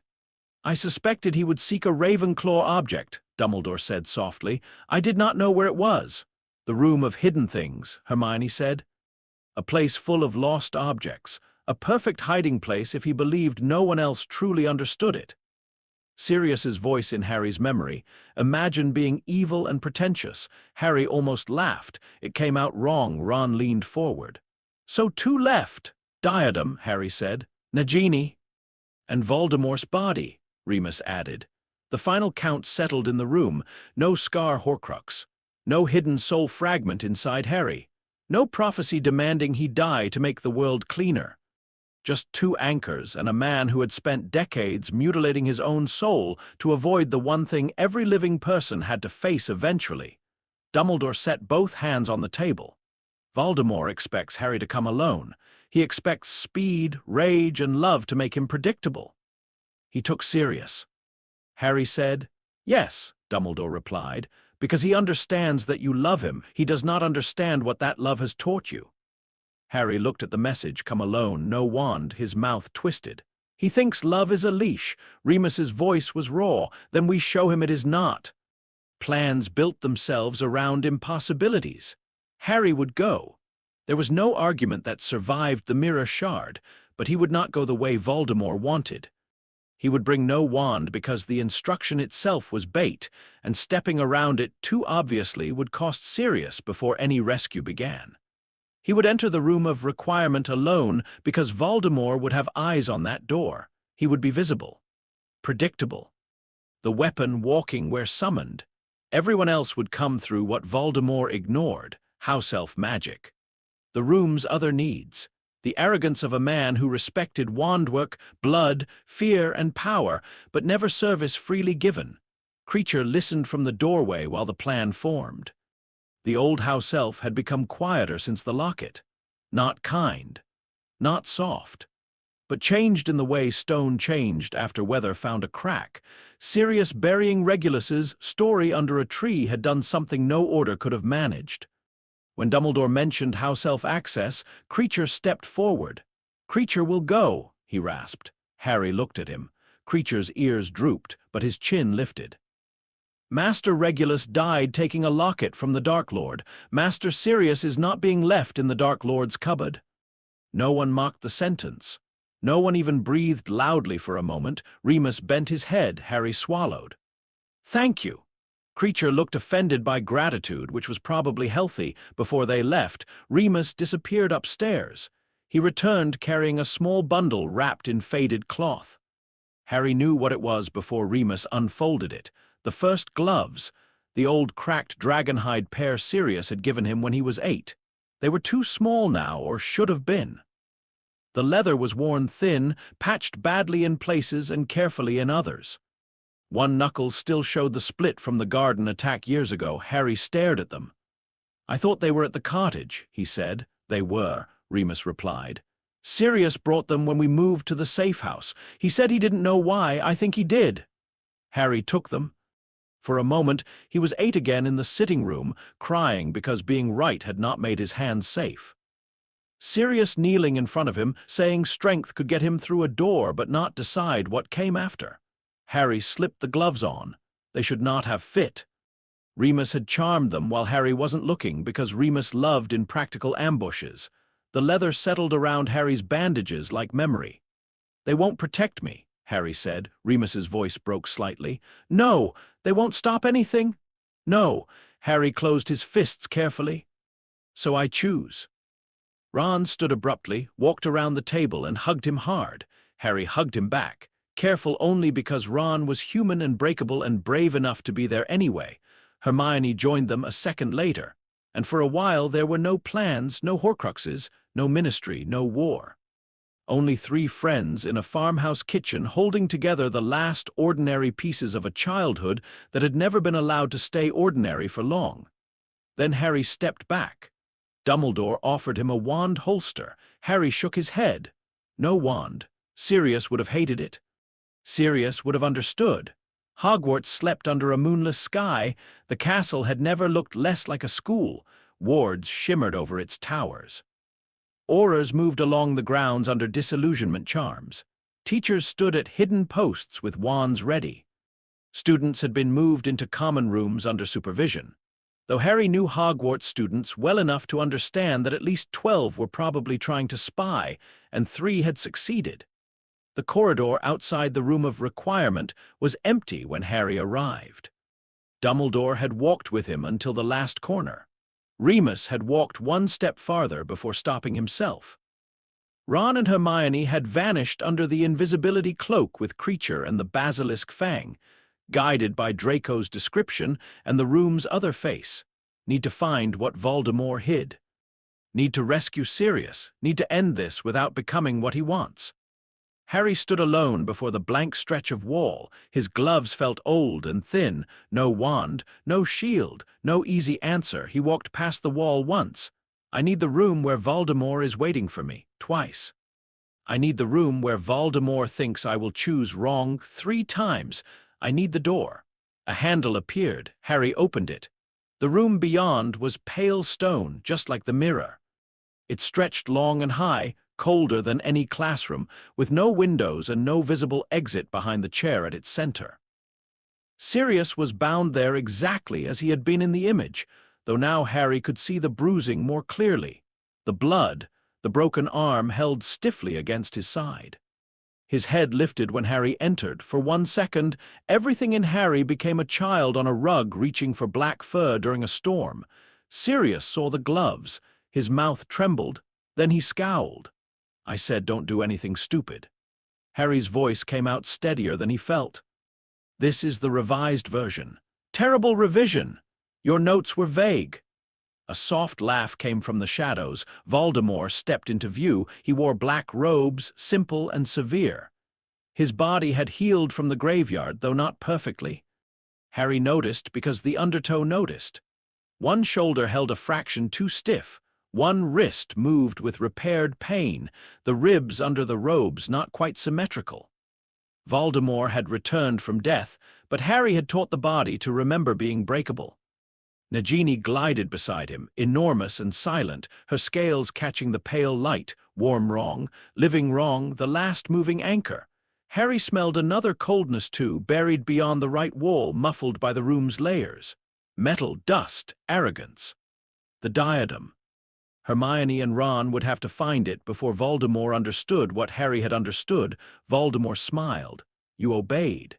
I suspected he would seek a Ravenclaw object, Dumbledore said softly. I did not know where it was. The room of hidden things, Hermione said. A place full of lost objects. A perfect hiding place if he believed no one else truly understood it. Sirius's voice in Harry's memory. Imagine being evil and pretentious. Harry almost laughed. It came out wrong. Ron leaned forward. So two left. Diadem, Harry said. Nagini. And Voldemort's body, Remus added. The final count settled in the room. No scar Horcrux. No hidden soul fragment inside Harry. No prophecy demanding he die to make the world cleaner. Just two anchors and a man who had spent decades mutilating his own soul to avoid the one thing every living person had to face eventually. Dumbledore set both hands on the table. Voldemort expects Harry to come alone. He expects speed, rage, and love to make him predictable. He took Sirius. Harry said, Yes, Dumbledore replied, because he understands that you love him. He does not understand what that love has taught you. Harry looked at the message, come alone, no wand, his mouth twisted. He thinks love is a leash. Remus's voice was raw. Then we show him it is not. Plans built themselves around impossibilities. Harry would go. There was no argument that survived the mirror shard, but he would not go the way Voldemort wanted. He would bring no wand because the instruction itself was bait, and stepping around it too obviously would cost Sirius before any rescue began. He would enter the room of requirement alone because Voldemort would have eyes on that door. He would be visible, predictable. The weapon walking where summoned. Everyone else would come through what Voldemort ignored, house elf magic. The room's other needs. The arrogance of a man who respected wandwork, blood, fear, and power, but never service freely given. Creature listened from the doorway while the plan formed. The old house elf had become quieter since the locket. Not kind, not soft, but changed in the way stone changed after weather found a crack. Sirius burying Regulus's story under a tree had done something no order could have managed. When Dumbledore mentioned house elf access, Creature stepped forward. Creature will go, he rasped. Harry looked at him. Creature's ears drooped, but his chin lifted. Master Regulus died taking a locket from the Dark Lord. Master Sirius is not being left in the Dark Lord's cupboard. No one mocked the sentence. No one even breathed loudly for a moment. Remus bent his head. Harry swallowed. Thank you. Creature looked offended by gratitude, which was probably healthy. Before they left, Remus disappeared upstairs. He returned carrying a small bundle wrapped in faded cloth. Harry knew what it was before Remus unfolded it. The first gloves, the old cracked dragonhide pair Sirius had given him when he was 8. They were too small now, or should have been. The leather was worn thin, patched badly in places and carefully in others. One knuckle still showed the split from the garden attack years ago. Harry stared at them. I thought they were at the cottage, he said. They were, Remus replied. Sirius brought them when we moved to the safe house. He said he didn't know why. I think he did. Harry took them. For a moment, he was 8 again in the sitting room, crying because being right had not made his hands safe. Sirius kneeling in front of him, saying strength could get him through a door but not decide what came after. Harry slipped the gloves on. They should not have fit. Remus had charmed them while Harry wasn't looking because Remus loved in practical ambushes. The leather settled around Harry's bandages like memory. They won't protect me, Harry said. Remus's voice broke slightly. No, they won't stop anything. No, Harry closed his fists carefully. So I choose. Ron stood abruptly, walked around the table and hugged him hard. Harry hugged him back, careful only because Ron was human and breakable and brave enough to be there anyway. Hermione joined them a second later, and for a while there were no plans, no Horcruxes, no ministry, no war. Only three friends in a farmhouse kitchen holding together the last ordinary pieces of a childhood that had never been allowed to stay ordinary for long. Then Harry stepped back. Dumbledore offered him a wand holster. Harry shook his head. No wand. Sirius would have hated it. Sirius would have understood. Hogwarts slept under a moonless sky. The castle had never looked less like a school. Wards shimmered over its towers. Aurors moved along the grounds under disillusionment charms. Teachers stood at hidden posts with wands ready. Students had been moved into common rooms under supervision. Though Harry knew Hogwarts students well enough to understand that at least 12 were probably trying to spy, and 3 had succeeded. The corridor outside the room of requirement was empty when Harry arrived. Dumbledore had walked with him until the last corner. Remus had walked one step farther before stopping himself. Ron and Hermione had vanished under the invisibility cloak with Kreacher and the basilisk fang, guided by Draco's description and the room's other face. Need to find what Voldemort hid. Need to rescue Sirius. Need to end this without becoming what he wants. Harry stood alone before the blank stretch of wall. His gloves felt old and thin. No wand, no shield, no easy answer. He walked past the wall once. I need the room where Voldemort is waiting for me. Twice. I need the room where Voldemort thinks I will choose wrong 3 times. I need the door. A handle appeared. Harry opened it. The room beyond was pale stone, just like the mirror. It stretched long and high, colder than any classroom, with no windows and no visible exit behind the chair at its center. Sirius was bound there exactly as he had been in the image, though now Harry could see the bruising more clearly. The blood, the broken arm held stiffly against his side. His head lifted when Harry entered. For 1 second, everything in Harry became a child on a rug reaching for black fur during a storm. Sirius saw the gloves. His mouth trembled. Then he scowled. I said, don't do anything stupid. Harry's voice came out steadier than he felt. This is the revised version. Terrible revision. Your notes were vague. A soft laugh came from the shadows. Voldemort stepped into view. He wore black robes, simple and severe. His body had healed from the graveyard, though not perfectly. Harry noticed because the undertow noticed. One shoulder held a fraction too stiff. One wrist moved with repaired pain, the ribs under the robes not quite symmetrical. Voldemort had returned from death, but Harry had taught the body to remember being breakable. Nagini glided beside him, enormous and silent, her scales catching the pale light, warm wrong, living wrong, the last moving anchor. Harry smelled another coldness too, buried beyond the right wall, muffled by the room's layers. Metal, dust, arrogance. The diadem. Hermione and Ron would have to find it before Voldemort understood what Harry had understood. Voldemort smiled. You obeyed.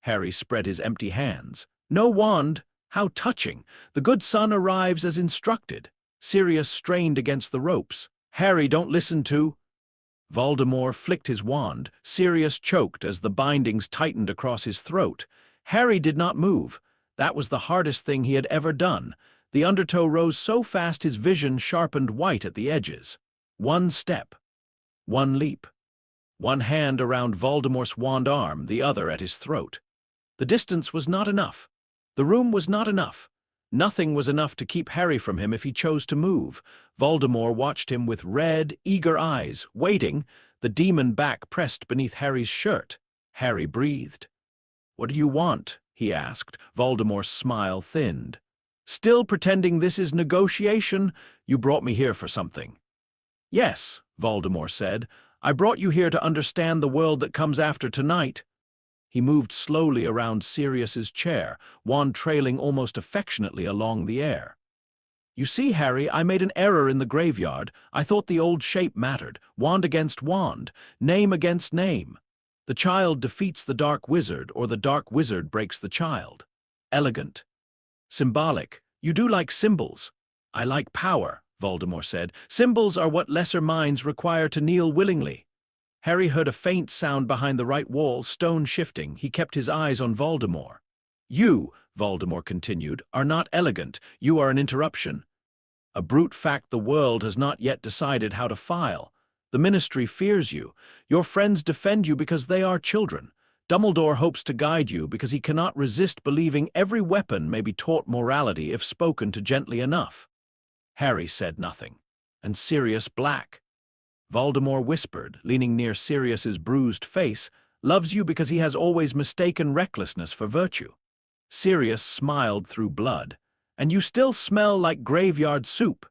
Harry spread his empty hands. No wand. How touching. The good son arrives as instructed. Sirius strained against the ropes. Harry, don't listen to... Voldemort flicked his wand. Sirius choked as the bindings tightened across his throat. Harry did not move. That was the hardest thing he had ever done. The undertow rose so fast his vision sharpened white at the edges. One step. One leap. One hand around Voldemort's wand arm, the other at his throat. The distance was not enough. The room was not enough. Nothing was enough to keep Harry from him if he chose to move. Voldemort watched him with red, eager eyes, waiting, the demon back pressed beneath Harry's shirt. Harry breathed. What do you want? He asked. Voldemort's smile thinned. Still pretending this is negotiation? You brought me here for something. Yes, Voldemort said. I brought you here to understand the world that comes after tonight. He moved slowly around Sirius's chair, wand trailing almost affectionately along the air. You see, Harry, I made an error in the graveyard. I thought the old shape mattered. Wand against wand, name against name. The child defeats the dark wizard, or the dark wizard breaks the child. Elegant. Symbolic. You do like symbols. I like power, Voldemort said. Symbols are what lesser minds require to kneel willingly. Harry heard a faint sound behind the right wall, stone shifting. He kept his eyes on Voldemort. You, Voldemort continued, are not elegant. You are an interruption. A brute fact the world has not yet decided how to file. The Ministry fears you. Your friends defend you because they are children. Dumbledore hopes to guide you because he cannot resist believing every weapon may be taught morality if spoken to gently enough." Harry said nothing. "And Sirius Black," Voldemort whispered, leaning near Sirius's bruised face, "loves you because he has always mistaken recklessness for virtue." Sirius smiled through blood. "And you still smell like graveyard soup."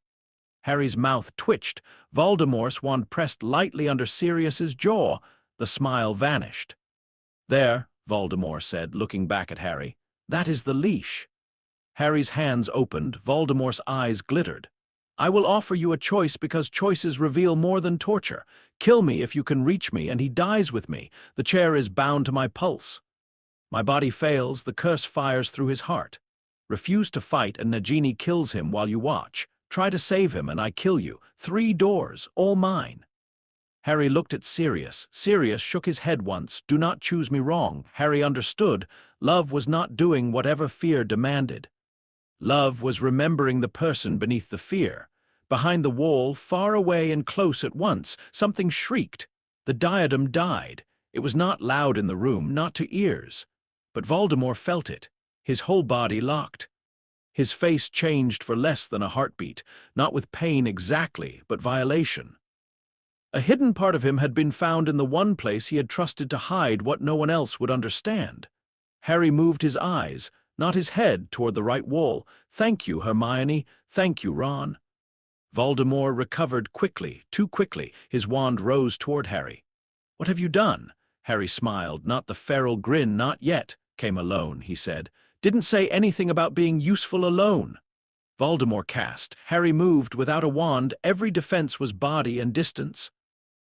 Harry's mouth twitched. Voldemort's wand pressed lightly under Sirius's jaw. The smile vanished. "There," Voldemort said, looking back at Harry. "That is the leash." Harry's hands opened. Voldemort's eyes glittered. "I will offer you a choice because choices reveal more than torture. Kill me if you can reach me, and he dies with me. The chair is bound to my pulse. My body fails, the curse fires through his heart. Refuse to fight, and Nagini kills him while you watch. Try to save him, and I kill you. 3 doors, all mine." Harry looked at Sirius. Sirius shook his head once. "Do not choose me wrong." Harry understood. Love was not doing whatever fear demanded. Love was remembering the person beneath the fear. Behind the wall, far away and close at once, something shrieked. The diadem died. It was not loud in the room, not to ears. But Voldemort felt it. His whole body locked. His face changed for less than a heartbeat, not with pain exactly, but violation. A hidden part of him had been found in the one place he had trusted to hide what no one else would understand. Harry moved his eyes, not his head, toward the right wall. "Thank you, Hermione. Thank you, Ron." Voldemort recovered quickly, too quickly. His wand rose toward Harry. "What have you done?" Harry smiled. "Not the feral grin, not yet. Came alone," he said. "Didn't say anything about being useful alone." Voldemort cast. Harry moved without a wand. Every defense was body and distance.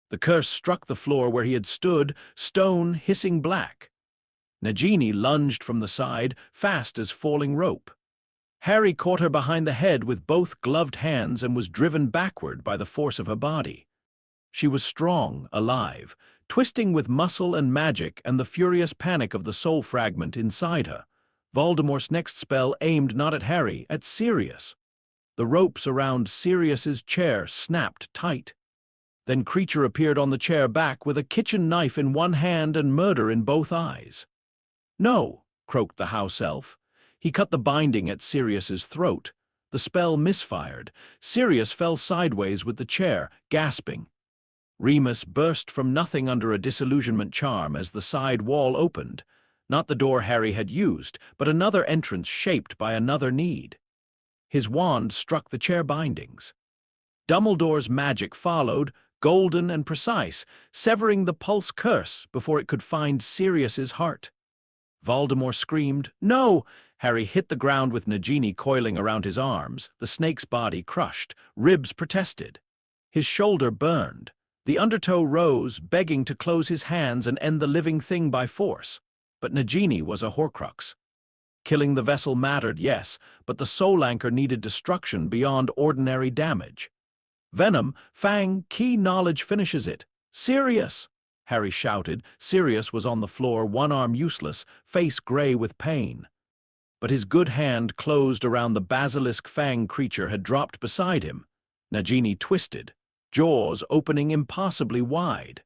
The curse struck the floor where he had stood, stone hissing black. Nagini lunged from the side, fast as falling rope. Harry caught her behind the head with both gloved hands and was driven backward by the force of her body. She was strong, alive, twisting with muscle and magic and the furious panic of the soul fragment inside her. Voldemort's next spell aimed not at Harry, at Sirius. The ropes around Sirius's chair snapped tight. Then Creature appeared on the chair back with a kitchen knife in one hand and murder in both eyes. "No," croaked the house elf. He cut the binding at Sirius's throat. The spell misfired. Sirius fell sideways with the chair, gasping. Remus burst from nothing under a disillusionment charm as the side wall opened. Not the door Harry had used, but another entrance shaped by another need. His wand struck the chair bindings. Dumbledore's magic followed, golden and precise, severing the pulse curse before it could find Sirius's heart. Voldemort screamed, "No!" Harry hit the ground with Nagini coiling around his arms. The snake's body crushed. Ribs protested. His shoulder burned. The undertow rose, begging to close his hands and end the living thing by force. But Nagini was a Horcrux. Killing the vessel mattered, yes, but the soul anchor needed destruction beyond ordinary damage. "Venom, Fang, key knowledge finishes it. Sirius!" Harry shouted. Sirius was on the floor, one arm useless, face gray with pain. But his good hand closed around the basilisk Fang creature had dropped beside him. Nagini twisted, jaws opening impossibly wide.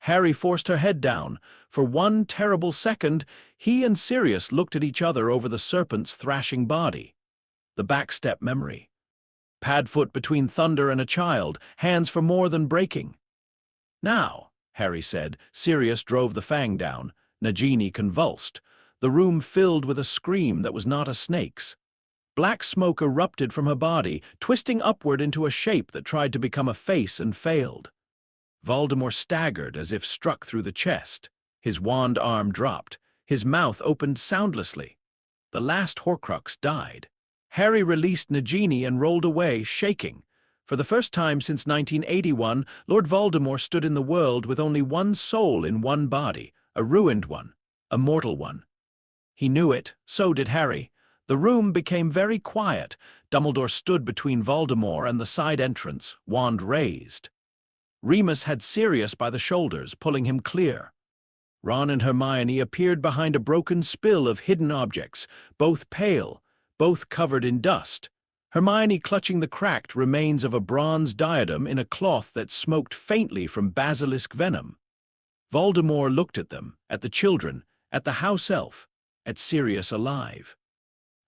Harry forced her head down. For one terrible second, he and Sirius looked at each other over the serpent's thrashing body. The backstep memory. Padfoot between thunder and a child, hands for more than breaking. "Now," Harry said. Sirius drove the Fang down. Nagini convulsed. The room filled with a scream that was not a snake's. Black smoke erupted from her body, twisting upward into a shape that tried to become a face and failed. Voldemort staggered as if struck through the chest. His wand arm dropped. His mouth opened soundlessly. The last Horcrux died. Harry released Nagini and rolled away, shaking. For the first time since 1981, Lord Voldemort stood in the world with only one soul in one body, a ruined one, a mortal one. He knew it, so did Harry. The room became very quiet. Dumbledore stood between Voldemort and the side entrance, wand raised. Remus had Sirius by the shoulders, pulling him clear. Ron and Hermione appeared behind a broken spill of hidden objects, both pale, both covered in dust. Hermione clutching the cracked remains of a bronze diadem in a cloth that smoked faintly from basilisk venom. Voldemort looked at them, at the children, at the house elf, at Sirius alive.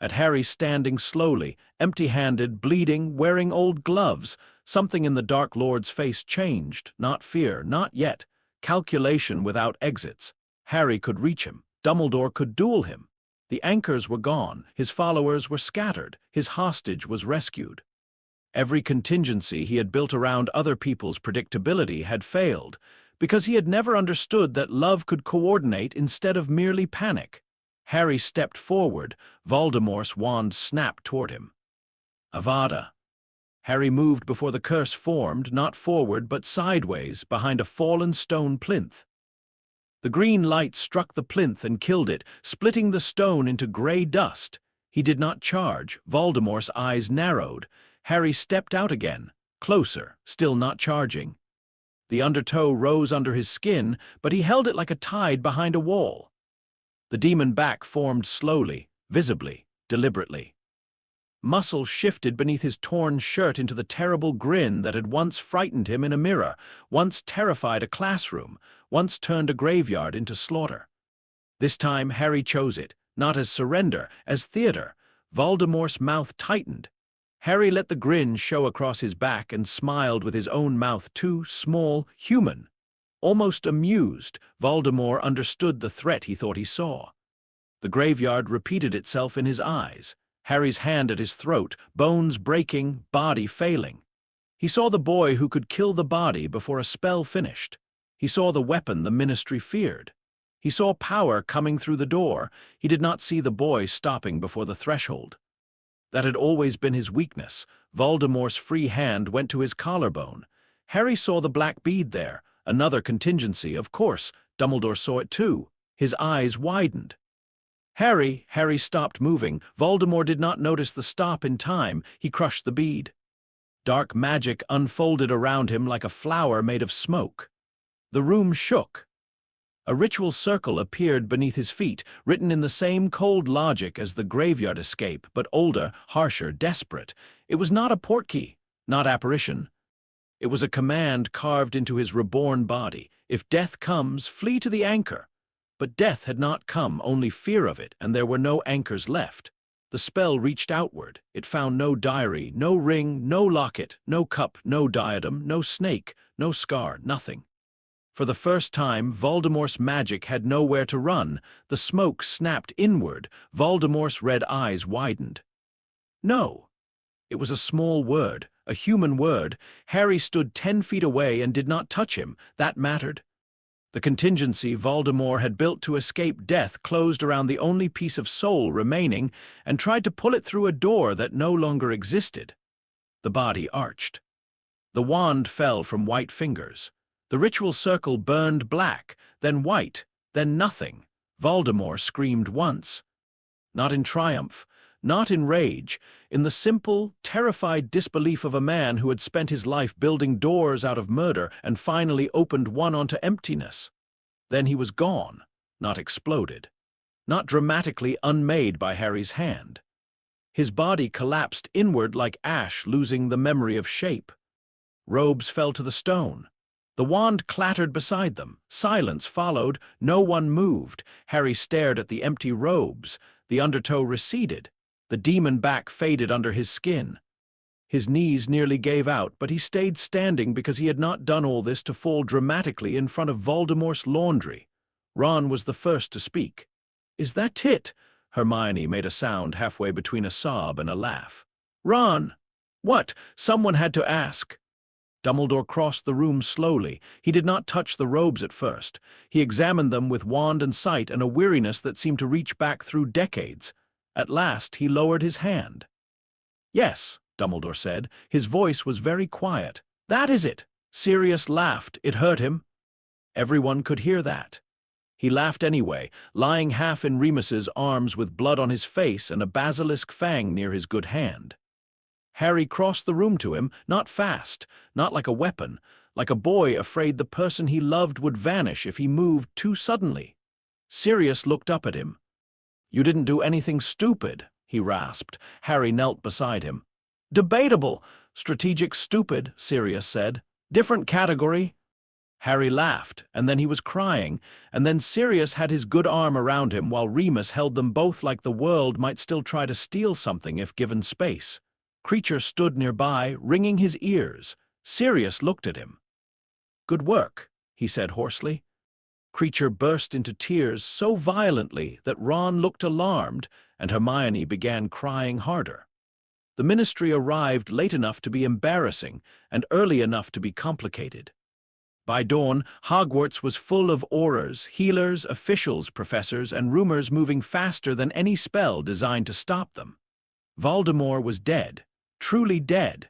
At Harry standing slowly, empty-handed, bleeding, wearing old gloves. Something in the Dark Lord's face changed, not fear, not yet. Calculation without exits. Harry could reach him. Dumbledore could duel him. The anchors were gone, his followers were scattered, his hostage was rescued. Every contingency he had built around other people's predictability had failed, because he had never understood that love could coordinate instead of merely panic. Harry stepped forward. Voldemort's wand snapped toward him. Avada. Harry moved before the curse formed, not forward but sideways, behind a fallen stone plinth. The green light struck the plinth and killed it, splitting the stone into gray dust. He did not charge. Voldemort's eyes narrowed. Harry stepped out again, closer, still not charging. The undertow rose under his skin, but he held it like a tide behind a wall. The demon back formed slowly, visibly, deliberately. Muscles shifted beneath his torn shirt into the terrible grin that had once frightened him in a mirror, once terrified a classroom, once turned a graveyard into slaughter. This time Harry chose it, not as surrender, as theater. Voldemort's mouth tightened. Harry let the grin show across his back and smiled with his own mouth too small, human. Almost amused, Voldemort understood the threat he thought he saw. The graveyard repeated itself in his eyes. Harry's hand at his throat, bones breaking, body failing. He saw the boy who could kill the body before a spell finished. He saw the weapon the Ministry feared. He saw power coming through the door. He did not see the boy stopping before the threshold. That had always been his weakness. Voldemort's free hand went to his collarbone. Harry saw the black bead there, another contingency, of course. Dumbledore saw it too. His eyes widened. Harry stopped moving. Voldemort did not notice the stop in time. He crushed the bead. Dark magic unfolded around him like a flower made of smoke. The room shook. A ritual circle appeared beneath his feet, written in the same cold logic as the graveyard escape, but older, harsher, desperate. It was not a portkey, not apparition. It was a command carved into his reborn body. If death comes, flee to the anchor. But death had not come, only fear of it, and there were no anchors left. The spell reached outward. It found no diary, no ring, no locket, no cup, no diadem, no snake, no scar, nothing. For the first time, Voldemort's magic had nowhere to run. The smoke snapped inward. Voldemort's red eyes widened. No. It was a small word, a human word. Harry stood 10 feet away and did not touch him. That mattered. The contingency Voldemort had built to escape death closed around the only piece of soul remaining and tried to pull it through a door that no longer existed. The body arched. The wand fell from white fingers. The ritual circle burned black, then white, then nothing. Voldemort screamed once. Not in triumph, not in rage, in the simple, terrified disbelief of a man who had spent his life building doors out of murder and finally opened one onto emptiness. Then he was gone, not exploded, not dramatically unmade by Harry's hand. His body collapsed inward like ash losing the memory of shape. Robes fell to the stone. The wand clattered beside them. Silence followed. No one moved. Harry stared at the empty robes. The undertow receded. The demon back faded under his skin. His knees nearly gave out, but he stayed standing because he had not done all this to fall dramatically in front of Voldemort's laundry. Ron was the first to speak. "Is that it?" Hermione made a sound halfway between a sob and a laugh. "Ron!" "What?" Someone had to ask. Dumbledore crossed the room slowly. He did not touch the robes at first. He examined them with wand and sight and a weariness that seemed to reach back through decades. At last he lowered his hand. "Yes," Dumbledore said. His voice was very quiet. "That is it." Sirius laughed. It hurt him. Everyone could hear that. He laughed anyway, lying half in Remus's arms with blood on his face and a basilisk fang near his good hand. Harry crossed the room to him, not fast, not like a weapon, like a boy afraid the person he loved would vanish if he moved too suddenly. Sirius looked up at him. "You didn't do anything stupid," he rasped. Harry knelt beside him. Debatable. Strategic stupid, Sirius said. Different category. Harry laughed, and then he was crying, and then Sirius had his good arm around him while Remus held them both like the world might still try to steal something if given space. Creature stood nearby, wringing his ears. Sirius looked at him. "Good work," he said hoarsely. Creature burst into tears so violently that Ron looked alarmed, and Hermione began crying harder. The Ministry arrived late enough to be embarrassing and early enough to be complicated. By dawn, Hogwarts was full of aurors, healers, officials, professors, and rumors moving faster than any spell designed to stop them. Voldemort was dead, truly dead.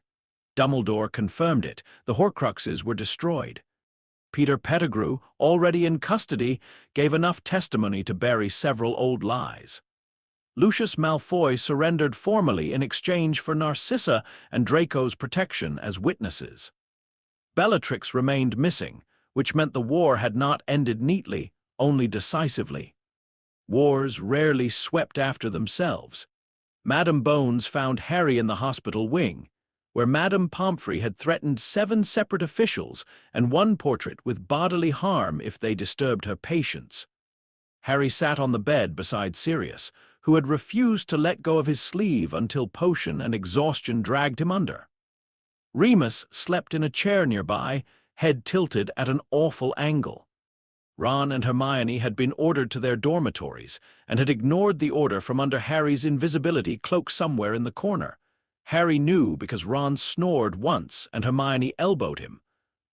Dumbledore confirmed it. The Horcruxes were destroyed. Peter Pettigrew, already in custody, gave enough testimony to bury several old lies. Lucius Malfoy surrendered formally in exchange for Narcissa and Draco's protection as witnesses. Bellatrix remained missing, which meant the war had not ended neatly, only decisively. Wars rarely swept after themselves. Madame Bones found Harry in the hospital wing, where Madame Pomfrey had threatened 7 separate officials and 1 portrait with bodily harm if they disturbed her patients. Harry sat on the bed beside Sirius, who had refused to let go of his sleeve until potion and exhaustion dragged him under. Remus slept in a chair nearby, head tilted at an awful angle. Ron and Hermione had been ordered to their dormitories and had ignored the order from under Harry's invisibility cloak somewhere in the corner. Harry knew because Ron snored once and Hermione elbowed him.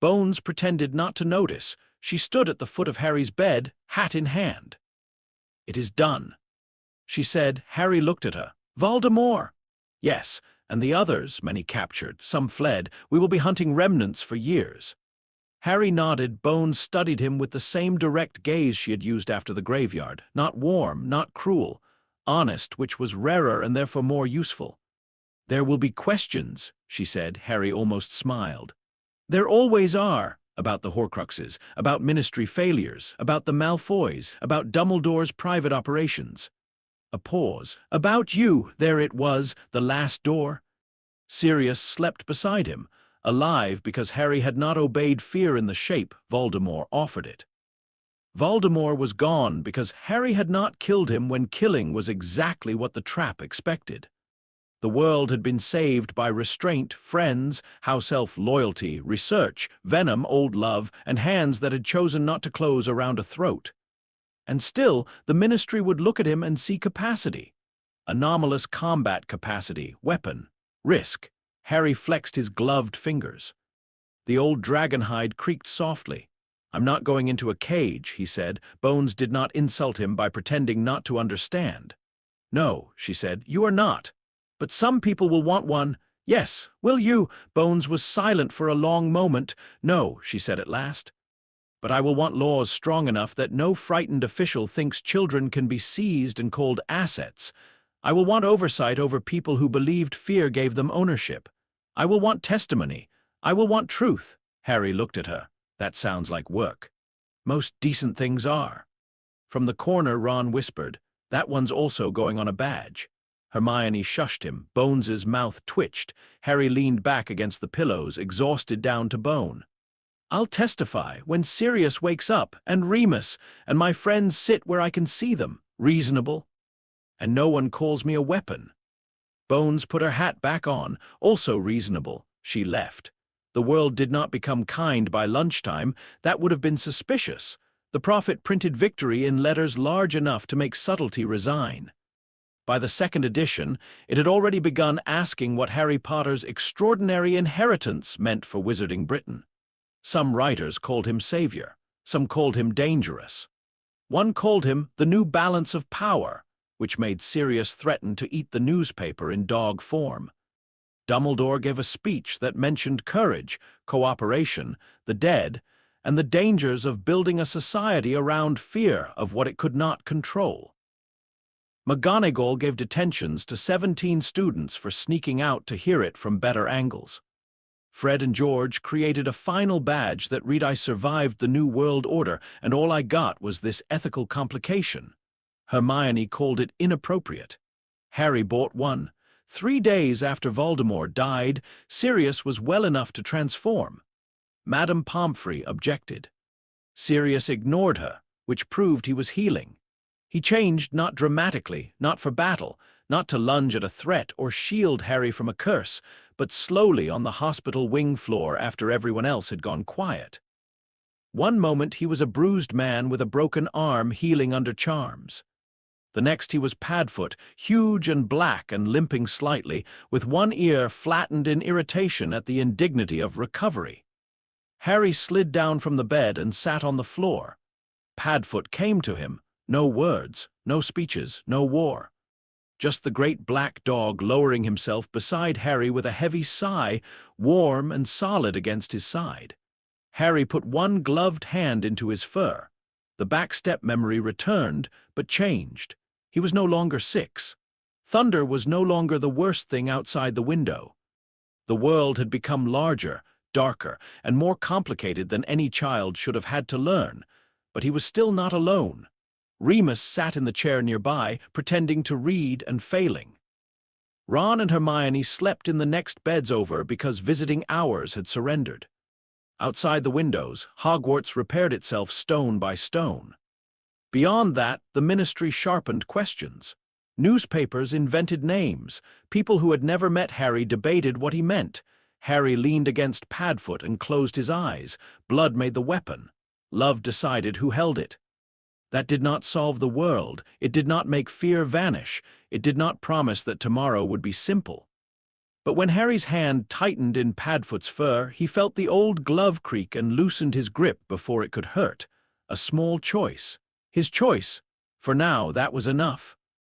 Bones pretended not to notice. She stood at the foot of Harry's bed, hat in hand. "It is done," she said. Harry looked at her. "Voldemort." "Yes, and the others, many captured, some fled. We will be hunting remnants for years." Harry nodded. Bones studied him with the same direct gaze she had used after the graveyard. Not warm, not cruel. Honest, which was rarer and therefore more useful. "There will be questions," she said. Harry almost smiled. "There always are, about the Horcruxes, about Ministry failures, about the Malfoys, about Dumbledore's private operations." A pause. "About you," there it was, the last door. Sirius slept beside him, alive because Harry had not obeyed fear in the shape Voldemort offered it. Voldemort was gone because Harry had not killed him when killing was exactly what the trap expected. The world had been saved by restraint, friends, house elf loyalty, research, venom, old love, and hands that had chosen not to close around a throat. And still, the Ministry would look at him and see capacity. Anomalous combat capacity, weapon, risk. Harry flexed his gloved fingers. The old dragonhide creaked softly. "I'm not going into a cage," he said. Bones did not insult him by pretending not to understand. "No," she said, "you are not. But some people will want one." "Yes, will you?" Bones was silent for a long moment. "No," she said at last. "But I will want laws strong enough that no frightened official thinks children can be seized and called assets. I will want oversight over people who believed fear gave them ownership. I will want testimony. I will want truth." Harry looked at her. "That sounds like work." "Most decent things are." From the corner, Ron whispered, "That one's also going on a badge." Hermione shushed him. Bones's mouth twitched. Harry leaned back against the pillows, exhausted down to bone. "I'll testify when Sirius wakes up, and Remus, and my friends sit where I can see them. Reasonable. And no one calls me a weapon." Bones put her hat back on, also reasonable. She left. The world did not become kind by lunchtime. That would have been suspicious. The prophet printed victory in letters large enough to make subtlety resign. By the second edition, it had already begun asking what Harry Potter's extraordinary inheritance meant for Wizarding Britain. Some writers called him savior. Some called him dangerous. One called him the new balance of power, which made Sirius threaten to eat the newspaper in dog form. Dumbledore gave a speech that mentioned courage, cooperation, the dead, and the dangers of building a society around fear of what it could not control. McGonagall gave detentions to 17 students for sneaking out to hear it from better angles. Fred and George created a final badge that read, "I survived the New World Order, and all I got was this ethical complication." Hermione called it inappropriate. Harry bought one. 3 days after Voldemort died, Sirius was well enough to transform. Madame Pomfrey objected. Sirius ignored her, which proved he was healing. He changed not dramatically, not for battle, not to lunge at a threat or shield Harry from a curse, but slowly on the hospital wing floor after everyone else had gone quiet. One moment he was a bruised man with a broken arm healing under charms. The next he was Padfoot, huge and black and limping slightly, with one ear flattened in irritation at the indignity of recovery. Harry slid down from the bed and sat on the floor. Padfoot came to him. No words, no speeches, no war. Just the great black dog lowering himself beside Harry with a heavy sigh, warm and solid against his side. Harry put one gloved hand into his fur. The backstep memory returned, but changed. He was no longer 6. Thunder was no longer the worst thing outside the window. The world had become larger, darker, and more complicated than any child should have had to learn, but he was still not alone. Remus sat in the chair nearby, pretending to read and failing. Ron and Hermione slept in the next beds over because visiting hours had surrendered. Outside the windows, Hogwarts repaired itself stone by stone. Beyond that, the Ministry sharpened questions. Newspapers invented names. People who had never met Harry debated what he meant. Harry leaned against Padfoot and closed his eyes. Blood made the weapon. Love decided who held it. That did not solve the world. It did not make fear vanish. It did not promise that tomorrow would be simple. But when Harry's hand tightened in Padfoot's fur, he felt the old glove creak and loosened his grip before it could hurt. A small choice. His choice. For now, that was enough.